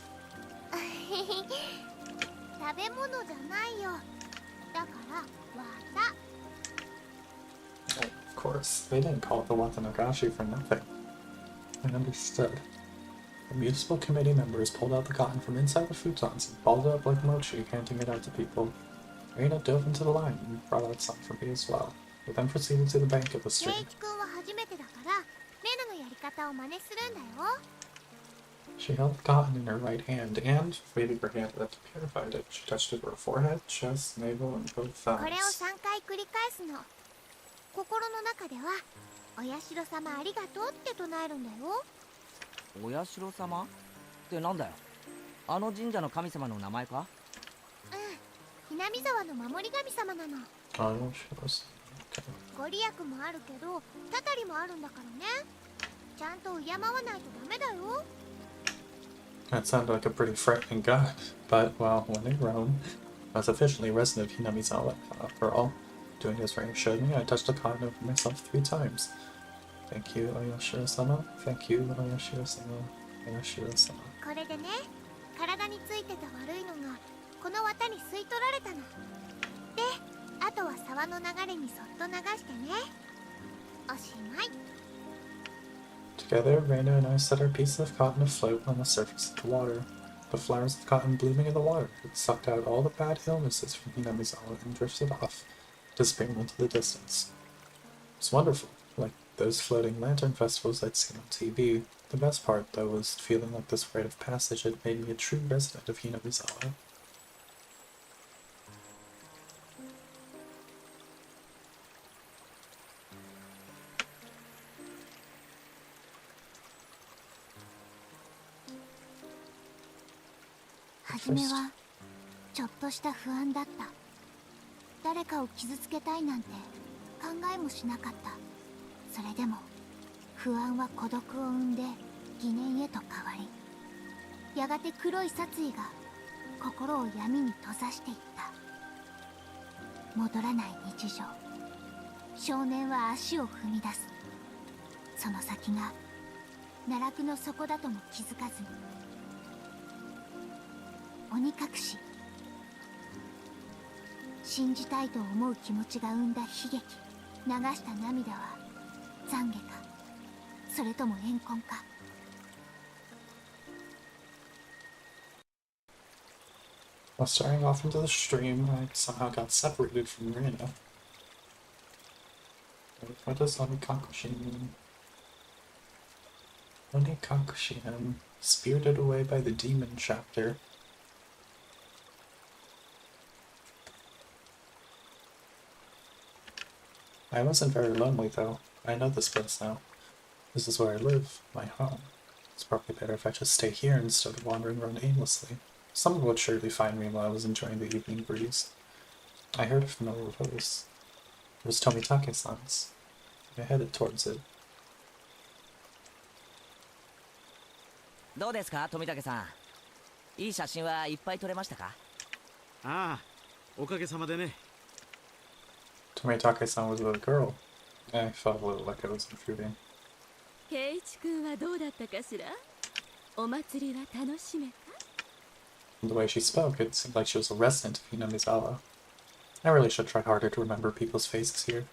Speaker 3: 食べ物じゃないよ。だから綿。
Speaker 1: Of course, they didn't call it the Watanagashi for nothing. I understood. The municipal committee members pulled out the cotton from inside the futons and balled it up like mochi, handing it out to people. Reina dove into the line and brought out some for me as well. We then proceeded to the bank of the stream.
Speaker 3: ケイチ君は初めてだから、レナのやり方を真似するんだよ。
Speaker 1: She held the cotton in her right hand and, waving her hand left, purified it. She touched it with her forehead, chest, navel, and both
Speaker 3: これを
Speaker 1: thighs.
Speaker 3: 3回繰り返すの。心の中ではお社様ありがとうって唱えるんだよ。
Speaker 2: お社様ってなんだよ。あの神社の神様の名前か？
Speaker 3: うん、南沢の守り神様なの。
Speaker 1: Oh, she was. Okay.
Speaker 3: ご利益もあるけどたたりもあるんだからね。ちゃんと敬わないとダメだよ。
Speaker 1: That sounded like a pretty frightening god, but, well, when in Rome, I was officially a resident of Hinamizawa. After all, doing as Rain showed me, I touched the cotton over myself 3 times. Thank you, Oyashiro-sama. Thank you, Oyashiro-sama. Oyashiro-sama.
Speaker 3: これでね、体についてた悪いのがこの綿に吸い取られたの。で、あとは沢の流れにそっと流してね。おしまい。
Speaker 1: Together, Reina and I set our piece of cotton afloat on the surface of the water. The flowers of cotton blooming in the water had sucked out all the bad illnesses from Hinamizawa and drifted off, disappearing into the distance. It was wonderful, like those floating lantern festivals I'd seen on TV. The best part, though, was feeling like this rite of passage had made me a true resident of Hinamizawa.
Speaker 3: First, 初めはちょっとした不安だった。誰かを傷つけたいなんて考えもしなかった。それでも不安は孤独を生んで疑念へと変わり、やがて黒い殺意が心を闇に閉ざしていった。戻らない日常。少年は足を踏み出す。その先が奈落の底だとも気づかずに。鬼隠し。信じたいと思う気持ちが生んだ悲劇。流した涙は懺悔か、それとも怨恨か。
Speaker 1: While staring off into the stream, I somehow got separated from Reina. Wait, what does Onikakushi mean? Onikakushi, spirited away by the demon chapter. I wasn't very lonely, though. I know this place now. This is where I live, my home. It's probably better if I just stay here instead of wandering around aimlessly. Someone would surely find me while I was enjoying the evening breeze. I heard a familiar voice. It was Tomitake-san's. I headed towards it.
Speaker 2: どうですか、富武さん。いい写真はいっぱい撮れましたか？
Speaker 5: ああ、おかげさまでね。
Speaker 1: Tomitake-san was a little girl. I felt a little like I was intruding.
Speaker 7: 圭一君はどうだったかしら？お祭りは楽しめた？
Speaker 1: The way she spoke, it seemed like she was a resident of Hinamizawa. I really should try harder to remember people's faces here.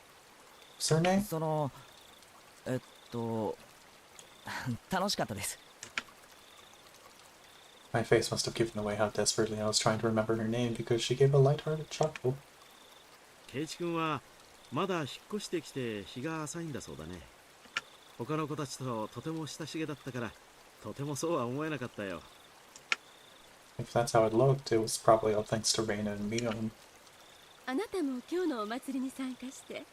Speaker 1: What's her name?
Speaker 2: その、楽しかったです。
Speaker 1: My face must have given away how desperately I was trying to remember her name because she gave a light-hearted chuckle.
Speaker 5: 圭一君はまだ引っ越してきて日が浅いんだそうだね。他の子たちととても親しげだったから、とてもそうは思えなかったよ。
Speaker 1: If that's how it looked, it was probably all thanks to Reina and Mion.
Speaker 7: あなたも今日のお祭りに参加して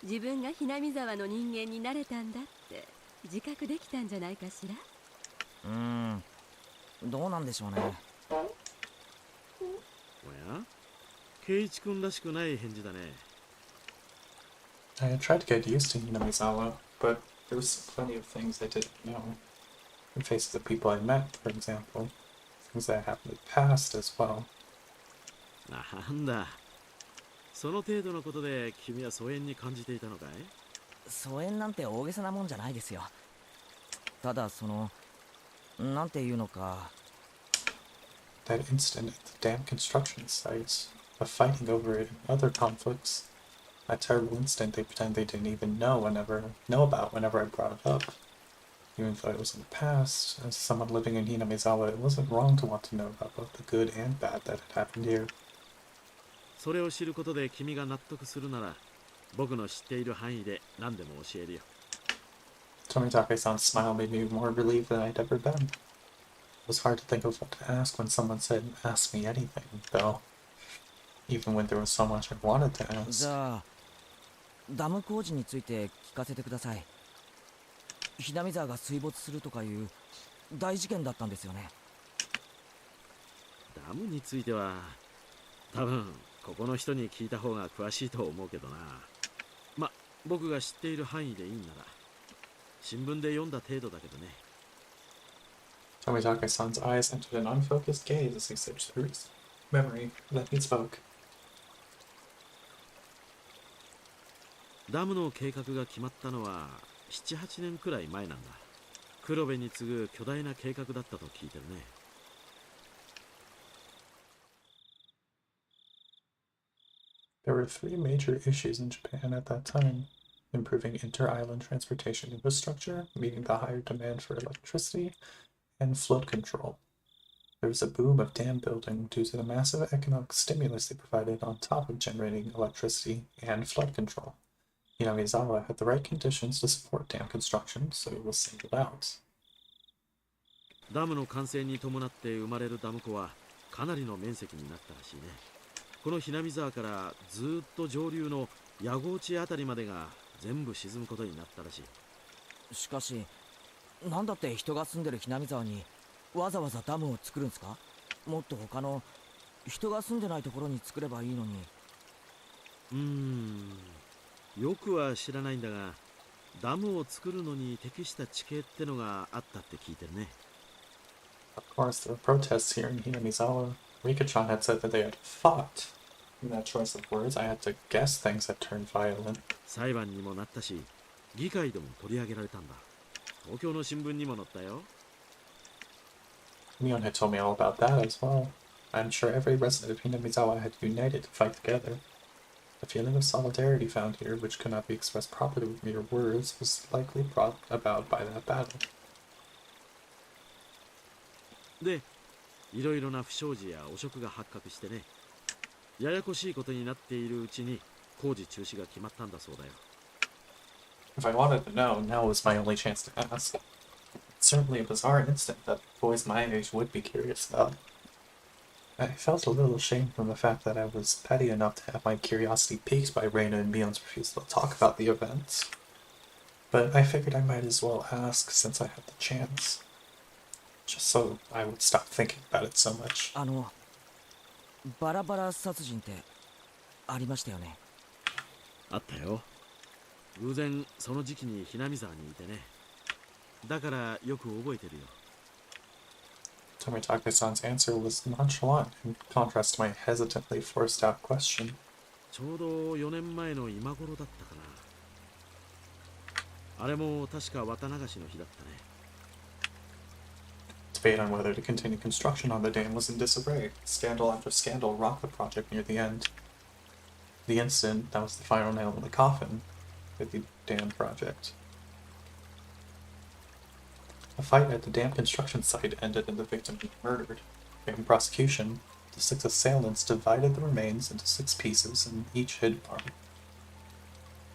Speaker 7: 自分がひなみ沢の人間になれたんだって自覚できたんじゃないかしら？
Speaker 2: どうなんでしょうね。
Speaker 5: おや、圭一君らしくない返事だね。
Speaker 1: I had tried to get used to Hinamizawa, but there was plenty of things I didn't know. The faces of people I met, for example. Things that happened in the past as well.
Speaker 5: なんだ。その程度のことで君は疎遠に感じていたのかい？
Speaker 2: 疎遠なんて大げさなもんじゃないですよ。ただその、なんていうのか。
Speaker 1: That incident at the damn construction sites, the fighting over it and other conflicts. That terrible incident they pretend they didn't even know about whenever I brought it up. Even though it was in the past, as someone living in Hinamizawa, it wasn't wrong to want to know about both the good and bad that had happened here.
Speaker 5: それを知ることで君が納得するなら、僕の知っている範囲で何でも教えるよ。
Speaker 1: Tomitake-san's smile made me more relieved than I'd ever been. It was hard to think of what to ask when someone said, ask me anything, though. Even when there was so much I wanted to ask.
Speaker 2: じゃあダム工事について聞かせてください。ひなみ沢が水没するとかいう大事件だったんですよね。
Speaker 5: ダムについては多分ここの人に聞いた方が詳しいと思うけどな。ま、僕が知っている範囲でいいんなら。新聞で読んだ程度だけどね。
Speaker 1: Tomitake-san's eyes entered an unfocused gaze as he searched through his memory. Then he spoke.
Speaker 5: ダムの計画が決まったのは7、8年くらい前なんだ。黒部に次ぐ巨大な計画だったと聞いてるね。
Speaker 1: There were three major issues in Japan at that time: improving inter-island transportation infrastructure, meeting the higher demand for electricity, and flood control. There was a boom of dam building due to the massive economic stimulus they provided on top of generating electricity and flood control. Hinamizawa had the right conditions to support dam construction, so it was singled out.
Speaker 5: ダムの完成に伴って生まれるダム湖はかなりの面積になったらしいね。このひなみ沢からずっと上流の矢郷地あたりまでが全部沈むことになったらしい。
Speaker 2: しかしなんだって人が住んでるひなみ沢にわざわざダムを作るんですか？もっと他の人が住んでないところに作ればいいのに。
Speaker 5: よくは知らないんだが、ダムを作るのに適した地形ってのがあったって聞いてるね。
Speaker 1: Of course, there were protests here in Hinamizawa. Rika-chan had said that they had fought. In that choice of words, I had to guess things had turned violent.
Speaker 5: 裁判にもなったし、議会でも取り上げられたんだ。東京の新聞にも載ったよ。
Speaker 1: Mion had told me all about that as well. I'm sure every resident of Hinamizawa had united to fight together. The feeling of solidarity found here, which could not be expressed properly with mere words, was likely brought about by that battle.
Speaker 5: で、いろいろな不祥事や汚職が発覚してね、ややこしいことになっているうちに工事中止が決まったんだそうだよ。
Speaker 1: If I wanted to know, now was my only chance to ask. It's certainly a bizarre incident that boys my age would be curious about. I felt a little ashamed from the fact that I was petty enough to have my curiosity piqued by Reina and Mion's refusal to talk about the events. But I figured I might as well ask since I had the chance. Just so I would stop thinking about it so much.
Speaker 2: バラバラ殺人ってありましたよね。
Speaker 5: あったよ。偶然その時期にひなみ沢にいてね。だからよく覚えてるよ。
Speaker 1: Tomitake-san's answer was nonchalant in contrast to my hesitantly forced out question.
Speaker 5: ちょうど4年前の今頃だったかな。あれも確か綿流しの日だったね。
Speaker 1: Debate on whether to continue construction on the dam was in disarray. Scandal after scandal rocked the project near the end. The incident that was the final nail in the coffin with the dam project. A fight at the dam construction site ended in the victim being murdered. In prosecution, the 6 assailants divided the remains into 6 pieces and each hid part.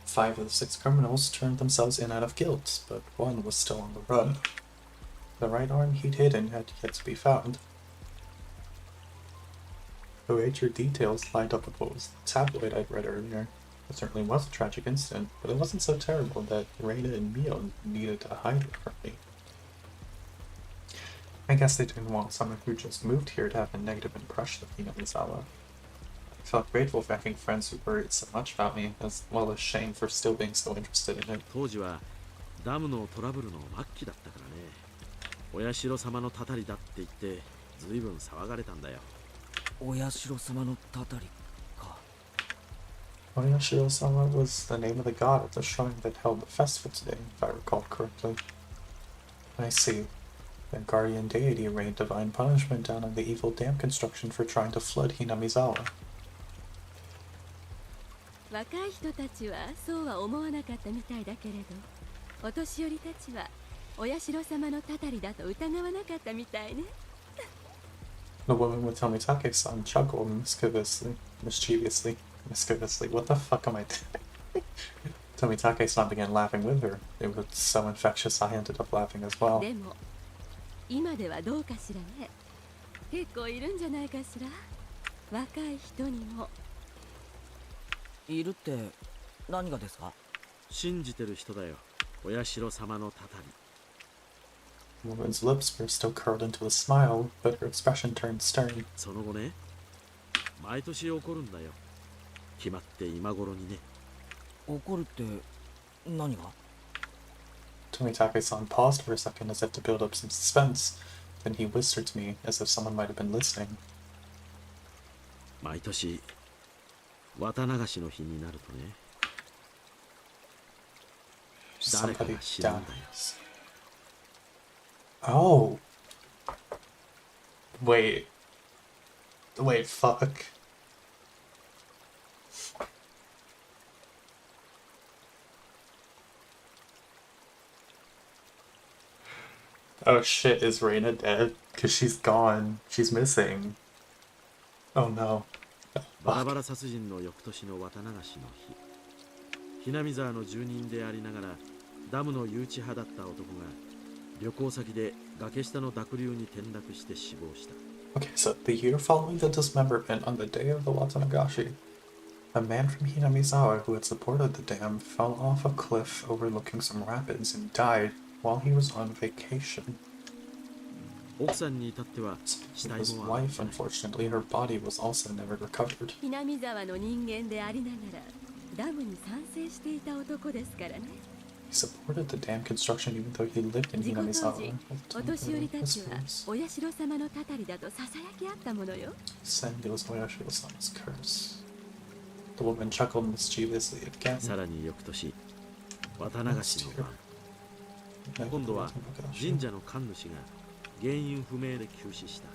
Speaker 1: 5 of the 6 criminals turned themselves in out of guilt, but 1 was still on the run. The right arm he'd hidden had yet to be found. The wager details lined up with what was the tabloid I'd read earlier. It certainly was a tragic incident, but it wasn't so terrible that Reina and Mio needed to hide it from me. I guess they didn't want someone who just moved here to have a negative impression of Hinamizawa. I felt grateful for having friends who worried so much about me, as well as shame for still being so interested in it.
Speaker 5: 当時はダムのトラブルの末期だったからね。お社様のたたりだって言って随分騒がれたんだよ。
Speaker 2: お社様のたたりか。
Speaker 1: Oyashiro-sama was the name of the god at the shrine that held the festival today, if I recall correctly. I see. The guardian deity rained divine punishment down on the evil dam construction for trying to flood Hinamizawa.
Speaker 7: 若い人たちはそうは思わなかったみたいだけれど、お年寄りたちはお社様のたたりだと疑わなかったみたいね。
Speaker 1: The woman with Tomitake-san chuckled mischievously. What the fuck am I doing? Tomitake-san began laughing with her. It was so infectious I ended up laughing as well.
Speaker 7: でも今ではどうかしらね。結構いるんじゃないかしら、若い人にも。
Speaker 2: いるって何がですか？
Speaker 5: 信じてる人だよ、お社様のたたり。
Speaker 1: The woman's lips were still curled into a smile, but her expression turned stern.
Speaker 5: その後ね、毎年起こるんだよ、決まって今頃にね。
Speaker 2: 怒るって何が？
Speaker 1: Tomitake-san paused for a second as if to build up some suspense. Then he whispered to me as if someone might have been listening.
Speaker 5: 毎年綿流しの日になるとね、誰かが
Speaker 1: Somebody
Speaker 5: 死ぬんだよ。
Speaker 1: dies. Oh. Wait. Wait, fuck. Oh shit, is Reina dead? Because she's gone. She's missing. Oh no.
Speaker 5: バラバラ殺人の翌年の綿流しの日、ひなみ沢の住人でありながらダムの誘致派だった男が旅行先で崖下の濁流に転落して死亡した。
Speaker 1: Okay, so the year following the dismemberment, on the day of the Watanagashi, a man from Hinamizawa who had supported the dam fell off a cliff overlooking some rapids and died while he was on vacation.
Speaker 5: 奥さんに至っては死
Speaker 1: Speaking
Speaker 5: 体
Speaker 1: of his
Speaker 5: もあ
Speaker 1: wife, unfortunately, her body was also never recovered.
Speaker 7: 南沢の人間でありながらダムに賛成していた男ですからね。
Speaker 1: He supported the dam construction even though he lived in
Speaker 7: 事故当
Speaker 1: Hinamizawa.
Speaker 7: 時、
Speaker 1: Ultimately,
Speaker 7: お年寄りたちは
Speaker 1: whispers
Speaker 7: お社様のたたりだとささやき合ったものよ。
Speaker 1: said it was Oyashiro-sama's curse. The woman chuckled mischievously again.
Speaker 5: さらに翌年、綿流しの晩、今度は神社の神主が原因不明で急死した。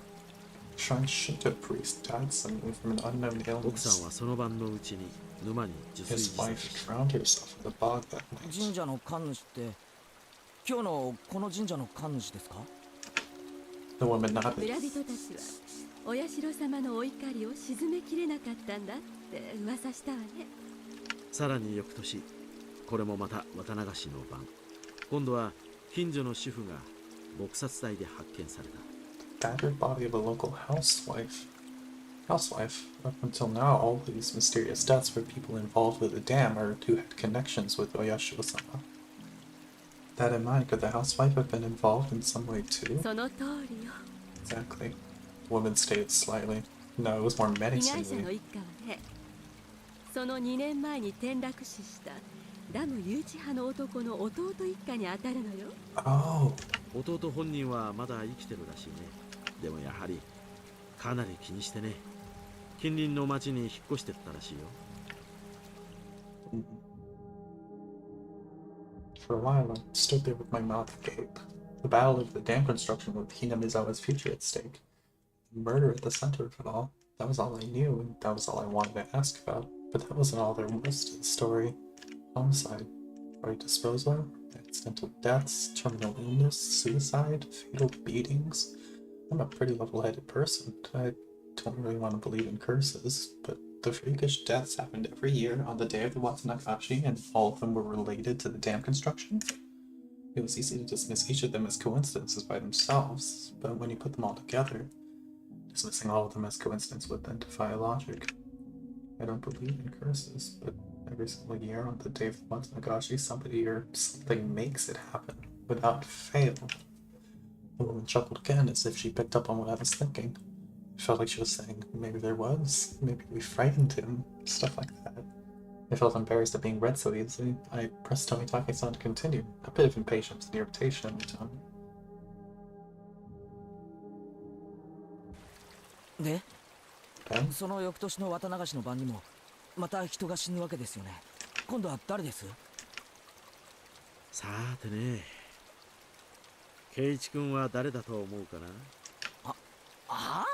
Speaker 1: Shrine Shinto priest died suddenly from an unknown
Speaker 5: 奥さん
Speaker 1: illness.
Speaker 5: はその晩のうちに沼に受水
Speaker 1: His
Speaker 5: 自
Speaker 1: wife
Speaker 5: 殺した。
Speaker 1: drowned herself in the bog that night.
Speaker 2: 神社の神主って今日のこの神社の神主ですか？
Speaker 1: The woman nodded.
Speaker 7: 村人たちはお社様のお怒りを鎮めきれなかったんだって噂したわね。
Speaker 5: さらに翌年、これもまた綿流しの晩、今度は近所の主婦が撲殺体で発見された。
Speaker 1: Battered body of a local housewife. Up until now, all these mysterious deaths were people involved with the dam or who had connections with Oyashiro-sama. That in mind, could the housewife have been involved in some way too?
Speaker 7: その通りよ。
Speaker 1: Exactly. The woman stated slightly. No, it was more
Speaker 7: 被害者の
Speaker 1: menacingly.
Speaker 7: 一家はね、その2年前に転落死したダム誘致派の男の弟一家に当たるのよ。
Speaker 1: Oh.
Speaker 5: 弟本人はまだ生きてるらしいね。でもやはりかなり気にしてね、近隣の町に引っ越してったらしいよ。
Speaker 1: For a while, I stood there with my mouth agape. The battle of the dam construction with Hinamizawa's future at stake. The murder at the center of it all. That was all I knew, and that was all I wanted to ask about. But that wasn't all there was to the story. Homicide, body disposal, accidental deaths, terminal illness, suicide, fatal beatings. I'm a pretty level-headed person. I don't really want to believe in curses, but the freakish deaths happened every year on the day of the Watanagashi, and all of them were related to the dam construction. It was easy to dismiss each of them as coincidences by themselves, but when you put them all together, dismissing all of them as coincidence would then defy logic. I don't believe in curses, but every single year on the day of the Watanagashi, somebody or something makes it happen, without fail. The woman chuckled again as if she picked up on what I was thinking. It felt like she was saying, maybe there was, maybe we frightened him, stuff like that. I felt embarrassed at being read so easily. I pressed Tomitake-san to continue, a bit of impatience and irritation in my tone.
Speaker 2: で、
Speaker 1: Okay?
Speaker 2: その翌年の綿流しの晩にもまた人が死ぬわけですよね。今度は誰です？
Speaker 5: さーてね、圭一君は誰だと思うかな。
Speaker 2: ああ？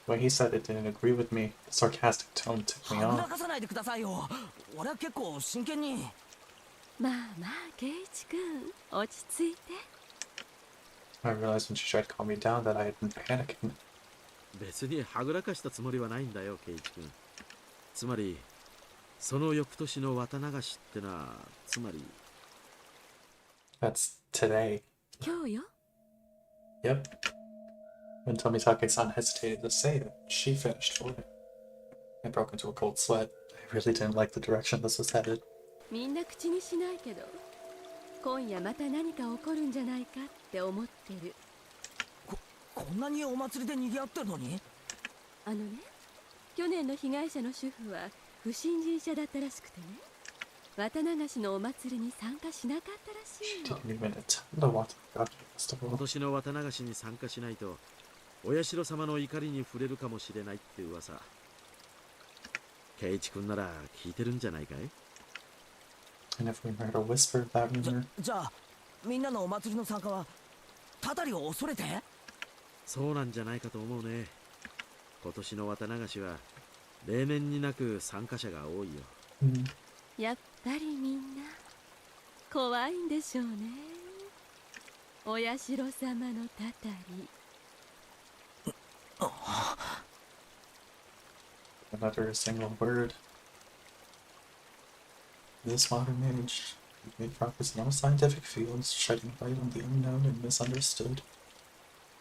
Speaker 1: When he said it didn't agree with me, the sarcastic tone ticked me
Speaker 2: はぐ
Speaker 1: off.
Speaker 2: らかさないでくださいよ。俺は結構真剣に。
Speaker 7: まあまあ、圭一君、落ち着いて。
Speaker 1: I realized when she tried to calm me down that I had been panicking.
Speaker 5: 別にはぐらかしたつもりはないんだよ、圭一君。つまり、その翌年の綿流しってのは、つまり。
Speaker 1: That's today.
Speaker 7: 今日よ。
Speaker 1: Yep. When Tomitake-san hesitated to say it, she finished for it. I broke into a cold sweat. I really didn't like the direction this was headed.
Speaker 7: みんな口にしないけど、今夜また何か起こるんじゃないかって思ってる。
Speaker 2: こんなにお祭りで賑わってるのに？
Speaker 7: あのね、去年の被害者の主婦は不信心者だったらしくてね、綿流しのお祭りに参加しなかったらしい
Speaker 1: She
Speaker 7: の。
Speaker 1: didn't even attend the Watanagashi
Speaker 5: 今
Speaker 1: festival.
Speaker 5: 年の綿流しに参加しないとお社様の怒りに触れるかもしれないって噂。圭一君なら聞いてるんじゃないかい？
Speaker 1: I never even heard a whisper of that rumor.
Speaker 2: じゃあみんなのお祭りの参加はたたりを恐れて？
Speaker 5: そうなんじゃないかと思うね。今年の綿流しは例年になく参加者が多いよ。
Speaker 7: やっぱりみんな怖いんでしょうね。お社様のたたり。
Speaker 1: Don't utter a single word. In this modern age, we've made progress in all scientific fields, shedding light on the unknown and misunderstood.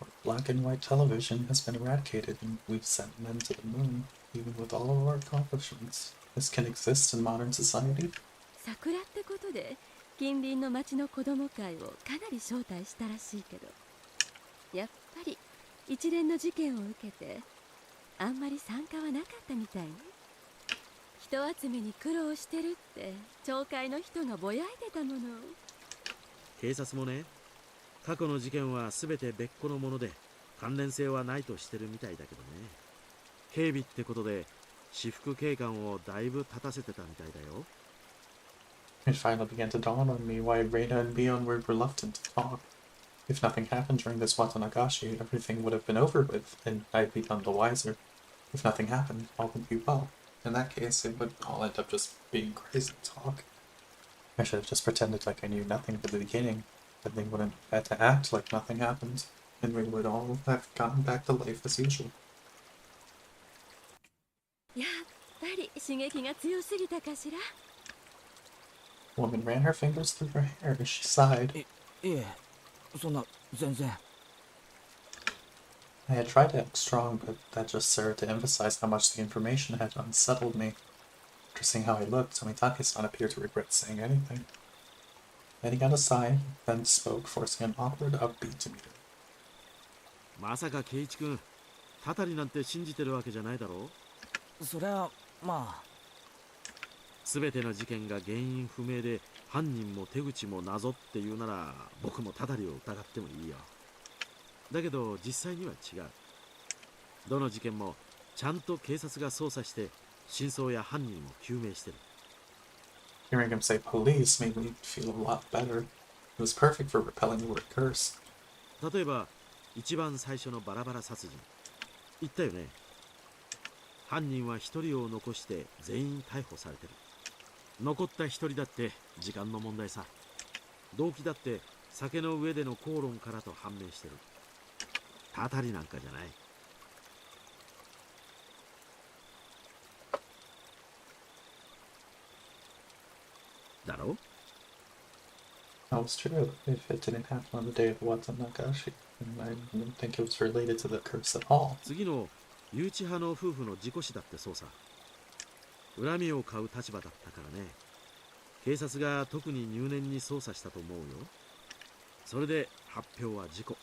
Speaker 1: Our black and white television has been eradicated, and we've sent men to the moon. Even with all of our accomplishments, this can exist in modern society?
Speaker 7: 桜ってことで近隣の町の子供会をかなり招待したらしいけど、やっぱり一連の事件を受けてあんまり参加はなかったみたいね。人集めに苦労してるって町会の人がぼやいてたもの。
Speaker 5: 警察もね、過去の事件は全て別個のもので関連性はないとしてるみたいだけどね。警備ってことで私服警官をだいぶ立たせてたみたいだよ。
Speaker 1: It finally began to dawn on me why Reina and Mion were reluctant to talk. If nothing happened during this Watanagashi, everything would have been over with, and I'd be none the wiser. If nothing happened, all would be well. In that case, it would all end up just being crazy talk. I should have just pretended like I knew nothing from the beginning, then they wouldn't have had to act like nothing happened, and we would all have gotten back to life as usual.
Speaker 7: やっぱり刺激が強すぎたかしら。
Speaker 1: The woman ran her fingers through her hair as she sighed.
Speaker 2: いえ、そんな全然。
Speaker 1: I had tried to act strong, but that just served to emphasize how much the information had unsettled me. After seeing how I looked, Tomitake-san appeared to regret saying anything. Then he got a sigh, then spoke, forcing an awkward, upbeat demeanor.
Speaker 5: まさか圭一君、たたりなんて信じてるわけじゃないだろう。
Speaker 2: そりゃまあ。
Speaker 5: 全ての事件が原因不明で犯人も手口も謎っていうなら僕もたたりを疑ってもいいよ。だけど実際には違う。どの事件もちゃんと警察が捜査して真相や犯人を究明してる。
Speaker 1: Hearing him say police made me feel a lot better. It was perfect for repelling the word curse.
Speaker 5: 例えば一番最初のバラバラ殺人言ったよね。犯人は一人を残して全員逮捕されてる。残った一人だって時間の問題さ。動機だって酒の上での口論からと判明してる。たたりなんかじゃない。だろ？
Speaker 1: That was true. If it didn't happen on the day of the Watanagashi, and I didn't think it was related to the curse at all.
Speaker 5: 次の誘致派の夫婦の事故死だってそうさ。恨みを買う立場だったからね。警察が特に入念に捜査したと思うよ。それで発表は事故。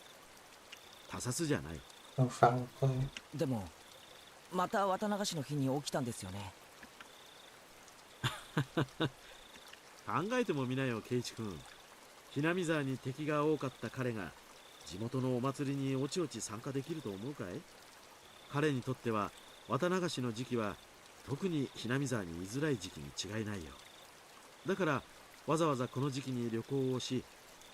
Speaker 5: 他殺じゃない。
Speaker 1: No foul play.
Speaker 2: でもまた綿流しの日に起きたんですよね。
Speaker 5: 考えてもみなよ、圭一君。ひなみ沢に敵が多かった彼が地元のお祭りにおちおち参加できると思うかい？彼にとっては綿流しの時期は特にひなみ沢に居づらい時期に違いないよ。だからわざわざこの時期に旅行をし、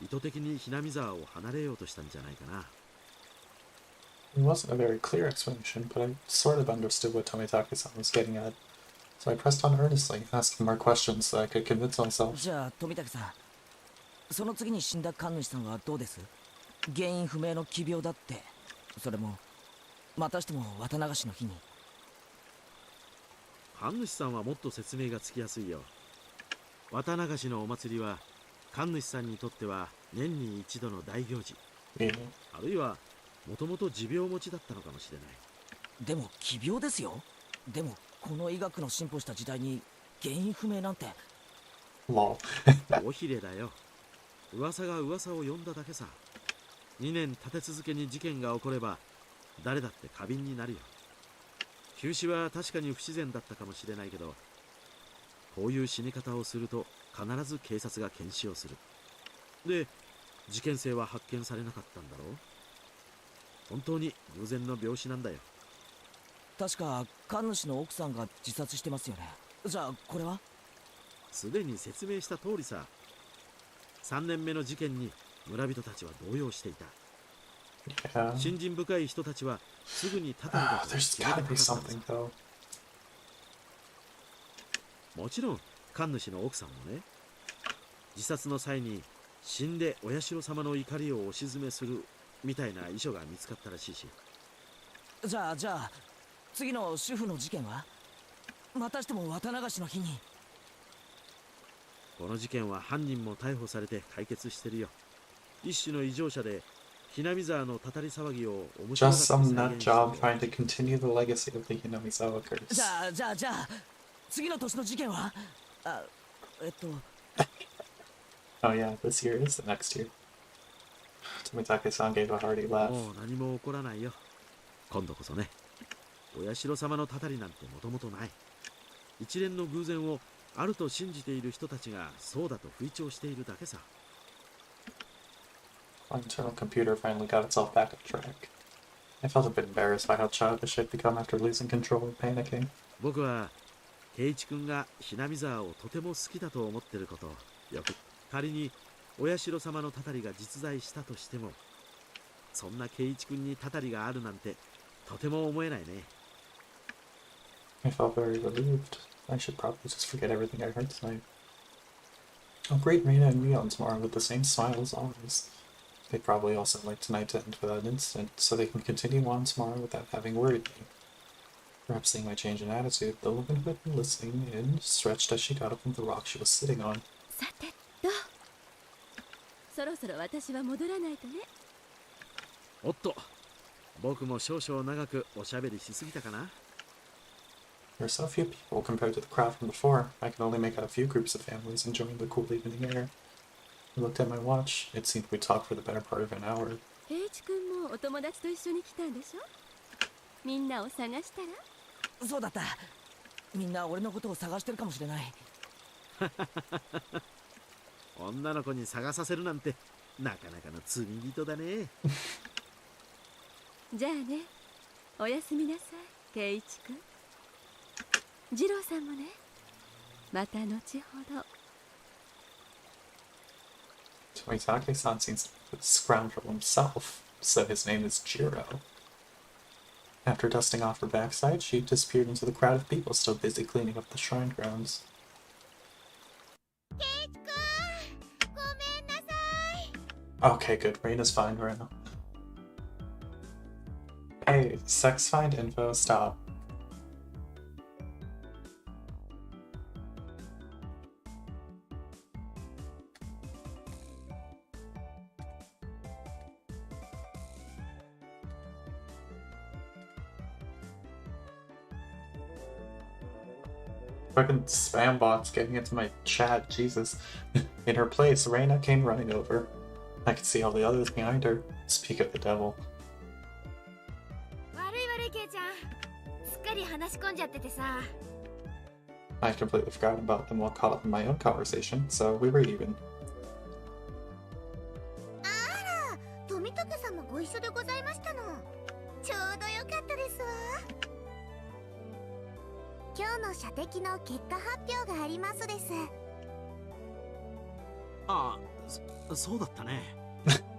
Speaker 5: 意図的にひなみ沢を離れようとしたんじゃないかな。
Speaker 1: It wasn't a very clear explanation, but I sort of understood what Tomitake-san was getting at. So I pressed on earnestly, asking more questions so I could convince myself.
Speaker 2: じゃあ富武さん、その次に死んだ神主さんはどうです？原因不明の奇病だって。それもまたしても綿流しの日に。
Speaker 5: 神主さんはもっと説明がつきやすいよ。綿流しのお祭りは神主さんにとっては年に一度の大行事。
Speaker 1: Yeah.
Speaker 5: あるいはもともと持病持ちだったのかもしれない。
Speaker 2: でも奇病ですよ。でもこの医学の進歩した時代に原因不明なんて。
Speaker 1: Lol.
Speaker 5: 尾ひれだよ。噂が噂を呼んだだけさ。2年立て続けに事件が起これば誰だって過敏になるよ。急死は確かに不自然だったかもしれないけど、こういう死に方をすると必ず警察が検視をする。で、事件性は発見されなかったんだろう。本当に偶然の病死なんだよ。
Speaker 2: 確か神主の奥さんが自殺してますよね。じゃあこれは？
Speaker 5: すでに説明した通りさ。3年目の事件に村人たちは動揺していた。
Speaker 1: Yeah.
Speaker 5: 信心深い人たちはすぐにたたりだと
Speaker 1: There's
Speaker 5: 決め
Speaker 1: gotta
Speaker 5: て
Speaker 1: be
Speaker 5: かかったん
Speaker 1: something
Speaker 5: です。
Speaker 1: though.
Speaker 5: もちろん神主の奥さんもね、自殺の際に死んでお社様の怒りをお鎮めするみたいな遺書が見つかったらしいし。
Speaker 2: じゃあ次の主婦の事件はまたしても綿流しの日に。
Speaker 5: この事件は犯人も逮捕されて解決してるよ。一種の異常者でひなみ沢のたたり騒ぎを面白
Speaker 1: Just
Speaker 5: がって
Speaker 1: some
Speaker 5: 再
Speaker 1: nut
Speaker 5: 現したん
Speaker 1: job
Speaker 5: だよ。
Speaker 1: trying to continue the legacy of the Hinamizawa curse.
Speaker 2: じゃあ次の年の事件は
Speaker 1: Oh yeah, this year is the next year. Tomitake-san gave a hearty laugh.
Speaker 5: もう何も起こらないよ。今度こそね。お社様のたたりなんてもともとない。一連の偶然をあると信じている人たちがそうだと吹聴しているだけさ。
Speaker 1: My internal computer finally got itself back on track. I felt a bit embarrassed by how childish I'd become after losing control and panicking.
Speaker 5: 僕は圭一君がひなみ沢をとても好きだと思ってることをよく。仮にお社様のたたりが実在したとしても、そんな圭一君にたたりがあるなんてとても思えないね。
Speaker 1: I felt very relieved. I should probably just forget everything I heard tonight. I'll greet Reina and Mion tomorrow with the same smile as always. They'd probably also like tonight to end without an incident, so they can continue on tomorrow without having worried me. Perhaps seeing my change in attitude, the woman who had been listening in stretched as she got up from the rock she was sitting on.
Speaker 7: さてと、そろそろ私は戻らないとね。
Speaker 5: おっと、僕も少々長くおしゃべりしすぎたかな。
Speaker 1: There are so few people compared to the crowd from before. I can only make out a few groups of families enjoying the cool evening air. I looked at my watch. It seemed we'd talked for the better part of an hour.
Speaker 7: 圭一君もお友達と一緒に来たんでしょ。みんなを探したら。
Speaker 2: そうだった。みんな俺のことを探してるかもしれない。
Speaker 5: 女の子に探させるなんてなかなかの罪人だね。
Speaker 7: じゃあね、おやすみなさい、圭一君。次郎さんもね。また後ほど。
Speaker 1: Tomitake-san seems like a scoundrel himself, so his name is Jiro. After dusting off her backside, she disappeared into the crowd of people still busy cleaning up the shrine grounds.
Speaker 3: ケイチくん、ごめんなさい。
Speaker 1: Okay, good. Reina's fine right now. Hey, sex find info, stop. Fucking spam bots getting into my chat, Jesus. In her place, Reina came running over. I could see all the others behind her. Speak of the devil.
Speaker 4: 悪いケイちゃん、すっかり話し込んじゃっててさ。
Speaker 1: I completely forgot about them while caught up in my own conversation, so we were even.
Speaker 3: あら、富武さんもご一緒でございましたの。ちょうどよかったですわ。今日の射的の結果発表がありますです。
Speaker 5: ああ、そうだったね。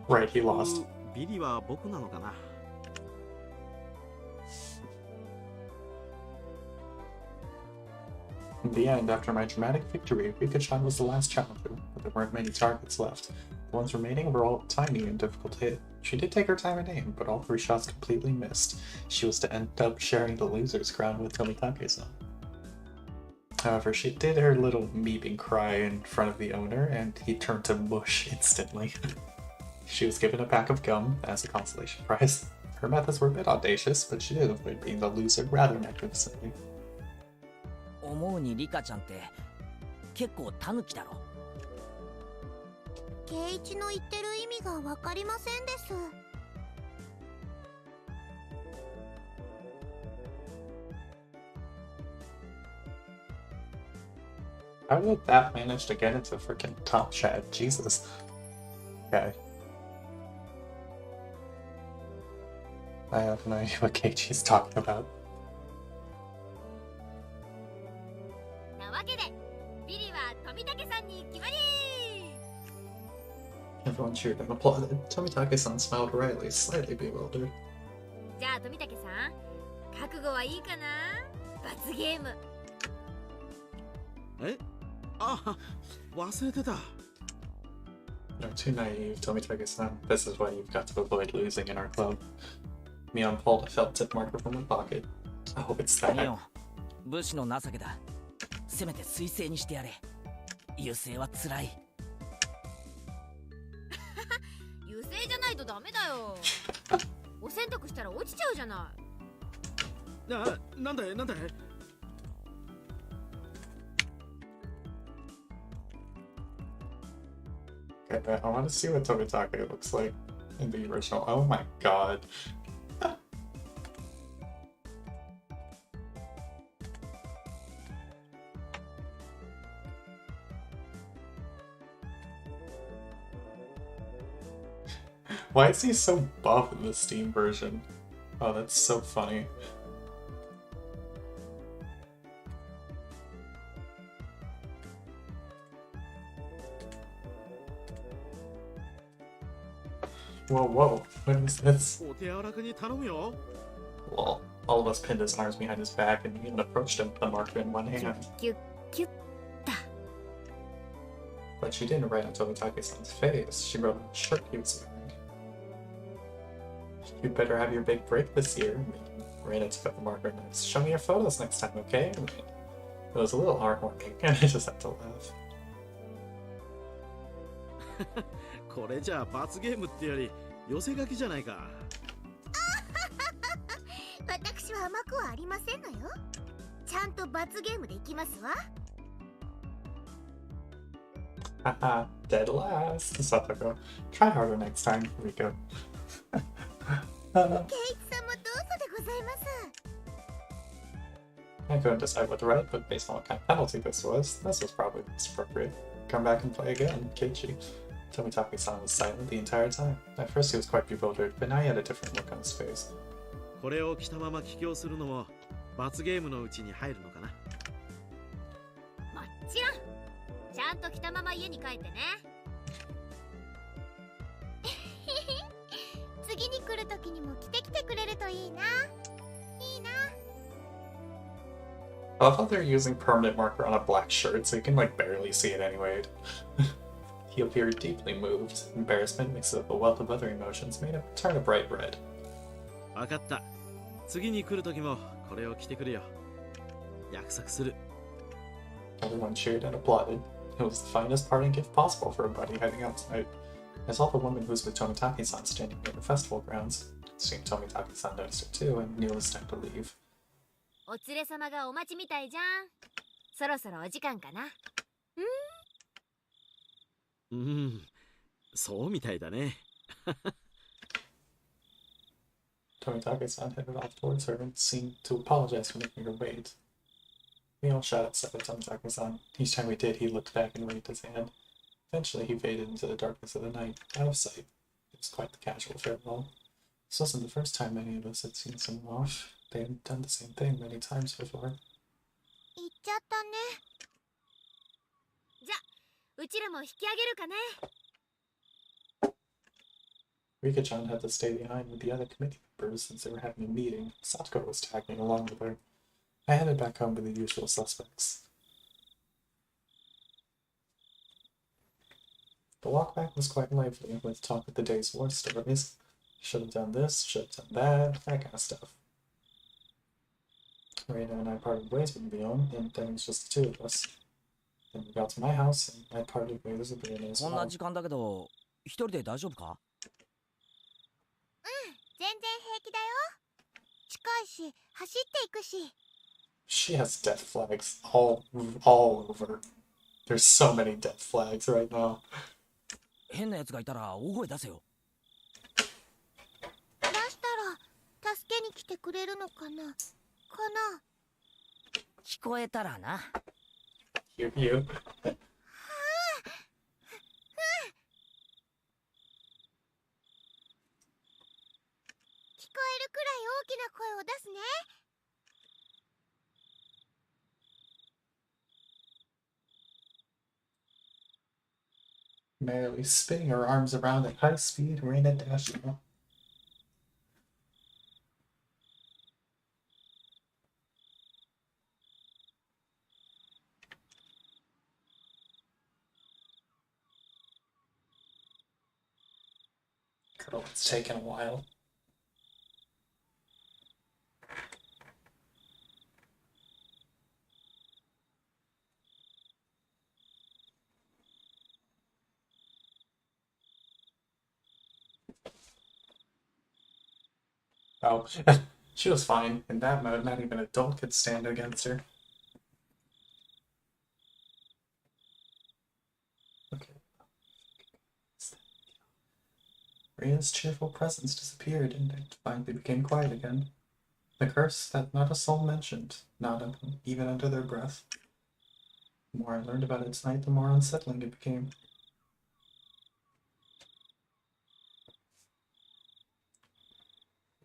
Speaker 1: Right, he lost.
Speaker 5: ビリは僕なのかな。
Speaker 1: In the end, after my dramatic victory, Rika-chan was the last challenger, but there weren't many targets left. The ones remaining were all tiny and difficult to hit. She did take her time and aim, but all 3 shots completely missed. She was to end up sharing the loser's crown with Tomitake-san. However, she did her little meeping cry in front of the owner, and he turned to mush instantly. She was given a pack of gum as a consolation prize. Her methods were a bit audacious, but she did avoid being the loser rather magnificently.
Speaker 2: 思うにリカちゃんって結構タヌキだろ。
Speaker 3: 圭一の言ってる意味が分かりませんです。
Speaker 1: How did that manage to get into freaking top chat? Jesus. Okay. I have no idea what Keiichi's talking about.
Speaker 4: なわけでビリは富武さんに決まり。
Speaker 1: Everyone cheered and applauded. Tomitake-san smiled wryly, slightly bewildered.
Speaker 4: じゃあ富武さん、覚悟はいいかな？罰ゲーム。
Speaker 5: え？あ、忘れてた。
Speaker 1: You're too naive, Tomitake-san. This is why you've got to avoid losing in our club. Mion pulled a felt tip marker from her pocket. Oh, it's that.
Speaker 2: ミオン、武士の情けだ。せめて水星にしてやれ。優勢は辛い。
Speaker 4: 優勢じゃないとダメだよ。お洗濯したら落ちちゃうじゃない。
Speaker 5: なんでなんで？
Speaker 1: Okay, I want to see what Tomitake looks like in the original. Oh my god. Why is he so buff in the Steam version? Oh, that's so funny. Whoa, whoa, what is this?
Speaker 5: お手柔らかに頼むよ。
Speaker 1: Well, all of us pinned his arms behind his back and even approached him with the marker in one hand.
Speaker 4: キュッキュッだ。
Speaker 1: But she didn't write on Tomitake-san's face, she wrote on the shirt he was wearing. You'd better have your big break this year. Reina took up the marker and said, show me your photos next time, okay? It was a little heartwarming, and I just had to laugh.
Speaker 5: これじゃあ罰ゲームってより寄せ書きじゃないか。
Speaker 3: 私は甘くはありませんのよ。ちゃんと罰ゲームでいきますわ。
Speaker 1: Haha, dead last. Satoko. Try harder next time, Rico.
Speaker 3: 圭一さんもどうぞでございます。
Speaker 1: I couldn't decide what to write, but based on what kind of penalty this was probably the most appropriate. Come back and play again, Keiichi. Tomitake-san was silent the entire time. At first he was quite bewildered, but now he had a different look on his face.
Speaker 5: これを着たまま帰郷するのも罰ゲームのうちに入るのかな。
Speaker 4: もちろん。ちゃんと着たまま家に帰ってね。
Speaker 3: 次に来る時にも着てきてくれるといいな。いいな。
Speaker 1: I love how they're using permanent marker on a black shirt, so you can like barely see it anyway. He appeared deeply moved. Embarrassment mixed with a wealth of other emotions made him turn a bright red.
Speaker 5: わかった。次に来る時もこれを着てくるよ。約束する。
Speaker 1: Everyone cheered and applauded. It was the finest parting gift possible for a buddy heading out tonight. I saw the woman who was with Tomitake-san standing near the festival grounds. Soon Tomitake-san noticed her too and knew it was time to leave.
Speaker 4: お連れ様がお待ちみたいじゃん。そろそろお時間かな。
Speaker 5: そうみたいだね。
Speaker 1: Tomitake-san headed off towards her and seemed to apologize for making her wait. We all shot outside of Tomitake-san. Each time we did, he looked back and waved his hand. Eventually, he faded into the darkness of the night, out of sight. It was quite the casual farewell. This wasn't the first time any of us had seen someone off. They had done the same thing many times before.
Speaker 3: 行っちゃったね。
Speaker 4: じゃ、うちらも引き上げるかね。
Speaker 1: Rika-chan had to stay behind with the other committee members since they were having a meeting. Satoko was tagging along with her. I headed back home with the usual suspects. The walk back was quite lively, with talk of the day's war stories. Should have done this, should have done that kind of stuff. Reina and I parted ways with Leon, and then it was just the two of us. Then we got to my house, and I parted ways with Reina as
Speaker 2: こんな
Speaker 1: well.
Speaker 2: 時間だけど、一人で大丈夫か？
Speaker 3: 然平気だよ。近いし、走っていくし。
Speaker 1: She has death flags all over. There's so many death flags right now.
Speaker 2: 変な奴がいたら大声出せよ。
Speaker 3: 出したら助けに来てくれるのかな。
Speaker 2: 聞こえたらな。
Speaker 1: You.
Speaker 3: 聞こえるくらい大きな声を出すね。
Speaker 1: Merrily spinning her arms around at high speed, Reina dashed off. Girl, it's taken a while. Oh, she was fine. In that mode, not even an adult could stand against her. Okay. Rhea's cheerful presence disappeared and it finally became quiet again. The curse that not a soul mentioned, even under their breath. The more I learned about it tonight, the more unsettling it became.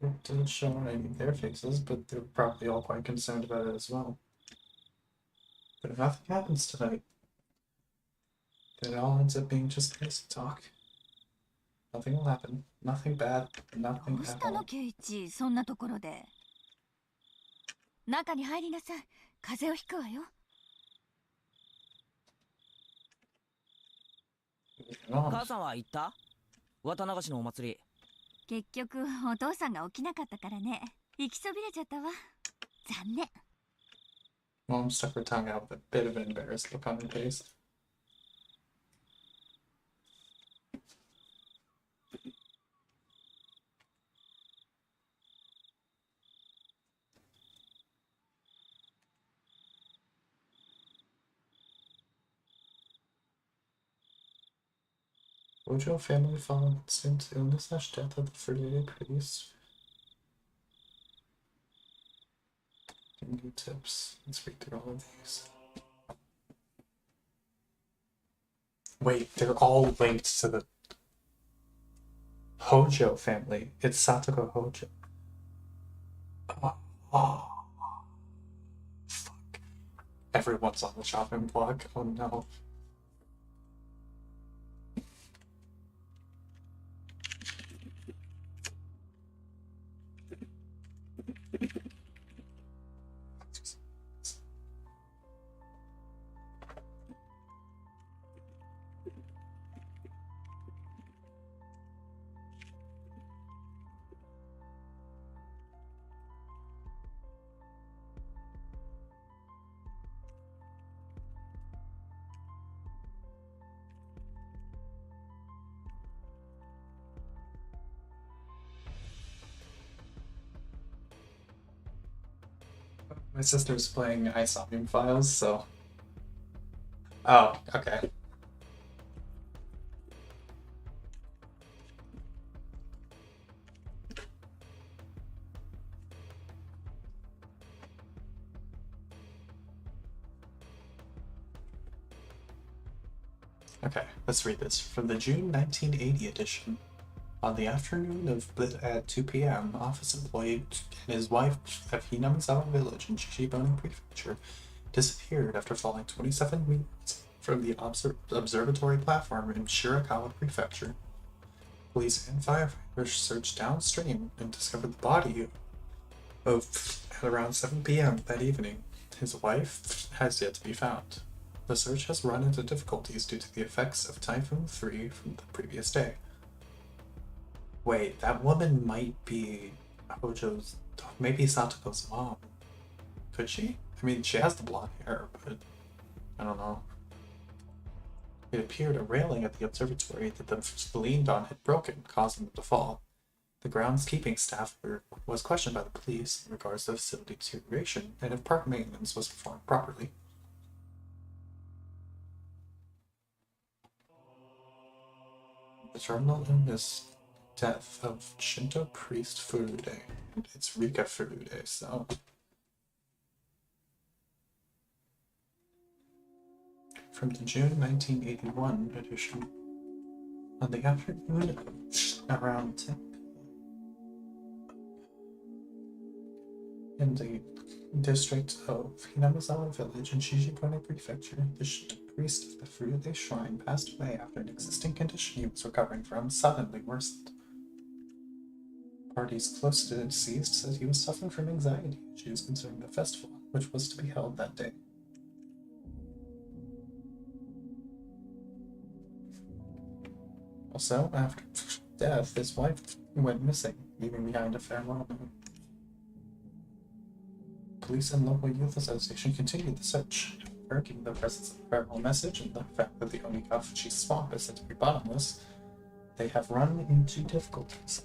Speaker 1: It didn't show on any of their faces, but they were probably all quite concerned about it as well. But if nothing happens tonight, then it all ends up being just basic talk. Nothing will happen. Nothing bad.
Speaker 6: ど
Speaker 1: Nothing
Speaker 6: うし
Speaker 1: at
Speaker 6: たの
Speaker 1: all.
Speaker 6: ケイチ、そんなところで。中に入りなさい。風邪をひくわよ。
Speaker 2: 母さんは行った？綿流しのお祭り。
Speaker 6: 結局お父さんが起きなかったからね。行きそびれちゃったわ。残念。
Speaker 1: Mom stuck her tongue out with a bit of an embarrassed look on her face. Hojo family followed soon to illness/death of the fertility priest. New tips. Let's read through all of these. Wait, they're all linked to the Hojo family. It's Satoko Hojo. Oh, fuck. Everyone's on the shopping block. Oh no. My sister's playing Isomnium Files, so... Oh, okay. Okay, let's read this. From the June 1980 edition. On the afternoon at 2 p.m., office employee and his wife of Hinamizawa Village in Shishibone Prefecture disappeared after falling 27 meters from the observatory platform in Shirakawa Prefecture. Police and firefighters searched downstream and discovered the body at around 7 p.m. that evening. His wife has yet to be found. The search has run into difficulties due to the effects of Typhoon 3 from the previous day. Wait, that woman might be Hojo's, maybe Satoko's mom. Could she? I mean, she has the blonde hair, but I don't know. It appeared a railing at the observatory that the leaned on had broken, causing them to fall. The groundskeeping staff was questioned by the police in regards to facility deterioration and if park maintenance was performed properly. The terminal illness death of Shinto priest Furude. It's Rika Furude, so. From the June 1981 edition, on the afternoon around 10 in the district of Hinamizawa village in Shijikone Prefecture, the Shinto priest of the Furude shrine passed away after an existing condition he was recovering from suddenly worsened. Parties close to the deceased said he was suffering from anxiety issues concerning the festival, which was to be held that day. Also, after death, his wife went missing, leaving behind a farewell note. Police and local youth association continued the search, irking the presence of the farewell message and the fact that the Onikafuchi swamp is said to be bottomless. They have run into difficulties.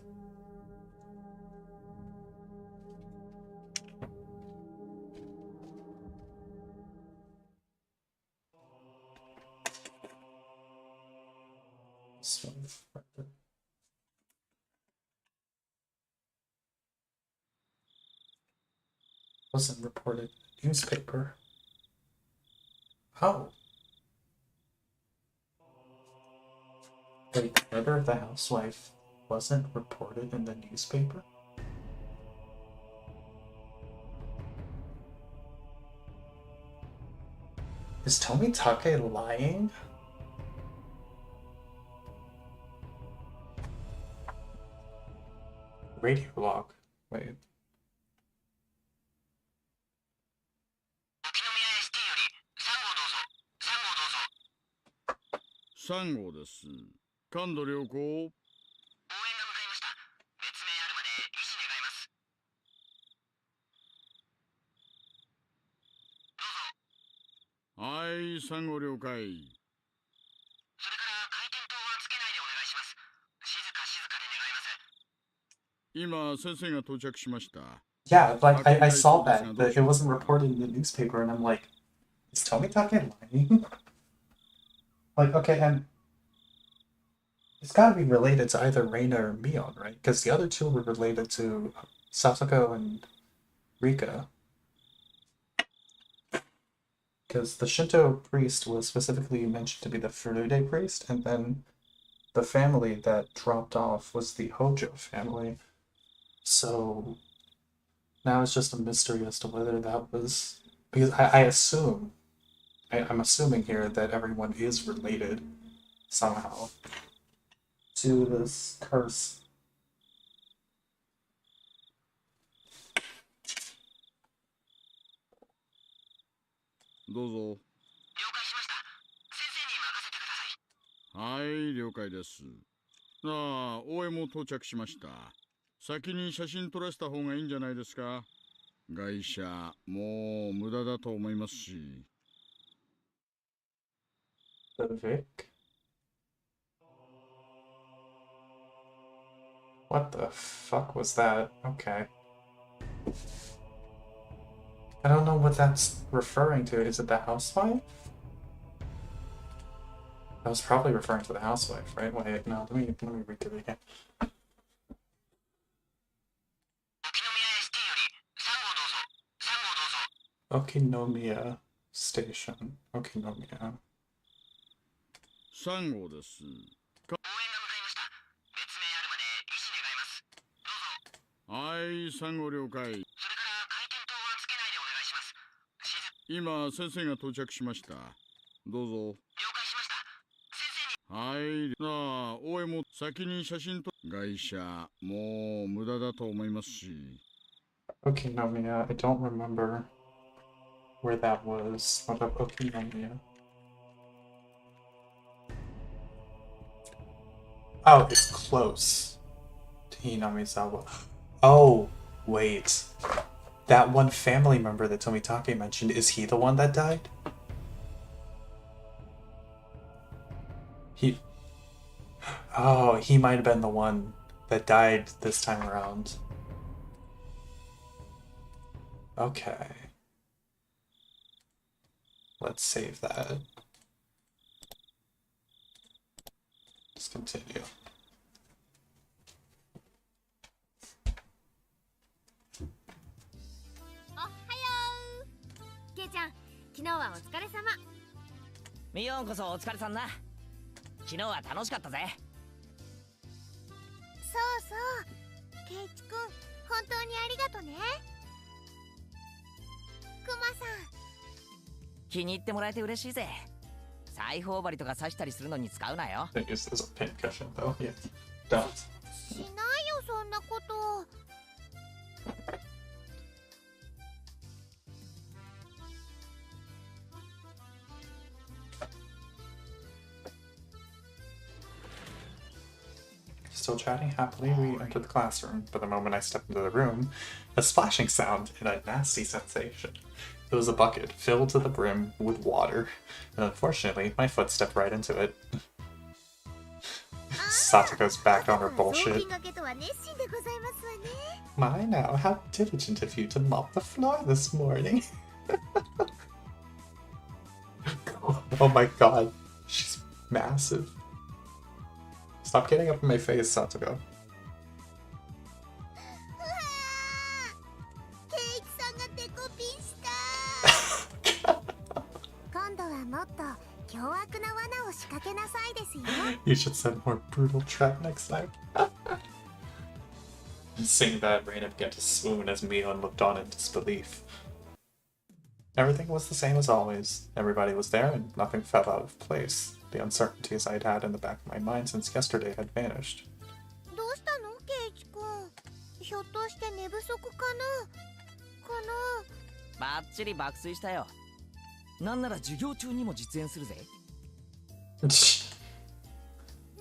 Speaker 1: Wasn't reported in the newspaper. Oh. The murder of the housewife wasn't reported in the newspaper? Is Tomitake lying? Radio log. Wait.
Speaker 11: 3号です。感度良好。応援が向かいました。別名あるまで医師願います。どうぞ。はい、3号了解。それから回転灯はつけないでお願いします。静かで願います。今、先生が到着しました。
Speaker 1: Yeah, like I saw that, but it wasn't reported in the newspaper, and I'm like, is Tomitake lying? Like, okay, and it's gotta be related to either Reina or Mion, right? Because the other two were related to Sasako and Rika. Because the Shinto priest was specifically mentioned to be the Furude priest, and then the family that dropped off was the Hojo family. So now it's just a mystery as to whether that was... Because I assume... I'm assuming here that everyone is related somehow to this curse.
Speaker 11: Dozo. はい、了解です。ああ、応援も到着しました。先に写真撮らせた方がいいんじゃないですか。外車、もう無駄だと思いますし。
Speaker 1: The Vic? What the fuck was that? Okay. I don't know what that's referring to. Is it the housewife? I was probably referring to the housewife, right? Wait, no, let me read it again. Okinomiya Station. Okinomiya.
Speaker 11: 3号です。応援が向かいました。別名あるまで医師願います。どうぞ。はい、3号了解。それから回転灯はつけないでお願いします。今、先生が到着しました。どうぞ。了解しました。先生に。はい。なあ、応援も先に写真と。外車、もう無駄だと思いますし。
Speaker 1: Okinomiya. I don't remember where that was. What of Okinomiya? Oh, it's close to Hinamizawa. Oh, wait. That one family member that Tomitake mentioned, is he the one that died? Oh, he might have been the one that died this time around. Okay. Let's save that. Let's continue.
Speaker 4: おはよう。ケイちゃん、昨日はお疲れ様。
Speaker 2: ミオンこそお疲れさんな。昨日は楽しかったぜ。
Speaker 3: そうそう。ケイチくん、本当にありがとね。クマさん。
Speaker 2: 気に入ってもらえて嬉しいぜ。裁縫針とか刺したりするのに使うなよ。
Speaker 1: I think this is a pincushion though. Yeah. Don't.
Speaker 3: しないよ、そんなこと。
Speaker 1: Still chatting happily, we entered the classroom, but the moment I stepped into the room, a splashing sound and a nasty sensation. It was a bucket filled to the brim with water, and unfortunately, my foot stepped right into it. Satoko's back on her bullshit. My now, how diligent of you to mop the floor this morning. Oh my god, she's massive. Stop getting up in my face, Satoko.
Speaker 3: 今度はもっと凶悪な罠を仕掛けなさいですよ。
Speaker 1: You should send more brutal trap next time. Seeing that, Reina began to swoon as Mion looked on in disbelief. Everything was the same as always. Everybody was there and nothing fell out of place. The uncertainties I'd had in the back of my mind since yesterday had vanished.
Speaker 3: どうしたの、ケイチくん。ひょっとして寝不足かな。
Speaker 2: バッチリ爆睡したよ。なんなら授業中にも実演するぜ。
Speaker 3: ダメだ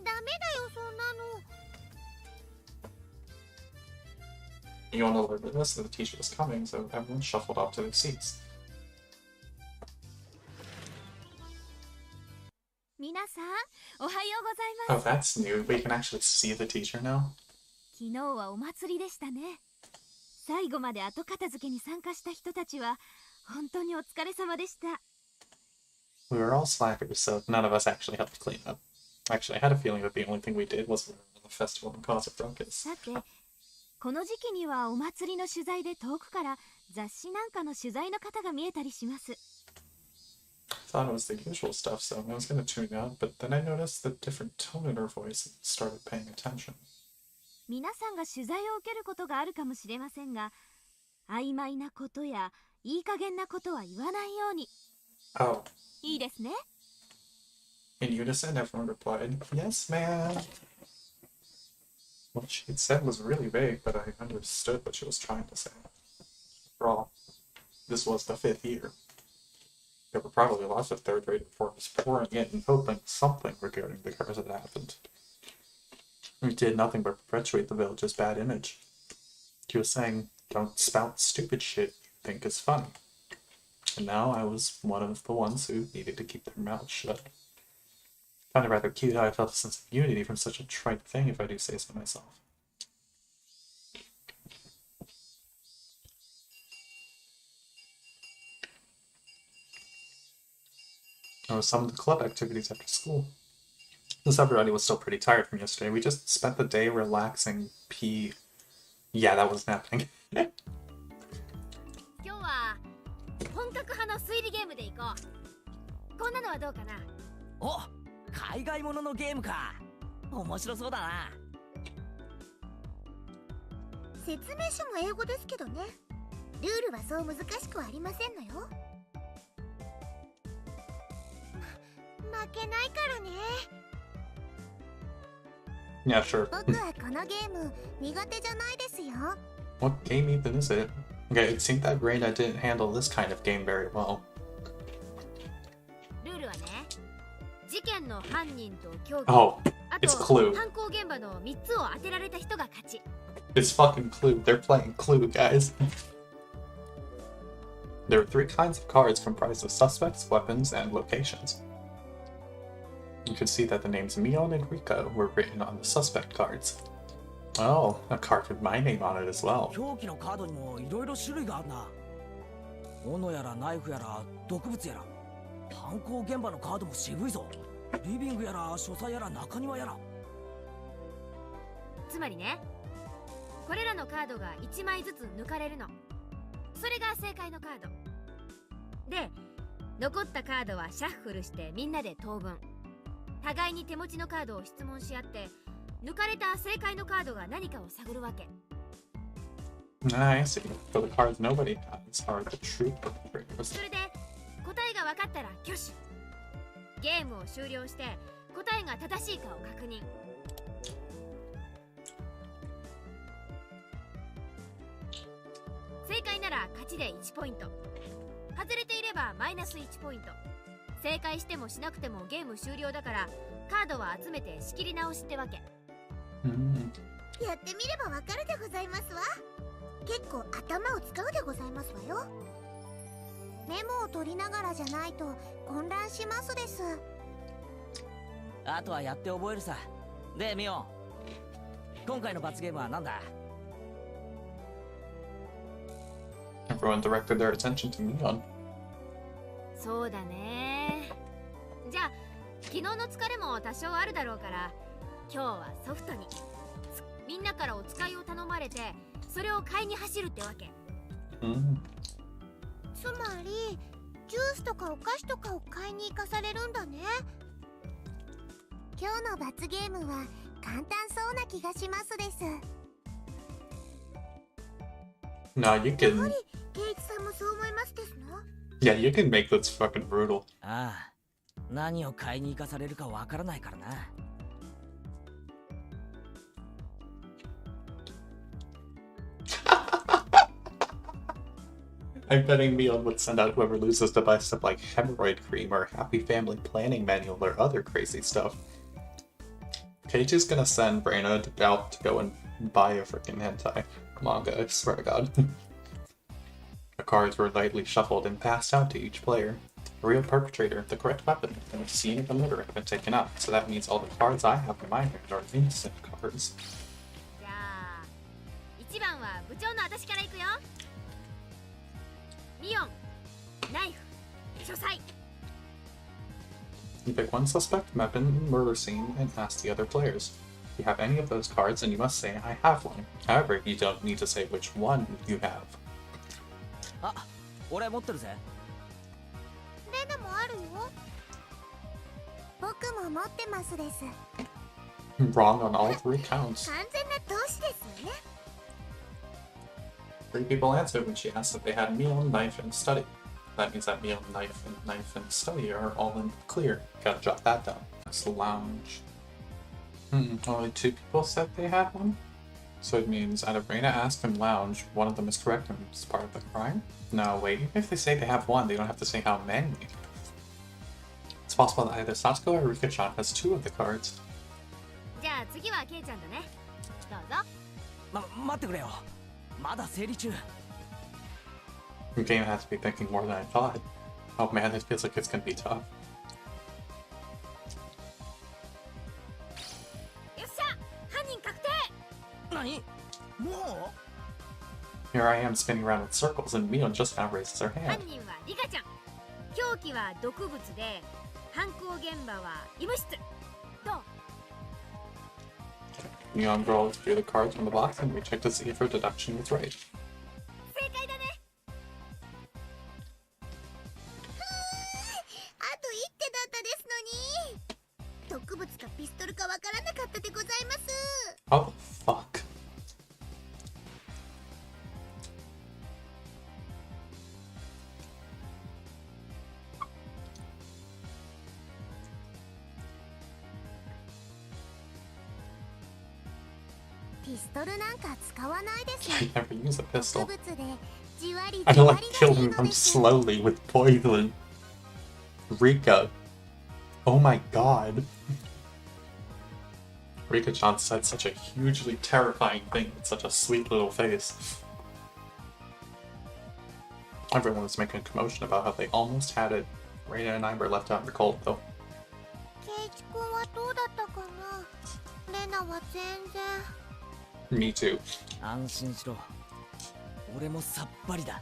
Speaker 3: よ、そんなの。
Speaker 1: Mion alerted us that the teacher was coming, so everyone shuffled off to their seats.
Speaker 6: 皆さん、おはようござい
Speaker 1: Oh,
Speaker 6: ます。
Speaker 1: that's new. We can actually see the teacher now.
Speaker 6: 昨日はお祭りでしたね。最後まで後片付けに参加した人たちは本当にお疲れ様でした。
Speaker 1: We were all slackers, so none of us actually helped clean up. Actually, I had a feeling that the only thing we did was run the festival and cause a ruckus.
Speaker 6: さて、この時期にはお祭りの取材で遠くから雑誌なんかの取材の方が見えたりします。
Speaker 1: Thought it was the usual stuff, so I was going to tune out, but then I noticed the different tone in her voice and started paying attention.
Speaker 6: 皆さんが取材を受けることがあるかもしれませんが、曖昧なことやいい加減なことは言わないように。
Speaker 1: Oh.
Speaker 6: いいですね。
Speaker 1: In unison, everyone replied, "Yes, ma'am." What she had said was really vague, but I understood what she was trying to say. After all, this was the 5th year. There were probably lots of third-rate reporters pouring in and hoping something regarding the curse had happened. It did nothing but perpetuate the village's bad image. She was saying, don't spout stupid shit you think is funny. And now I was one of the ones who needed to keep their mouths shut. I found it rather cute how I felt a sense of unity from such a trite thing, if I do say so myself. I was some of the club activities after school. Since everybody was still pretty tired from yesterday, we just spent the day relaxing. Yeah, that wasn't happening.
Speaker 4: 今日は本格派の推理ゲームでいこう。こんなのはどうかな。
Speaker 2: お、海外もののゲームか。面白そうだな。
Speaker 3: 説明書も英語ですけどね。ルールはそう難しくはありませんのよ。負けないからね。
Speaker 1: Yeah, sure.
Speaker 3: 僕はこのゲーム苦手じゃないですよ。
Speaker 1: What game even is it? Okay, it seemed that Reina didn't handle this kind of game very well.
Speaker 4: ルールはね、事件の犯人と凶器、
Speaker 1: Oh,
Speaker 4: あ
Speaker 1: it's
Speaker 4: と
Speaker 1: Clue.
Speaker 4: 犯行現場の3つを当てられた人が勝ち。
Speaker 1: It's fucking Clue. They're playing Clue, guys. There are 3 kinds of cards comprised of suspects, weapons, and locations. You could see that the names Mion and Rika were written on the suspect cards. Oh, a card with my name on it as well.
Speaker 2: 凶器のカードにもいろいろ種類があるな。斧やらナイフやら毒物やら、犯行現場のカードも渋いぞ。リビングやら書斎やら中庭やら。
Speaker 4: つまりね、これらのカードが1枚ずつ抜かれるの。それが正解のカードで、残ったカードはシャッフルしてみんなで当分、互いに手持ちのカードを質問し合って、抜かれた正解のカードが何かを探るわけ。
Speaker 1: I see. For the cards nobody has are the true perpetrators.
Speaker 4: それで答えが分かったら挙手。ゲームを終了して答えが正しいかを確認。正解なら勝ちで1ポイント、外れていればマイナス1ポイント。正解してもしなくてもゲーム終了だから、カードは集めて仕切り直しってわけ。
Speaker 3: やってみればわかるでございますわ。結構頭を使うでございますわよ。メモを取りながらじゃないと混乱しますです。
Speaker 2: あとはやって覚えるさ。でミオン、今回の罰ゲームは何だ？
Speaker 1: Everyone directed their attention to Mion.
Speaker 4: そうだね。じゃあ昨日の疲れも多少あるだろうから、今日はソフトに。みんなからお使いを頼まれて、それを買いに走るってわけ。
Speaker 3: つまりジュースとかお菓子とかを買いに行かされるんだね。今日の罰ゲームは簡単そうな気がしますです。
Speaker 1: No, you
Speaker 3: や
Speaker 1: can.
Speaker 3: はりケイチさんもそう思いますですの？
Speaker 1: Yeah, you can make this fucking brutal.
Speaker 2: ああ、何を買いに行かされるかわからないからな。
Speaker 1: I'm betting Mion would send out whoever loses to buy stuff like hemorrhoid cream or happy family planning manual or other crazy stuff. Keiichi's gonna send Reina out to go and buy a freaking hentai manga, I swear to god. The cards were lightly shuffled and passed out to each player. The real perpetrator, the correct weapon, and the scene of the murder have been taken out, so that means all the cards I have in my hand are innocent cards.
Speaker 4: じゃあ1番は部長の私から行くよ。ミオン、ナイフ、書斎。
Speaker 1: You pick one suspect, weapon, murder scene, and ask the other players. If you have any of those cards, then you must say, I have one. However, you don't need to say which one you have.
Speaker 2: あ、俺持ってるぜ。
Speaker 3: レナもあるよ。僕も持ってますです。
Speaker 1: Wrong on all three counts.
Speaker 3: 完全な同志ですよね。
Speaker 1: Three people answered when she asked if they had meal, knife, and study. That means that meal, knife, and study are all in clear. Gotta jot that down. That's the lounge. Only two people said they had one? So it means either Reina asked and lounge, one of them is correct and it's part of the crime? No, wait, even if they say they have one, they don't have to say how many. It's possible that either Satsuko or Rika-chan has two of the cards.
Speaker 4: じゃあ次はケイちゃんだね。どうぞ。
Speaker 2: 待ってくれよ。まだ整理中。
Speaker 1: The game has to be thinking more than I thought. Oh man, it feels like it's gonna be tough.
Speaker 4: よっしゃ、犯人確定。
Speaker 2: 何？もう？
Speaker 1: Here I am spinning around in circles and Mion just now raises her
Speaker 4: 犯
Speaker 1: hand.
Speaker 4: 人はリカちゃん。凶器は毒物で、犯行現場は医務室。どう？
Speaker 1: Mion rolled through the cards from the box and we checked to see if her deduction was right.
Speaker 4: 正解だね。
Speaker 3: あと一手だったですのに。毒物かピストルかわからなかったでございます。
Speaker 1: Oh, fuck. I never use a pistol. I don't like killing them slowly with poison. Rika. Oh my god. Rika-chan said such a hugely terrifying thing with such a sweet little face. Everyone was making a commotion about how they almost had it. Reina and I were left out in the cold though.
Speaker 3: ケイチ君はどうだったかな。レナは全然。
Speaker 1: Me too.
Speaker 2: 安心しろ。俺もさっぱりだ。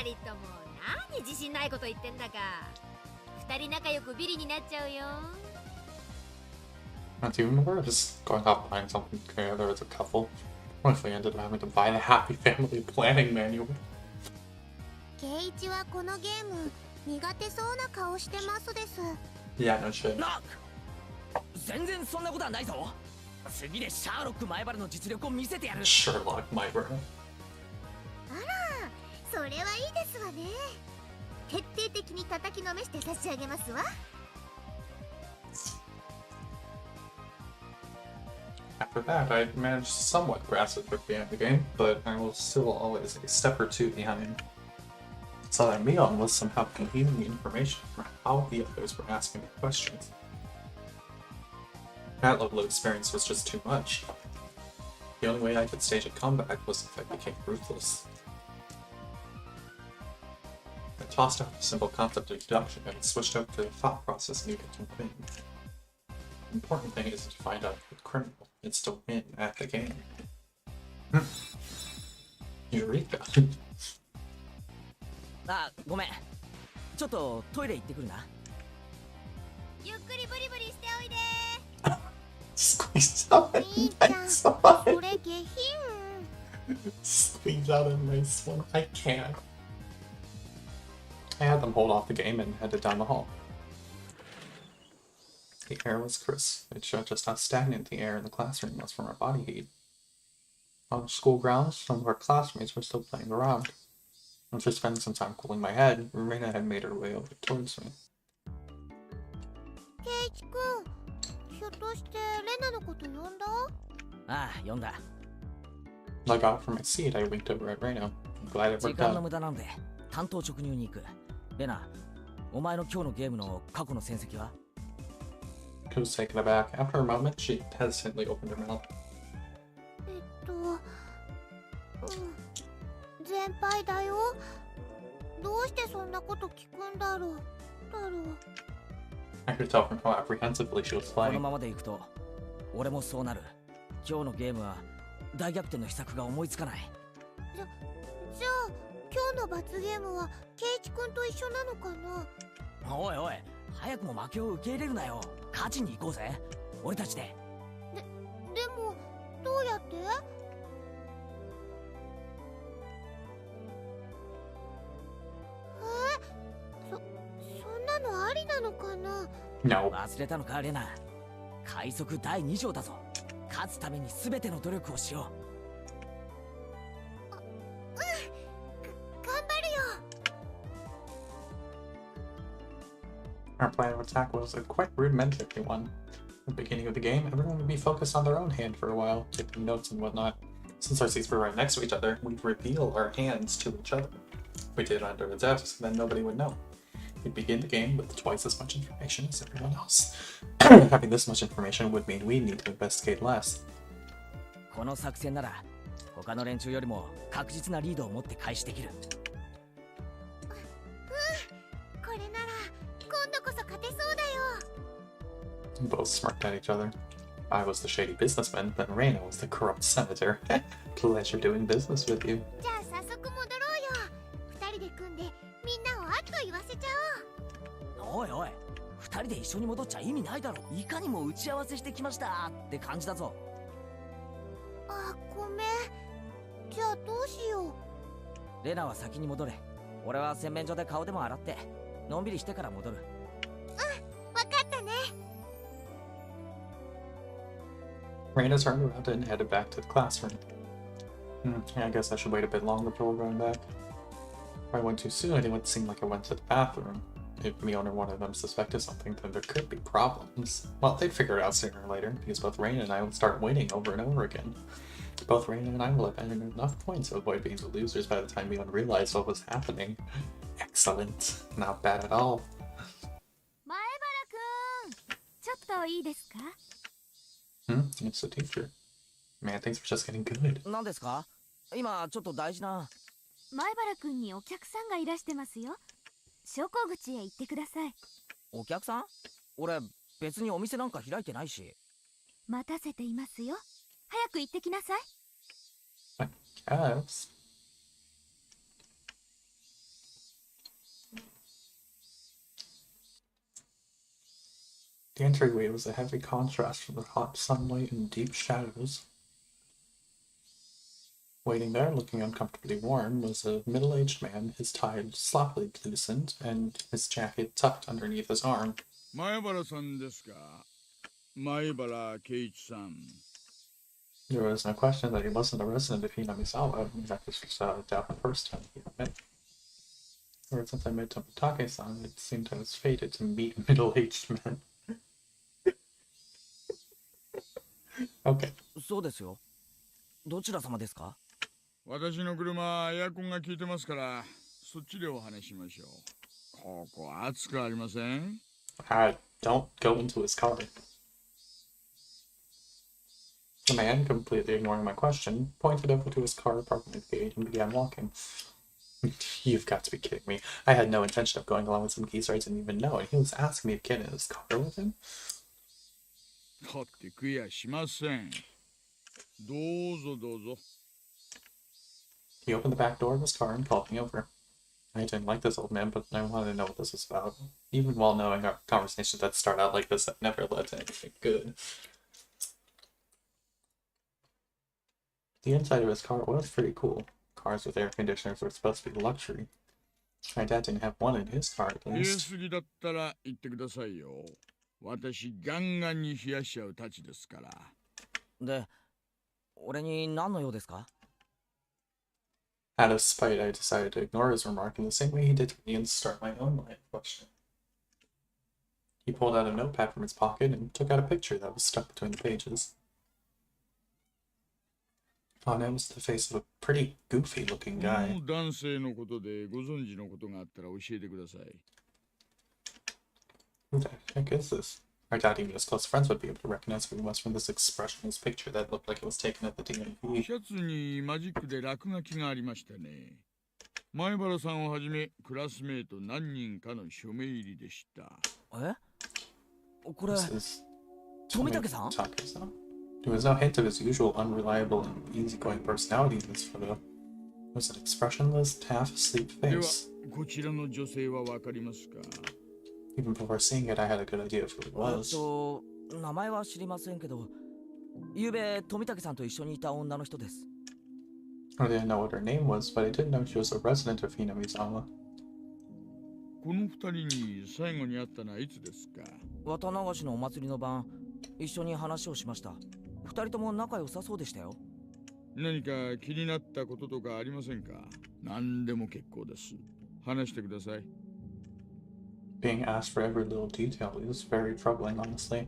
Speaker 4: 二人とも何自信ないこと言ってんだか。二人仲良くビリになっちゃうよ。
Speaker 1: Not even remember just going out buying something together as a couple. What if we ended up having to buy the Happy Family Planning Manual?
Speaker 3: ケイイチはこのゲーム苦手そうな顔してますです。
Speaker 1: Yeah, no shit.
Speaker 2: 全然そんなことはないぞ。次でシャーロック前原の実力を見せてやる。
Speaker 1: Sherlock, my bro.
Speaker 3: あら、それはいいですわね。徹底的に叩きのめして差し上げますわ。
Speaker 1: After that, I managed to somewhat grasp the trick behind the game, but I was still always a step or two behind. So that Mion was somehow conveying the information for how the others were asking the questions. That level of experience was just too much. The only way I could stage a comeback was if I became ruthless. I tossed out the simple concept of deduction and switched out to the thought process needed to win. The important thing isn't to find out the criminal, it's to win at the game. Eureka.
Speaker 2: あ、ごめん。ちょっとトイレ行ってくるな。
Speaker 4: ゆっくりブリブリしておいで。
Speaker 1: Squeeze out a
Speaker 3: いいちゃん、
Speaker 1: nice one.
Speaker 3: それ下品。
Speaker 1: Squeeze out a nice one. I can't. I had them hold off the game and headed down the hall. The air was crisp. It showed just how stagnant the air in the classroom was from our body heat. On the school grounds, some of our classmates were still playing around. After spending some time cooling my head, Reina had made her way over towards me.
Speaker 3: ケイイチくん、ひょっとしてレナのこと呼んだ？
Speaker 2: ああ、読んだ。
Speaker 1: I got up from my seat, I winked over at Reina. I'm glad it
Speaker 2: 時
Speaker 1: worked
Speaker 2: 間の
Speaker 1: out.
Speaker 2: 無駄なんで担当直入に行く。レナ、お前の今日のゲームの過去の戦績は？
Speaker 1: I was taken aback. After a moment, she hesitantly opened her mouth.
Speaker 3: 先輩だよ。どうしてそんなこと聞くんだろう。
Speaker 1: I could tell from how apprehensively she was
Speaker 2: この
Speaker 1: playing.
Speaker 2: ままでいくと俺もそうなる。今日のゲームは大逆転の秘策が思いつかない。
Speaker 3: じゃあ今日の罰ゲームはケイイチくんと一緒なのかな。
Speaker 2: おいおい、早くも負けを受け入れるなよ。勝ちに行こうぜ、俺たちで。
Speaker 3: でもどうやって？そんなのありなのかな。
Speaker 1: No.
Speaker 2: 忘れたのかレナ。海賊第2条だぞ。勝つために全ての努力をしよ
Speaker 3: 頑張るよ。
Speaker 1: Our plan of attack was a quite rudimentary one. At the beginning of the game, everyone would be focused on their own hand for a while, taking notes and whatnot. Since our seats were right next to each other, we'd reveal our hands to each other. We did it under the desks, then nobody would know. We'd begin the game with twice as much information as everyone else. Having this much information would mean we need to investigate less.
Speaker 2: この作戦なら他の連中よりも確実なリードを持って開始できる。
Speaker 3: これなら今度こそ勝てそうだよ。
Speaker 1: Both smirked at each other. I was the shady businessman, then Reina was the corrupt senator. Pleasure doing business with you.
Speaker 3: じゃあ早速戻ろうよ。二人で組んでみんなをあっと言わせちゃおう。
Speaker 2: おいおい、二人で一緒に戻っちゃ意味ないだろ。いかにも打ち合わせしてきましたって感じだぞ。
Speaker 3: あ、ごめん。じゃあどうしよう。
Speaker 2: レナは先に戻れ。俺は洗面所で顔でも洗ってのんびりしてから戻る。
Speaker 3: わかったね。
Speaker 1: Reina turned around and headed back to the classroom. I guess I should wait a bit longer before going back. If I went too soon, it would seem like I went to the bathroom. If Mion or one of them suspected something, then there could be problems. Well, they'd figure it out sooner or later, because both Reina and I would start winning over and over again. Both Reina and I will have earned enough points to avoid being the losers by the time Mion realized what was happening. Excellent. Not bad at all.
Speaker 6: 前原くん、ちょっといいですか？
Speaker 1: It's the teacher. Man, things were just getting good.
Speaker 2: 何ですか？今ちょっと大事な。
Speaker 6: 前原くんにお客さんがいらしてますよ。昇降口へ行ってください。
Speaker 2: お客さん？俺別にお店なんか開いてないし。
Speaker 6: 待たせていますよ。早く行ってきなさい。
Speaker 1: Yes. The entryway was a heavy contrast from the hot sunlight and deep shadows. Waiting there, looking uncomfortably warm, was a middle-aged man, his tie sloppily loosened, and his jacket tucked underneath his arm.
Speaker 11: 前原さんですか？前原圭一さん。
Speaker 1: There was no question that he wasn't a resident of Hinamizawa. In fact, this was doubt the first time he had met. Ever since I met Tomitake-san, it seemed I was fated to meet a middle-aged man. Okay.
Speaker 2: そうですよ。どちら様ですか？
Speaker 11: 私の車エアコンが効いてますから、そっちでお話しましょう。ここ暑くありません？
Speaker 1: Don't go into his car. The man, completely ignoring my question, pointed over to his car parked at the gate and began walking. You've got to be kidding me. I had no intention of going along with some geezer I didn't even know, and he was asking me to get in his car with him?
Speaker 11: だって食いやしません。どうぞどうぞ。
Speaker 1: He opened the back door of his car and called me over. I didn't like this old man, but I wanted to know what this was about. Even while knowing our conversations that start out like this that never led to anything good. The inside of his car was pretty cool. Cars with air conditioners were supposed to be a luxury. My dad didn't have one in his car, at
Speaker 11: 冷え
Speaker 1: least.
Speaker 11: すぎだったら言ってくださいよ。私ガンガンに冷やしちゃうたちですから。
Speaker 2: で、俺に何の用ですか？
Speaker 1: Out of spite, I decided to ignore his remark in the same way he did to me and start my own line of questioning. He pulled out a notepad from his pocket and took out a picture that was stuck between the pages. On it was the face of a pretty goofy-looking
Speaker 11: こ
Speaker 1: guy.
Speaker 11: の男性のことでご存知のことがあったら教えてください。
Speaker 1: Who the heck is this? I doubt even his close friends would be able to recognize who he was from this expressionless picture that looked like it was taken at the DMV.
Speaker 11: シャツにマジックで落書きがありましたね。前原さんをはじめクラスメート何人かの署名入りでした。
Speaker 2: え？これ、
Speaker 1: This is
Speaker 2: 富武さん？
Speaker 1: Tomitake-san. There was no hint of his usual unreliable and easygoing personality in this photo. It was an expressionless, half-asleep
Speaker 11: では
Speaker 1: face.
Speaker 11: こちらの女性はわかりますか？
Speaker 1: Even before seeing it, I had a good idea of who it was.
Speaker 2: 名前は知りませんけど、ゆうべ富武さんと一緒にいた女の人です。
Speaker 1: I didn't know what her name was, but I did know she was a resident of Hinamizawa.
Speaker 11: この二人に最後に会ったのはいつですか？
Speaker 2: 綿流しのお祭りの晩、一緒に話をしました。二人とも仲良さそうでしたよ。
Speaker 11: 何か気になったこととかありませんか？何でも結構です。話してください。
Speaker 1: Being asked for every little detail was very troubling, honestly.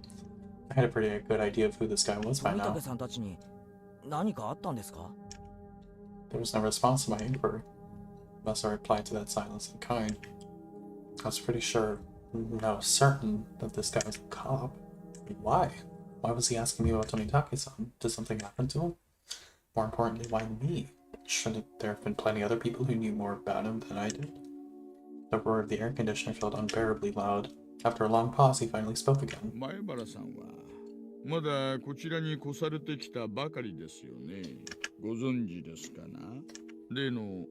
Speaker 1: I had a pretty good idea of who this guy was by
Speaker 2: 富
Speaker 1: now.
Speaker 2: 武さんたちに何かあったんですか？
Speaker 1: There was no response to my inquiry. Thus, I replied to that silence in kind. I was pretty sure, no, certain, that this guy was a cop. Why? Why was he asking me about Tomitake-san? Did something happen to him? More importantly, why me? Shouldn't there have been plenty other people who knew more about him than I did? The roar of the air conditioner felt unbearably loud. After a long pause, he finally spoke again.
Speaker 11: 前原さんはまだこちらに越されてきたばかりですよね。ご存知ですかな？例の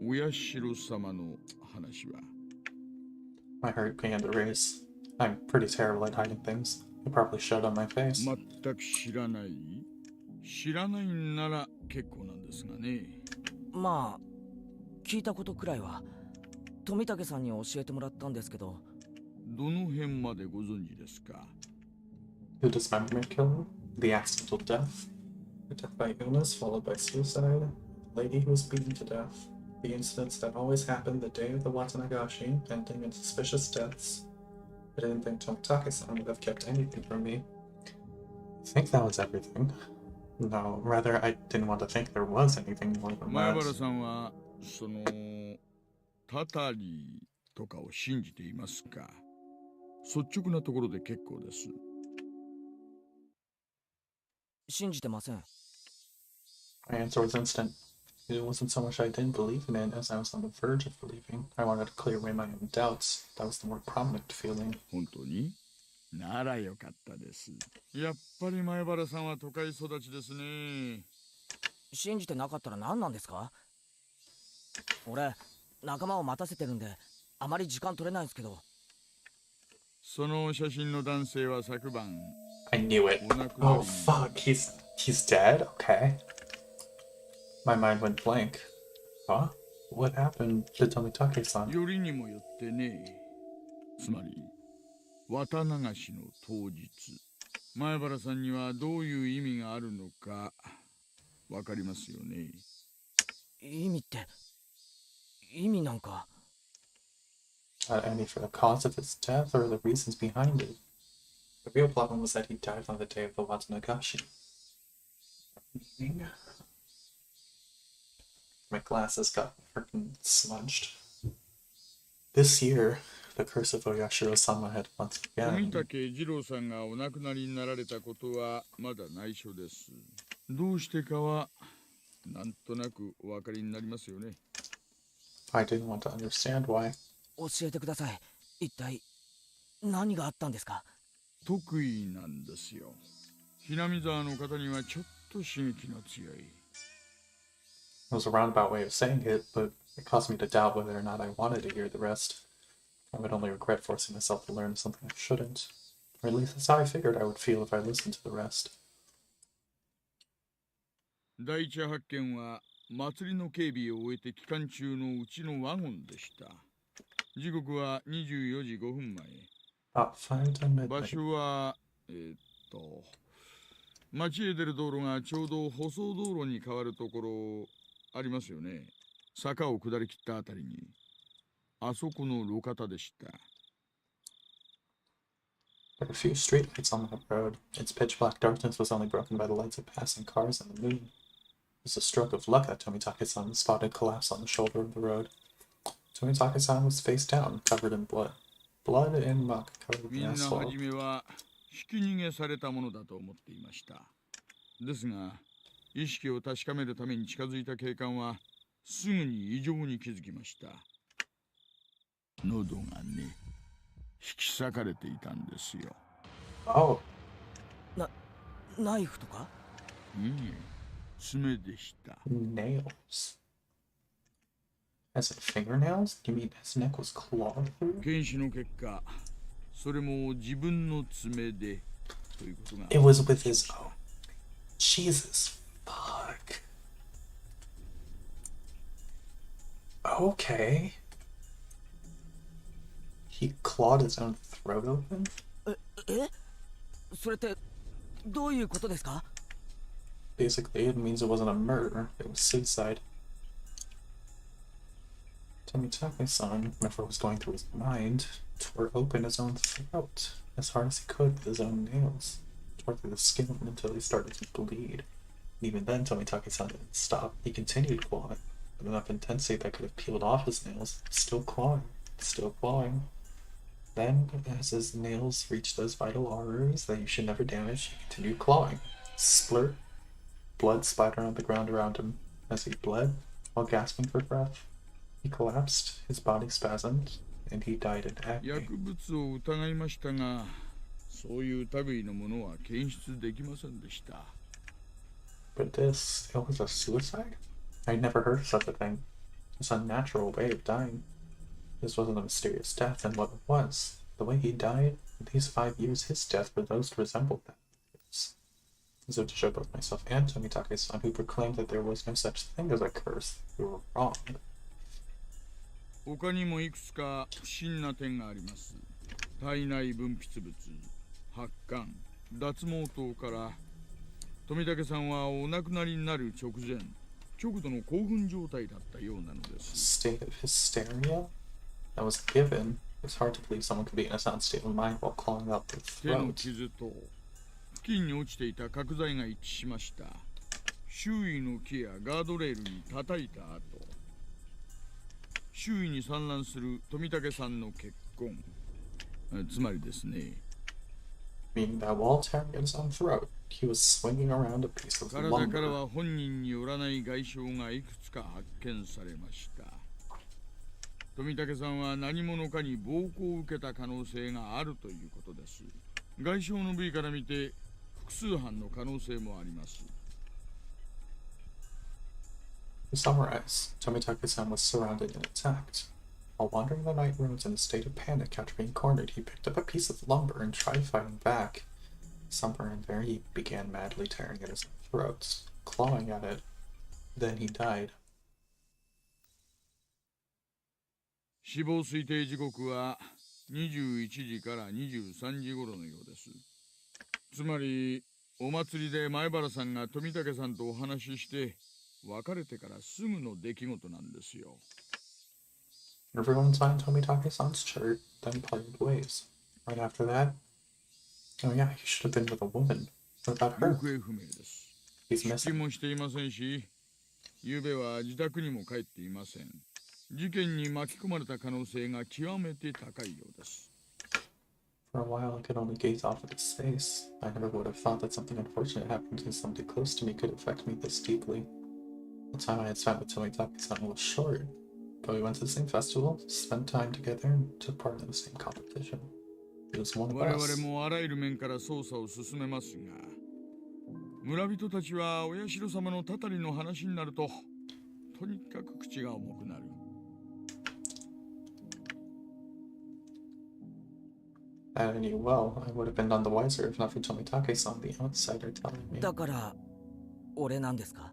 Speaker 11: お社様の話は。
Speaker 1: My heart began to race. I'm pretty terrible at hiding things. It probably showed on my face.
Speaker 11: 全く知らない？知らないんなら結構なんですがね。
Speaker 2: まあ、聞いたことくらいは富武さんに教えてもらったんですけど。
Speaker 11: どの辺までご存知ですか？
Speaker 1: The dismemberment killing? The accidental death? The death by illness followed by suicide? The lady who was beaten to death? The incidents that always happened the day of the Watanagashi, ending in suspicious deaths? I didn't think Tomitake-san would have kept anything from me. I think that was everything. No, rather, I didn't want to think there was anything more than
Speaker 11: 前
Speaker 1: that.
Speaker 11: 原さんはそのタタリとかを信じていますか？率直なところで結構です。
Speaker 2: 信じてません。
Speaker 1: My answer was instant. It wasn't so much I didn't believe in it as I was on the verge of believing. I wanted to clear away my own doubts. That was the more prominent feeling.
Speaker 11: 本当に？ならよかったです。やっぱり前原さんは都会育ちですね。
Speaker 2: 信じてなかったら何なんですか？俺仲間を待たせてるんであまり時間取れないんですけど。
Speaker 11: その写真の男性は昨晩
Speaker 1: I knew it. Oh fuck, he's dead? Okay. My mind went blank. Huh? What happened to Tomitake-san?
Speaker 11: よりにもよってね。つまり綿流しの当日、前原さんにはどういう意味があるのかわかりますよね。
Speaker 2: 意味って意味なんか。
Speaker 1: Not any for the cause of his death or the reasons behind it. The real problem was that he died on the day of the Watanagashi. My glasses got freaking smudged. This year, the curse of Oyashiro-sama had once
Speaker 11: 富
Speaker 1: again.
Speaker 11: 竹二郎さんがお亡くなりになられたことはまだ内緒です。どうしてかはなんとなくお分かりになりますよね。
Speaker 1: I didn't want to understand why.
Speaker 2: 教えてください。一体何があったんですか？
Speaker 11: 得意なんですよ。ひなみ沢の方にはちょっと刺激の強い。
Speaker 1: It was a roundabout way of saying it, but it caused me to doubt whether or not I wanted to hear the rest. I would only regret forcing myself to learn something I shouldn't. Or at least that's how I figured I would feel if I listened to the rest.
Speaker 11: 第一発見は祭りの警備を終えて期間中のうちのワゴンでした。時刻は24時5分前。
Speaker 1: About 5 to
Speaker 11: 場
Speaker 1: midnight.
Speaker 11: 所は町へ出る道路がちょうど舗装道路に変わるところありますよね。坂を下り切ったあたりにあそこの路肩でした。
Speaker 1: There were a few streetlights on that road. Its pitch black darkness was only broken by the lights of passing cars and the moon. It was a stroke of luck that Tomitake-san was spotted collapsed on the shoulder of the road. Tomitake-san was face down, covered in blood. Blood and muck covered
Speaker 11: み
Speaker 1: the
Speaker 11: んな
Speaker 1: asphalt.
Speaker 11: 初めはひき逃げされたものだと思っていました。ですが意識を確かめるために近づいた警官はすぐに異常に気づきました。喉がね、引き裂かれていたんですよ。
Speaker 1: Oh.
Speaker 2: ナイフとか？
Speaker 11: いいえ、爪でした。
Speaker 1: Nails. As in fingernails? You mean his neck was clawed through?
Speaker 11: 検視の結果、それも自分の爪でということが。
Speaker 1: It was with his own. Jesus. Fuck. Okay. He clawed his own throat open?
Speaker 2: それってどういうことですか？
Speaker 1: Basically, it means it wasn't a murder, it was suicide. Tomitake-san, whatever was going through his mind, tore open his own throat as hard as he could with his own nails. Tore through the skin until he started to bleed. Even then, Tomitake-san didn't stop. He continued clawing, with enough intensity that could have peeled off his nails, still clawing, still clawing. Then, as his nails reached those vital arteries that you should never damage, he continued clawing. Splurt. Blood splattered on the ground around him. As he bled, while gasping for breath, he collapsed, his body spasmed, and he died in agony.
Speaker 11: 薬物を疑いましたが、そういう類のものは検出できませんでした。
Speaker 1: But this, it was a suicide? I'd never heard of such a thing. This unnatural way of dying. This wasn't a mysterious death, and what it was, the way he died, in these 5 years, his death were those to resemble that. So to show both myself and Tomitake-san, who proclaimed that there was no such thing as a curse, we were wrong.
Speaker 11: 他にもいくつか不審な点があります。体内分泌物、発汗、脱毛等から富武さんはお亡くなりになる直前、極度の興奮状態だったようなのです。
Speaker 1: State of hysteria that was given. It's hard to believe someone could be in a sound state of mind while clawing out their
Speaker 11: 手の
Speaker 1: throat.
Speaker 11: 傷と付近に落ちていた角材が一致しました。周囲の木やガードレールに叩いた後、周囲に散乱する富武さんの血痕、つまりですね。
Speaker 1: Meaning that while tearing at his own throat, he was swinging around a piece of
Speaker 11: 体から
Speaker 1: lumber.
Speaker 11: は本人によらない外傷がいくつか発見されました。富武さんは何者かに暴行を受けた可能性があるということです。外傷の部位から見て複数犯の可能性もあります。
Speaker 1: To summarize, Tomitake-san was surrounded and attacked. While wandering the night roads in a state of panic after being cornered, he picked up a piece of lumber and tried fighting back. Somewhere in there, he began madly tearing at his throat, clawing at it. Then he died.
Speaker 11: 死亡推定時刻は21時から23時頃のようです。つまりお祭りで前原さんが富武さんとお話しして別れてからすぐの出来事なんですよ。
Speaker 1: Everyone signed Tomitake-san's shirt, then parted ways. Right after that, oh yeah, he should have been with a woman. What about
Speaker 11: 行
Speaker 1: her?
Speaker 11: 方不明です。
Speaker 1: He's
Speaker 11: 出
Speaker 1: missing.
Speaker 11: 勤もしていませんし、昨夜は自宅にも帰っていません。事件に巻き込まれた可能性が極めて高いようです。
Speaker 1: For a while, I could only gaze off at his face. I never would have thought that something unfortunate happened to somebody close to me could affect me this deeply. The time I had spent with Tomitake-san was short, but we went to the same festival, spent time together, and took part in the same competition. He was one of
Speaker 11: 我
Speaker 1: us.
Speaker 11: 々もあらゆる面から捜査を進めますが、村人たちはお社様のたたりの話になると、とにかく口が重くなる。
Speaker 1: Had I knew well, I would have been none the wiser if not for Tomitake-san, the outsider, telling me.
Speaker 2: だから俺なんですか？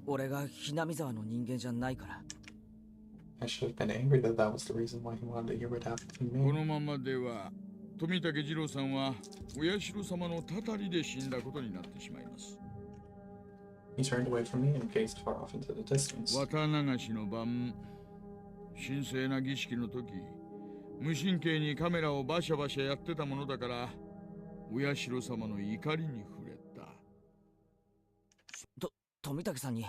Speaker 2: 俺がひなみ沢の人間じゃないから。
Speaker 1: I should have been angry that that was the reason why he wanted to hear what happened to
Speaker 11: こ
Speaker 1: me.
Speaker 11: のままでは富武次郎さんはお社様のたたりで死んだことになってしまいます。
Speaker 1: He turned away from me and gazed far off into the distance.
Speaker 11: 綿流しの晩、神聖な儀式の時、無神経にカメラをバシャバシャやってたものだから、お社様の怒りに触れた。
Speaker 2: 富武さんに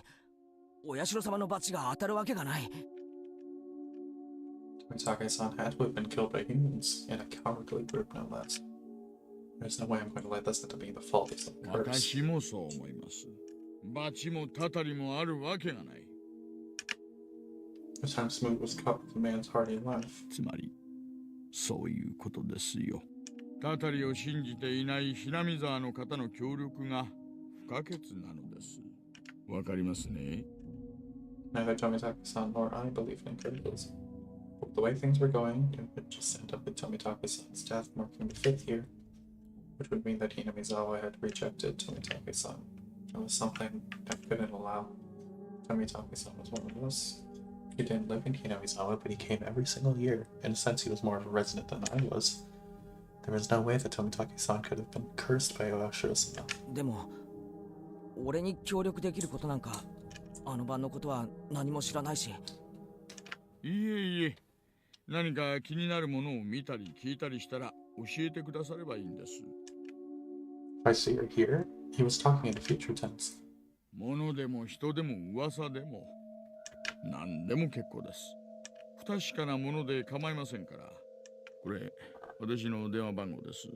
Speaker 2: お社様の罰が当たるわけがない。
Speaker 1: Tomitake-san had to have been killed by humans, in a cowardly group no less. There's no way I'm going to let this end up being the fault of some curse.
Speaker 11: 私もそう思います。罰もたたりもあるわけがない。
Speaker 1: This time Smooth was caught with the man's hearty laugh.
Speaker 11: つまり、そういうことですよ。たたりを信じていないひなみ沢の方の協力が不可欠なのです。わかりますね。
Speaker 1: Neither Tomitake-san nor I believed in curses. But the way things were going, it would just end up with Tomitake-san's death marking the 5th year, which would mean that Hinamizawa had rejected Tomitake-san. It was something I couldn't allow. Tomitake-san was one of us. He didn't live in Hinamizawa, but he came every single year. In a sense, he was more of a resident than I was. There was no way that Tomitake-san could have been cursed by Oyashiro-sama.
Speaker 2: でも俺に協力できることなんかあの晩のことは何も知らないし。
Speaker 11: いえいえ、何か気になるものを見たり聞いたりしたら教えてくださればいいんです。
Speaker 1: I see you're here. He was talking in the future tense.
Speaker 11: 物でも人でも噂でも何でも結構です。不確かなもので構いませんから。これ、私の電話番号です。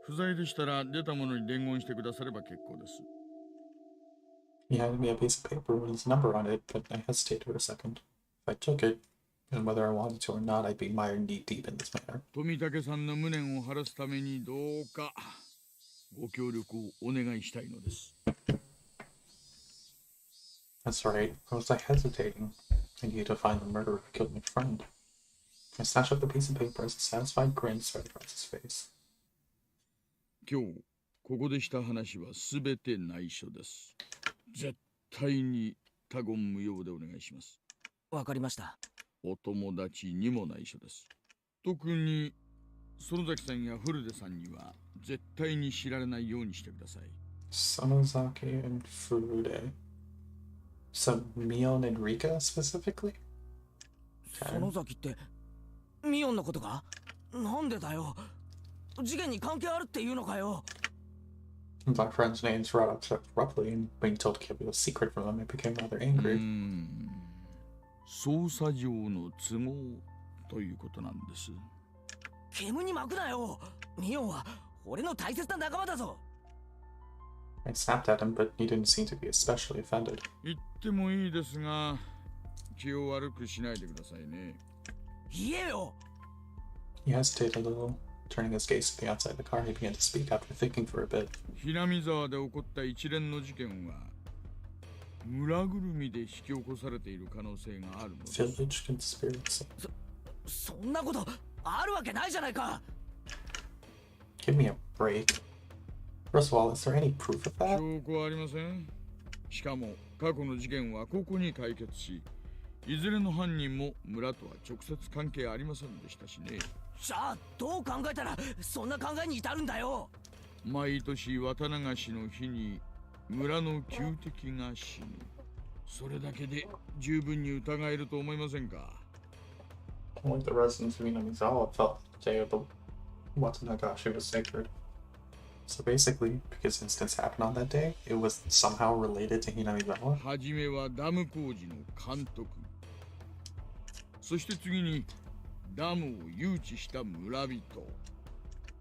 Speaker 11: 不在でしたら出たものに伝言してくだされば結構です。
Speaker 1: He handed me a piece of paper with his number on it, but I hesitated for a second. If I took it, and whether I wanted to or not, I'd be mired knee deep in this matter.
Speaker 11: 富武さんの無念を晴らすためにどうかご協力をお願いしたいのです。
Speaker 1: That's right. Why was I hesitating? I needed to find the murderer who killed my friend. I snatched up the piece of paper as a satisfied grin spread across his face.
Speaker 11: 今日ここでした話はすべて内緒です。絶対に他言無用でお願いします。
Speaker 2: わかりました。
Speaker 11: お友達にも内緒です。特に園崎さんや古出さんには絶対に知られないようにしてください。
Speaker 1: Sonozaki and Furude. So, Mion and Rika specifically?
Speaker 2: 園崎ってミオンのことか？なんでだよ。事件に関係あるっていうのかよ。
Speaker 1: My friend's names brought up so abruptly, and being told to keep it a secret from them, I became rather angry.
Speaker 11: 捜査上の都合ということなんです。
Speaker 2: 煙に巻くなよ。ミオンは俺の大切な仲間だぞ。
Speaker 1: I snapped at him, but he didn't seem to be especially offended.
Speaker 11: 言ってもいいですが、気を悪くしないでくださいね。
Speaker 2: 言えよ。
Speaker 1: He hesitated a little. Turning his gaze to the outside of the car, he began to speak after thinking for a bit.
Speaker 11: ひなみ沢で起こった一連の事件は村ぐるみで引き起こされている可能性があるのです。
Speaker 1: Village conspiracy.
Speaker 2: そんなことあるわけないじゃないか。
Speaker 1: Give me a break. First of all, is there any proof of that?
Speaker 11: 証拠はありません。しかも過去の事件はここに解決し、いずれの犯人も村とは直接関係ありませんでしたしね。
Speaker 2: じゃあどう考えたらそんな考えに至るんだよ。
Speaker 11: 毎年綿流しの日に村の旧敵が死ぬ。それだけで十分に疑えると思いませんか。
Speaker 1: Only the residents of Inamizawa felt the day of the Watanagashi was sacred. So basically, because incidents happened on that day, it was somehow related to Hinamizawa.
Speaker 11: はじめはダム工事の監督、そして次にダムを誘致した村人。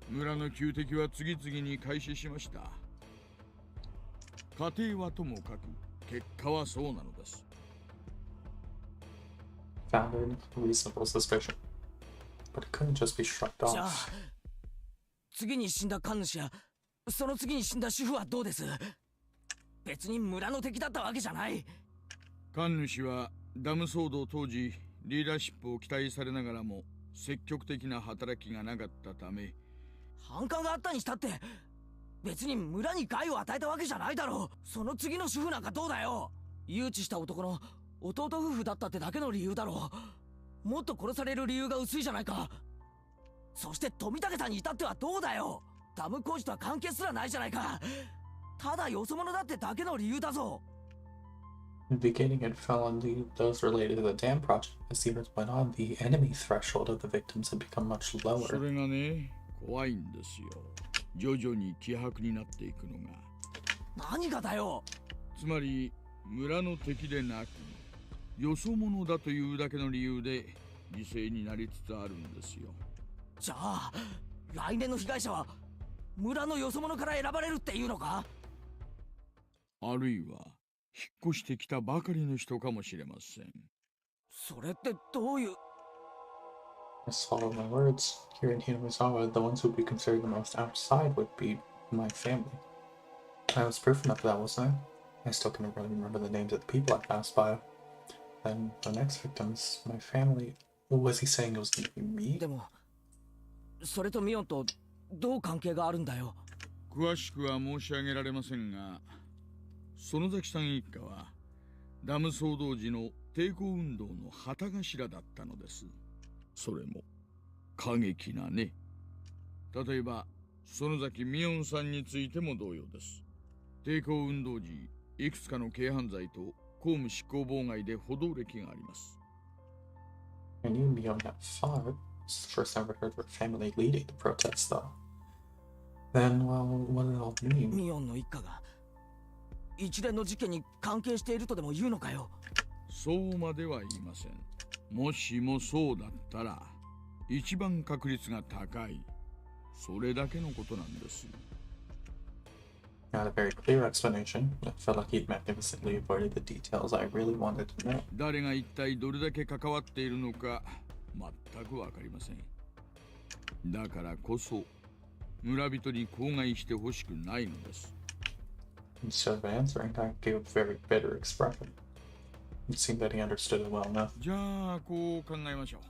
Speaker 11: 村の旧敵は次々に開始しました。過程はともかく結果はそうなのです。
Speaker 1: Founded reasonable suspicion. But it couldn't just be shrugged
Speaker 2: じゃあ
Speaker 1: off.
Speaker 2: 次に死んだ神主やその次に死んだ主婦はどうです？別に村の敵だったわけじゃない。
Speaker 11: 神主はダム騒動当時リーダーシップを期待されながらも積極的な働きがなかったため、
Speaker 2: 反感があったにしたって別に村に害を与えたわけじゃないだろう。その次の主婦なんかどうだよ。誘致した男の弟夫婦だったってだけの理由だろう。もっと殺される理由が薄いじゃないか。そして富武さんに至ってはどうだよ。ダム工事とは関係すらないじゃないか。ただよそ者だってだけの理由だぞ。
Speaker 1: In the beginning, it fell on those related to the dam project. As the years went on, the enemy threshold of the victims had become much
Speaker 11: そ
Speaker 1: lower.
Speaker 11: れがね、怖いんですよ。徐々に希薄になっていくのが。
Speaker 2: 何がだよ。
Speaker 11: つまり村の敵でなくよそ者だというだけの理由で犠牲になりつつあるんですよ。
Speaker 2: じゃあ来年の被害者は村のよそ者から選ばれるっていうのか。
Speaker 11: あるいは引っ越してきたばかりの人かもしれません。
Speaker 2: それってどういう。
Speaker 1: I swallowed my words. Here in Hinamizawa, the ones who would be considered the most outside would be my family. I was proof enough that, wasn't I? I still can't really remember the names of the people I passed by. Then the next victims, my family. What was he saying? It was going to be me?
Speaker 2: でもそれとミオンとどう関係があるんだよ。
Speaker 11: 詳しくは申し上げられませんが、園崎さん一家はダム騒動時の抵抗運動の旗頭だったのです。それも過激なね。例えば園崎ミオンさんについても同様です。抵抗運動時、いくつかの軽犯罪と公務執行妨害で補導歴があります。
Speaker 1: I knew Mion had fought. It's the first I ever heard of her family leading the protests, though. Then, well, what did it all mean?
Speaker 2: ミオンの一家が一連の事件に関係しているとでも言うのかよ。
Speaker 11: そうまでは言いません。もしもそうだったら一番確率が高い。それだけのことなんです。
Speaker 1: Not a very clear explanation. It felt like he'd magnificently avoided the details I really wanted to know.
Speaker 11: 誰が一体どれだけ関わっているのか全くわかりません。だからこそ村人に口外してほしくないのです。
Speaker 1: Instead of answering, I gave a very bitter expression. It seemed that he understood it well enough.
Speaker 11: じゃあこう考えましょう。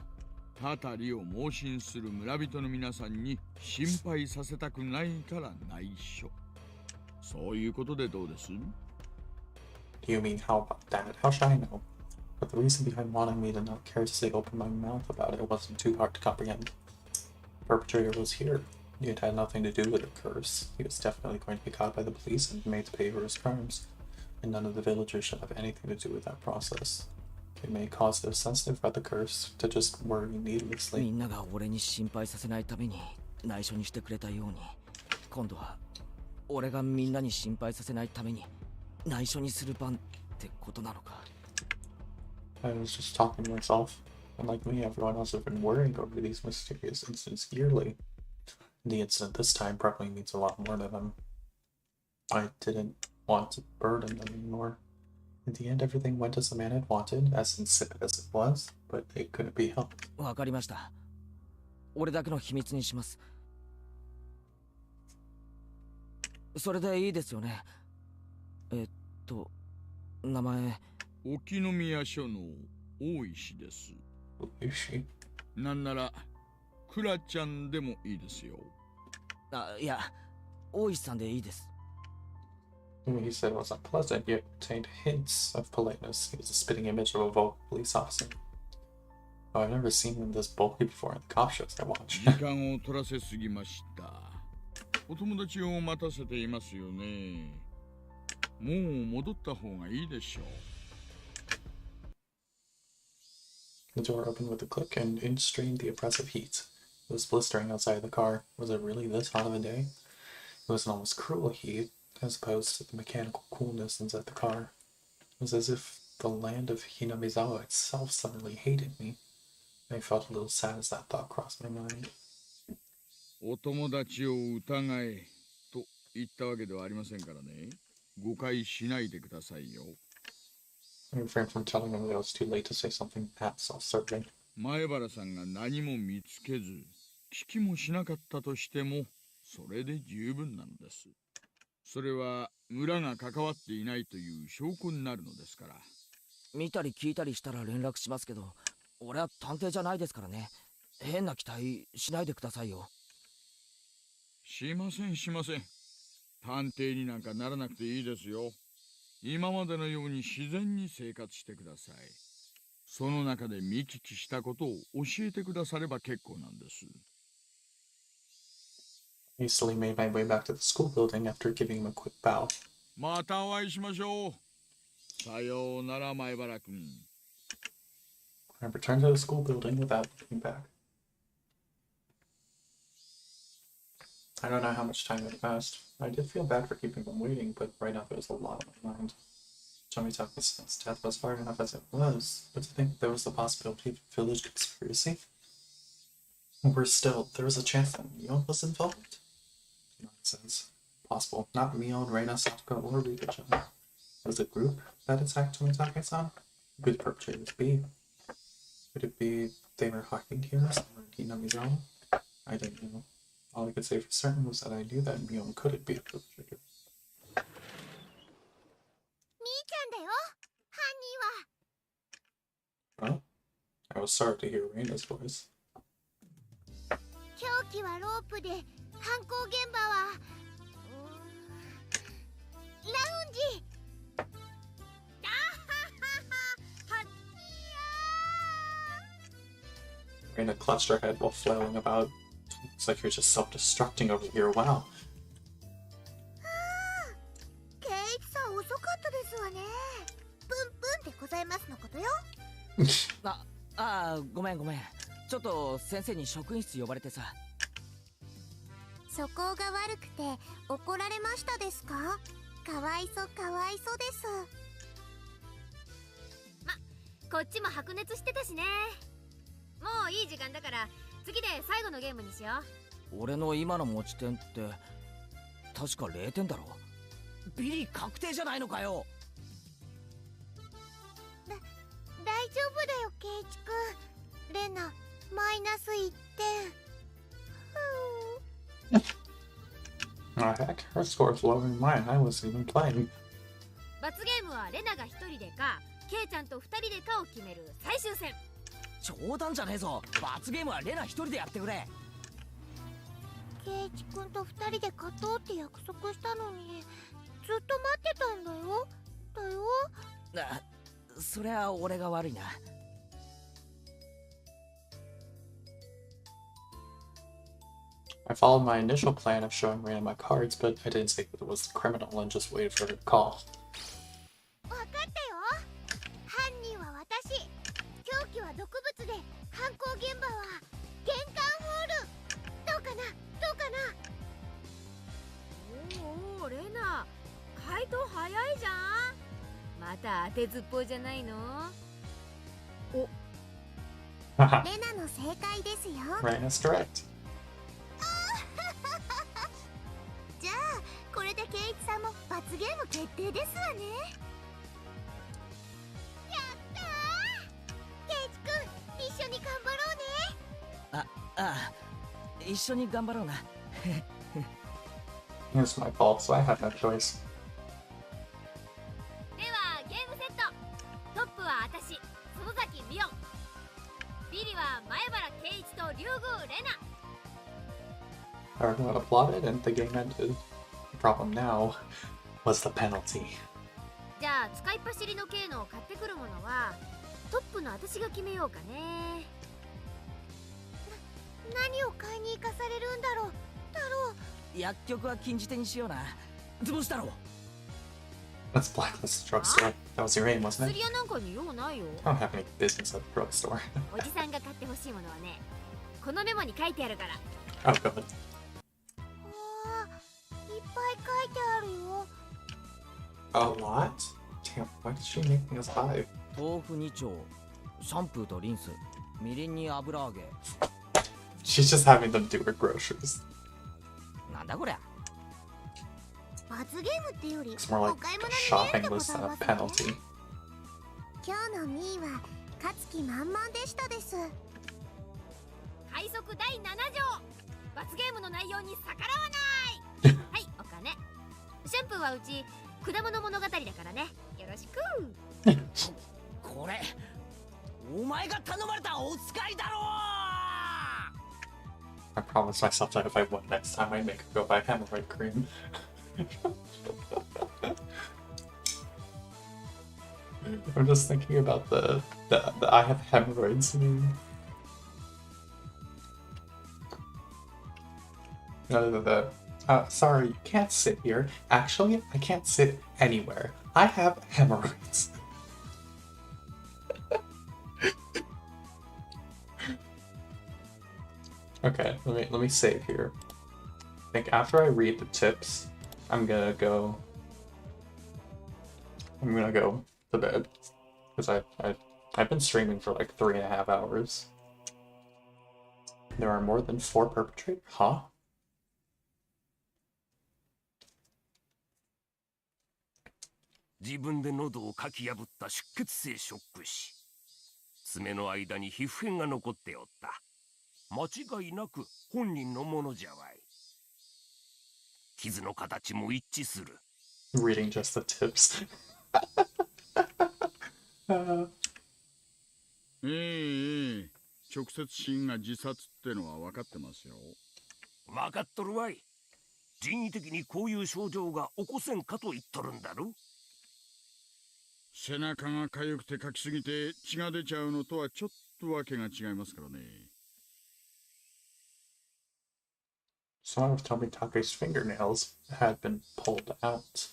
Speaker 11: たたりを盲信する村人の皆さんに心配させたくないから内緒。そういうことでどうです？
Speaker 1: Do you mean how about that? How should I know? But the reason behind wanting me to not carelessly open my mouth about it wasn't too hard to comprehend. The perpetrator was here. It had nothing to do with the curse. He was definitely going to be caught by the police and made to pay for his crimes. And none of the villagers should have anything to do with that process. It may cause those sensitive about the curse to just worry
Speaker 2: み
Speaker 1: needlessly.
Speaker 2: んなが俺に心配させないために内緒にしてくれたように、今度は俺がみんなに心配させないために内緒にする番ってことなのか。
Speaker 1: I was just talking to myself. And like me, everyone else has been worrying over these mysterious incidents yearly. The incident this time probably means a lot more to them. I didn't want to burden them anymore. In the end, everything went as the man had wanted, as insipid as it was, but it couldn't be helped.
Speaker 2: わかりました。俺だけの秘密にします。それでいいですよね。名前。
Speaker 11: 沖宮署の大石です。
Speaker 1: Who is she?
Speaker 11: なんならクラちゃんでもいいですよ。
Speaker 2: いや、大石さんでいいです。
Speaker 1: Who he said was unpleasant, yet contained hints of politeness. He was a spitting image of a vocal police officer. Oh, I've never seen him this bulky before in the cop shows I watch.
Speaker 11: 時間を取らせすぎました。お友達を待たせていますよね。もう戻った方がいいでしょう。
Speaker 1: The door opened with a click, and in streamed the oppressive heat. It was blistering outside the car. Was it really this hot of a day? It was an almost cruel heat, as opposed to the mechanical coolness inside the car. It was as if the land of Hinamizawa itself suddenly hated me. I felt a little sad as that thought crossed my mind.
Speaker 11: お友達を疑えと言ったわけではありませんからね。誤解しないでくださいよ。
Speaker 1: I refrained from telling him that it was too late to say something that self-serving.
Speaker 11: 前原さんが何も見つけず、聞きもしなかったとしても、それで十分なんです。それは村が関わっていないという証拠になるのですから。
Speaker 2: 見たり聞いたりしたら連絡しますけど、俺は探偵じゃないですからね。変な期待しないでくださいよ。
Speaker 11: しませんしません。探偵になんかならなくていいですよ。今までのように自然に生活してください。その中で見聞きしたことを教えてくだされば結構なんです。
Speaker 1: I hastily made my way back to the school building after giving him a quick bow.
Speaker 11: またお会いしましょう。さようなら前原君。
Speaker 1: I returned to the school building without looking back. I don't know how much time had passed. I did feel bad for keeping them waiting, but right now there was a lot on my mind. Tomitake's death was hard enough as it was, but to think there was the possibility of a village conspiracy? Worse still, there was a chance that Mion was involved. Nonsense. Possible. Not Mion, Reina, Satoko, or Rika-chan. Was it a group that attacked Tomitake-san? Who could the perpetrators be? Could it be they were hiding here somewhere in Hinamizawa? I didn't know. All I could say for certain was that I knew that Mion couldn't be a perpetrator.
Speaker 3: みーちゃんだよ、犯人は。
Speaker 1: Well, I was sorry to hear Reina's voice.
Speaker 3: 凶器はロープで、犯行現場はラウンジ。あははは、はっ
Speaker 1: Reina clutched her head while flailing about. Looks like you're just self-destructing over here. Wow.
Speaker 3: ケイチさん遅かったですわね。プンプンでございますのことよ。
Speaker 2: ごめん。ちょっと先生に職員室呼ばれてさ。
Speaker 3: 素行が悪くて怒られましたですか？かわいそうです。
Speaker 4: こっちも白熱してたしね。もういい時間だから次で最後のゲームにしよ
Speaker 2: う。俺の今の持ち点って確か0点だろ。ビリ確定じゃないのかよ。
Speaker 3: 大丈夫だよケイチくん。レナマイナス1点。
Speaker 1: Oh heck, her score is lower than mine. I wasn't even playing.
Speaker 4: 罰ゲームはレナが1人でかケイちゃんと2人でかを決める最終戦。
Speaker 2: 冗談じゃねえぞ。罰ゲームはレナ1人でやってくれ。
Speaker 3: ケイチくんと2人で勝とうって約束したのにずっと待ってたんだよ。
Speaker 2: そりゃ俺が悪いな。
Speaker 1: I followed my initial plan of showing Reina my cards, but I didn't say that it was the criminal and just waited for her to call.
Speaker 3: わかったよ。犯人は私。凶器は毒物で、犯行現場は玄関ホール。どうかな。
Speaker 4: おお、レナ回答早いじゃん。また当てずっぽいじゃないの。
Speaker 3: レナの正解ですよ。
Speaker 1: Reina's correct.
Speaker 3: じゃあこれでケイチさんも罰ゲーム決定ですわね。やったー。ケイチくん一緒に頑張ろうね。
Speaker 2: 一緒に頑張ろうな。
Speaker 1: It's my fault, so I had no choice.
Speaker 4: ではゲームセット。トップは私、園崎美音。ビリは前原圭一と竜宮レナ。
Speaker 1: Everyone applauded and the game ended. The problem now was the penalty.
Speaker 4: じゃあ使いっ走りの系のを買ってくるものはトップの私が決めようかね。
Speaker 3: 何を買いに行かされるんだろう。太郎。
Speaker 2: 薬局は禁じ手にしような。図星太郎。
Speaker 1: Let's blacklist the drugstore. That was your aim, wasn't
Speaker 4: 薬
Speaker 1: it?
Speaker 4: 屋なんかに用ないよ。
Speaker 1: I don't have any business at the drugstore.
Speaker 4: おじさんが買ってほしいものはね、このメモに書いてあるから。
Speaker 1: Oh, good.
Speaker 3: わあ、いっぱい書いてあるよ。
Speaker 1: A lot? Damn, why did she make me us buy?
Speaker 2: 豆腐2丁、シャンプーとリンス、みりんに油揚げ。
Speaker 1: She's just having them do her groceries.
Speaker 2: なんだこりゃ。
Speaker 3: 罰ゲームってより
Speaker 1: It's more
Speaker 3: お
Speaker 1: like
Speaker 3: 買い物
Speaker 1: a
Speaker 3: に見え
Speaker 1: shopping
Speaker 3: るでご
Speaker 1: list
Speaker 3: ざい
Speaker 1: than
Speaker 3: ま
Speaker 1: a
Speaker 3: すね。
Speaker 1: penalty.
Speaker 3: 今日のミーは勝つ気満々でしたです。
Speaker 4: 快速第7条。罰ゲームの内容に逆らわない。はい、お金。シャンプーはうち果物物語だからね。よろしく。
Speaker 2: これ、お前が頼まれたお使いだろう。
Speaker 1: I promised myself that if I won next time, I'd make her go buy hemorrhoid cream. I'm just thinking about the I have hemorrhoids meme. No, sorry, you can't sit here. Actually, I can't sit anywhere. I have hemorrhoids. Okay, let me save here. I think after I read the tips, I'm gonna go to bed because I've been streaming for like 3.5 hours. There are more than 4 perpetrators? Huh?
Speaker 8: 自分で喉をかき破った出血性ショック死。爪の間に皮膚片が残っておった。間違いなく本人のものじゃわい。傷の形も一致する。
Speaker 1: Reading just the tips.
Speaker 11: 直接死因が自殺ってのは分かってますよ。
Speaker 8: 分かっとるわい。人為的にこういう症状が起こせんかと言っとるんだろ。
Speaker 11: 背中が痒くてかきすぎて血が出ちゃうのとはちょっとわけが違いますからね。
Speaker 1: Some of Tomitake's fingernails had been pulled out.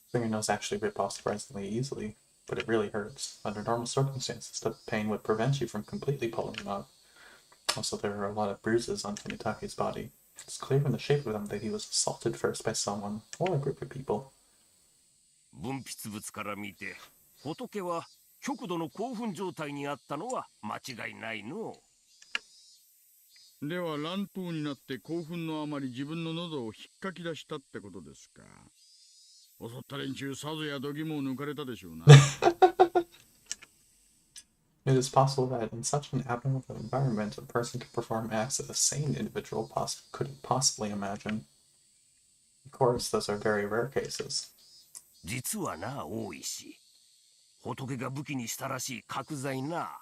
Speaker 1: Fingernails actually rip off surprisingly easily, but it really hurts. Under normal circumstances, the pain would prevent you from completely pulling them out. Also, there are a lot of bruises on Tomitake's body. It's clear from the shape of them that he was assaulted first by someone or a group of people.
Speaker 8: 分泌物から見て、仏は極度の興奮状態にあったのは間違いないの。
Speaker 11: では乱闘になって興奮のあまり自分の喉を引っかき出したってことですか。襲った連中さぞや度肝を抜かれたでしょうな。
Speaker 1: It is possible that in such an abnormal environment, a person could perform acts that a sane individual couldn't possibly imagine. Of course, those are very rare cases.
Speaker 8: 実はな、大石。仏が武器にしたらしい角材な。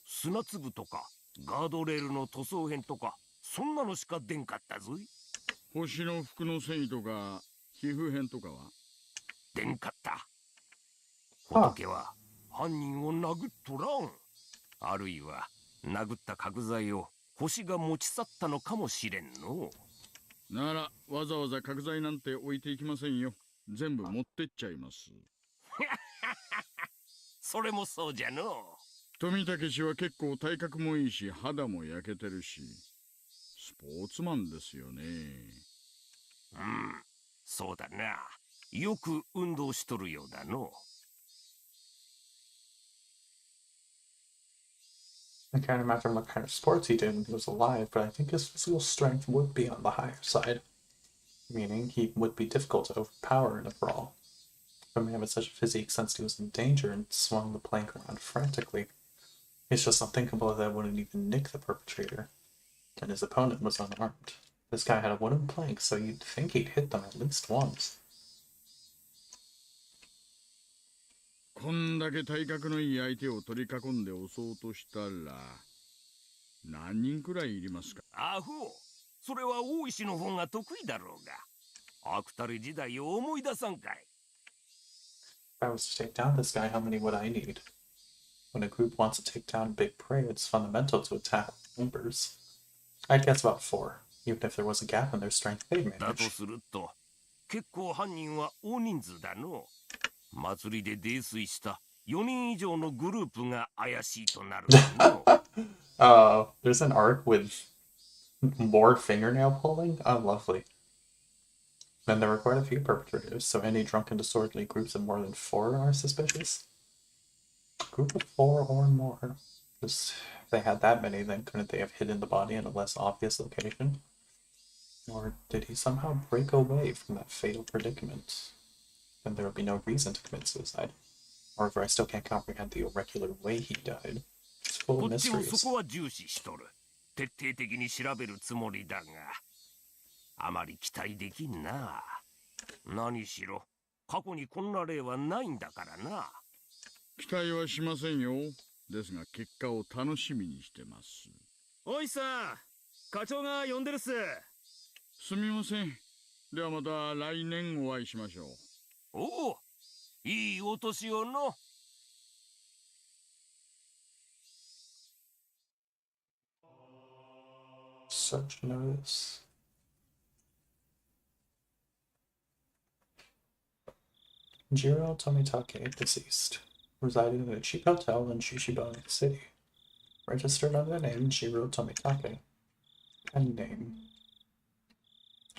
Speaker 8: 砂粒とかガードレールの塗装片とかそんなのしか出んかったぞい。
Speaker 11: 星の服の繊維とか皮膚片とかは
Speaker 8: 出んかった。仏は犯人を殴っとらん。あるいは殴った角材を星が持ち去ったのかもしれんの。
Speaker 11: ならわざわざ角材なんて置いていきませんよ。全部持ってっちゃいます。
Speaker 8: それもそうじゃの。
Speaker 11: 富武氏は結構体格もいいし肌も焼けてるしスポーツマンですよね。
Speaker 8: うん、そうだな。よく運動しとるようだの。
Speaker 1: I can't imagine what kind of sports he did when he was alive, but I think his physical strength would be on the higher side. Meaning he would be difficult to overpower in a brawl. A man with such a physique sensed he was in danger and swung the plank around frantically. It's just unthinkable that it wouldn't even nick the perpetrator. And his opponent was unarmed. This guy had a wooden plank, so you'd think he'd hit them at least once.
Speaker 11: こんだけ体格のいい相手を取り囲んで襲おうとしたら何人くらいいりますか？
Speaker 8: アホ、それは大石の方が得意だろうが。アクタレ時代を思い出さんかい。
Speaker 1: If I was to take down this guy, how many would I need? When a group wants to take down big prey, it's fundamental to attack numbers. I'd guess about 4. Even if there was a gap in their strength, they'd
Speaker 8: だと
Speaker 1: manage.
Speaker 8: すると、結構犯人は大人数だの。祭りで泥酔した4人以上のグループが怪しいとなるの。
Speaker 1: There's an arc with more fingernail pulling? Oh, lovely. Then there were quite a few perpetrators, so any drunken disorderly groups of more than 4 are suspicious. Group of 4 or more. Just, if they had that many, then couldn't they have hidden the body in a less obvious location? Or did he somehow break away from that fatal predicament? Then there would be no reason to commit suicide. However, I still can't comprehend the irregular way he died. It's full
Speaker 8: こ
Speaker 1: of
Speaker 8: っちもそ
Speaker 1: mysteries.
Speaker 8: こは重視しとる。徹底的に調べるつもりだが、あまり期待できんな。何しろ、過去にこんな例はないんだからな。
Speaker 11: 期待はしませんよ。ですが結果を楽しみにしてます。
Speaker 5: おいさん、課長が呼んでるっす。
Speaker 11: すみません。ではまた来年お会いしましょう。
Speaker 8: おお、いいお年をの。
Speaker 1: Such notice. Jiro Tomitake, deceased. Resided in a cheap hotel in Shishiba City. Registered under the name Jiro Tomitake. Pen name.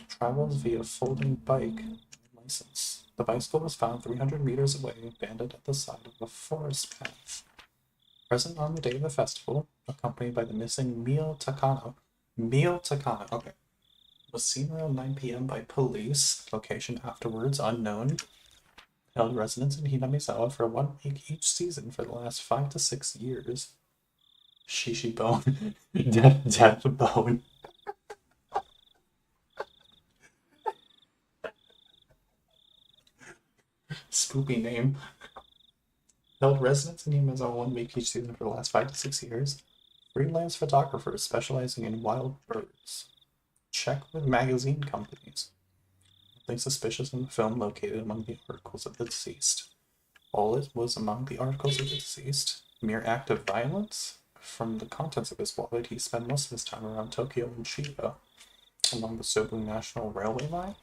Speaker 1: Travels via folding bike. License. The bicycle was found 300 meters away, abandoned at the side of a forest path. Present on the day of the festival, accompanied by the missing Mio Takano. Mio Takano, okay. Was seen around 9 p.m. by police. Location afterwards unknown. Held residence in Hinamizawa for 1 week each season for the last 5 to 6 years. Shishi Bone. Death Bone. Spoopy name. Held residence in Hinamizawa 1 week each season for the last 5 to 6 years. Freelance photographer specializing in wild birds. Check with magazine companies. Nothing suspicious in the film located among the articles of the deceased. All it was among the articles of the deceased. Mere act of violence? From the contents of his wallet, he spent most of his time around Tokyo and Chiba, along the Sobu National Railway line.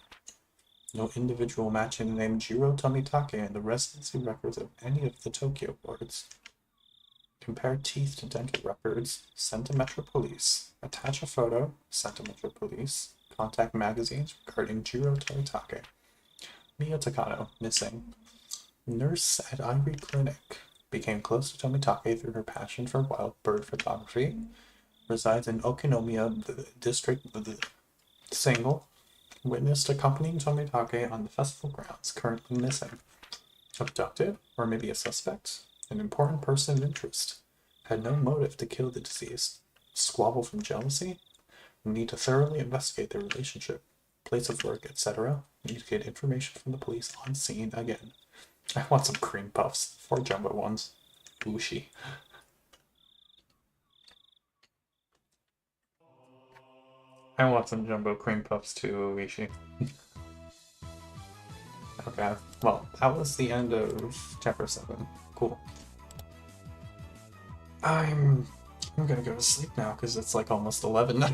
Speaker 1: No individual matching the name Jiro Tomitake in the residency records of any of the Tokyo wards. Compare teeth to dental records. Send to Metro Police. Attach a photo. Send to Metro Police. Contact magazines regarding Jiro Tomitake. Mio Takano, missing. Nurse at Ivory Clinic. Became close to Tomitake through her passion for wild bird photography. Resides in Okinomiya, the district. Single. Witnessed accompanying Tomitake on the festival grounds. Currently missing. Abducted, or maybe a suspect. An important person of interest. Had no motive to kill the deceased. Squabble from jealousy? Need to thoroughly investigate their relationship, place of work, etc. Need to get information from the police on scene again. I want some cream puffs. 4 jumbo ones. Bushi. I want some jumbo cream puffs too, Uishi. Okay, well, that was the end of chapter 7. Cool. I'm gonna go to sleep now because it's like almost 11.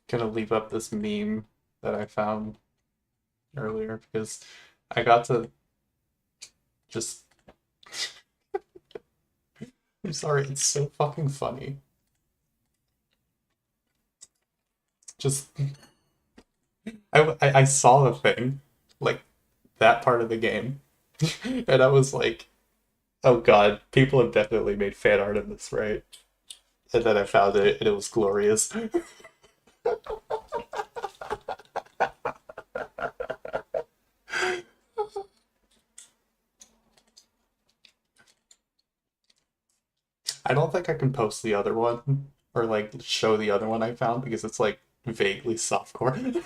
Speaker 1: Gonna leave up this meme that I found earlier because I got to just I'm sorry, it's so fucking funny. Just I saw the thing, like that part of the game, and I was like, oh god, people have definitely made fan art of this, right? And then I found it and it was glorious. like I can post the other one or like show the other one I found because it's like vaguely softcore.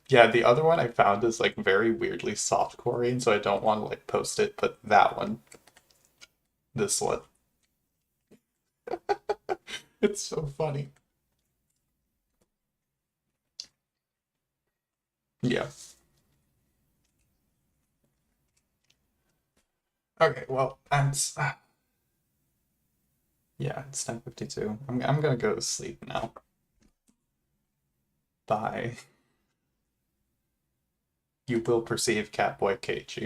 Speaker 1: Yeah, the other one I found is like very weirdly softcore, and so I don't want to like post it, but that one, this one. It's so funny. Yeah. Okay, well, that's yeah, it's 10:52. I'm gonna go to sleep now. Bye. You will perceive Catboy Keiichi.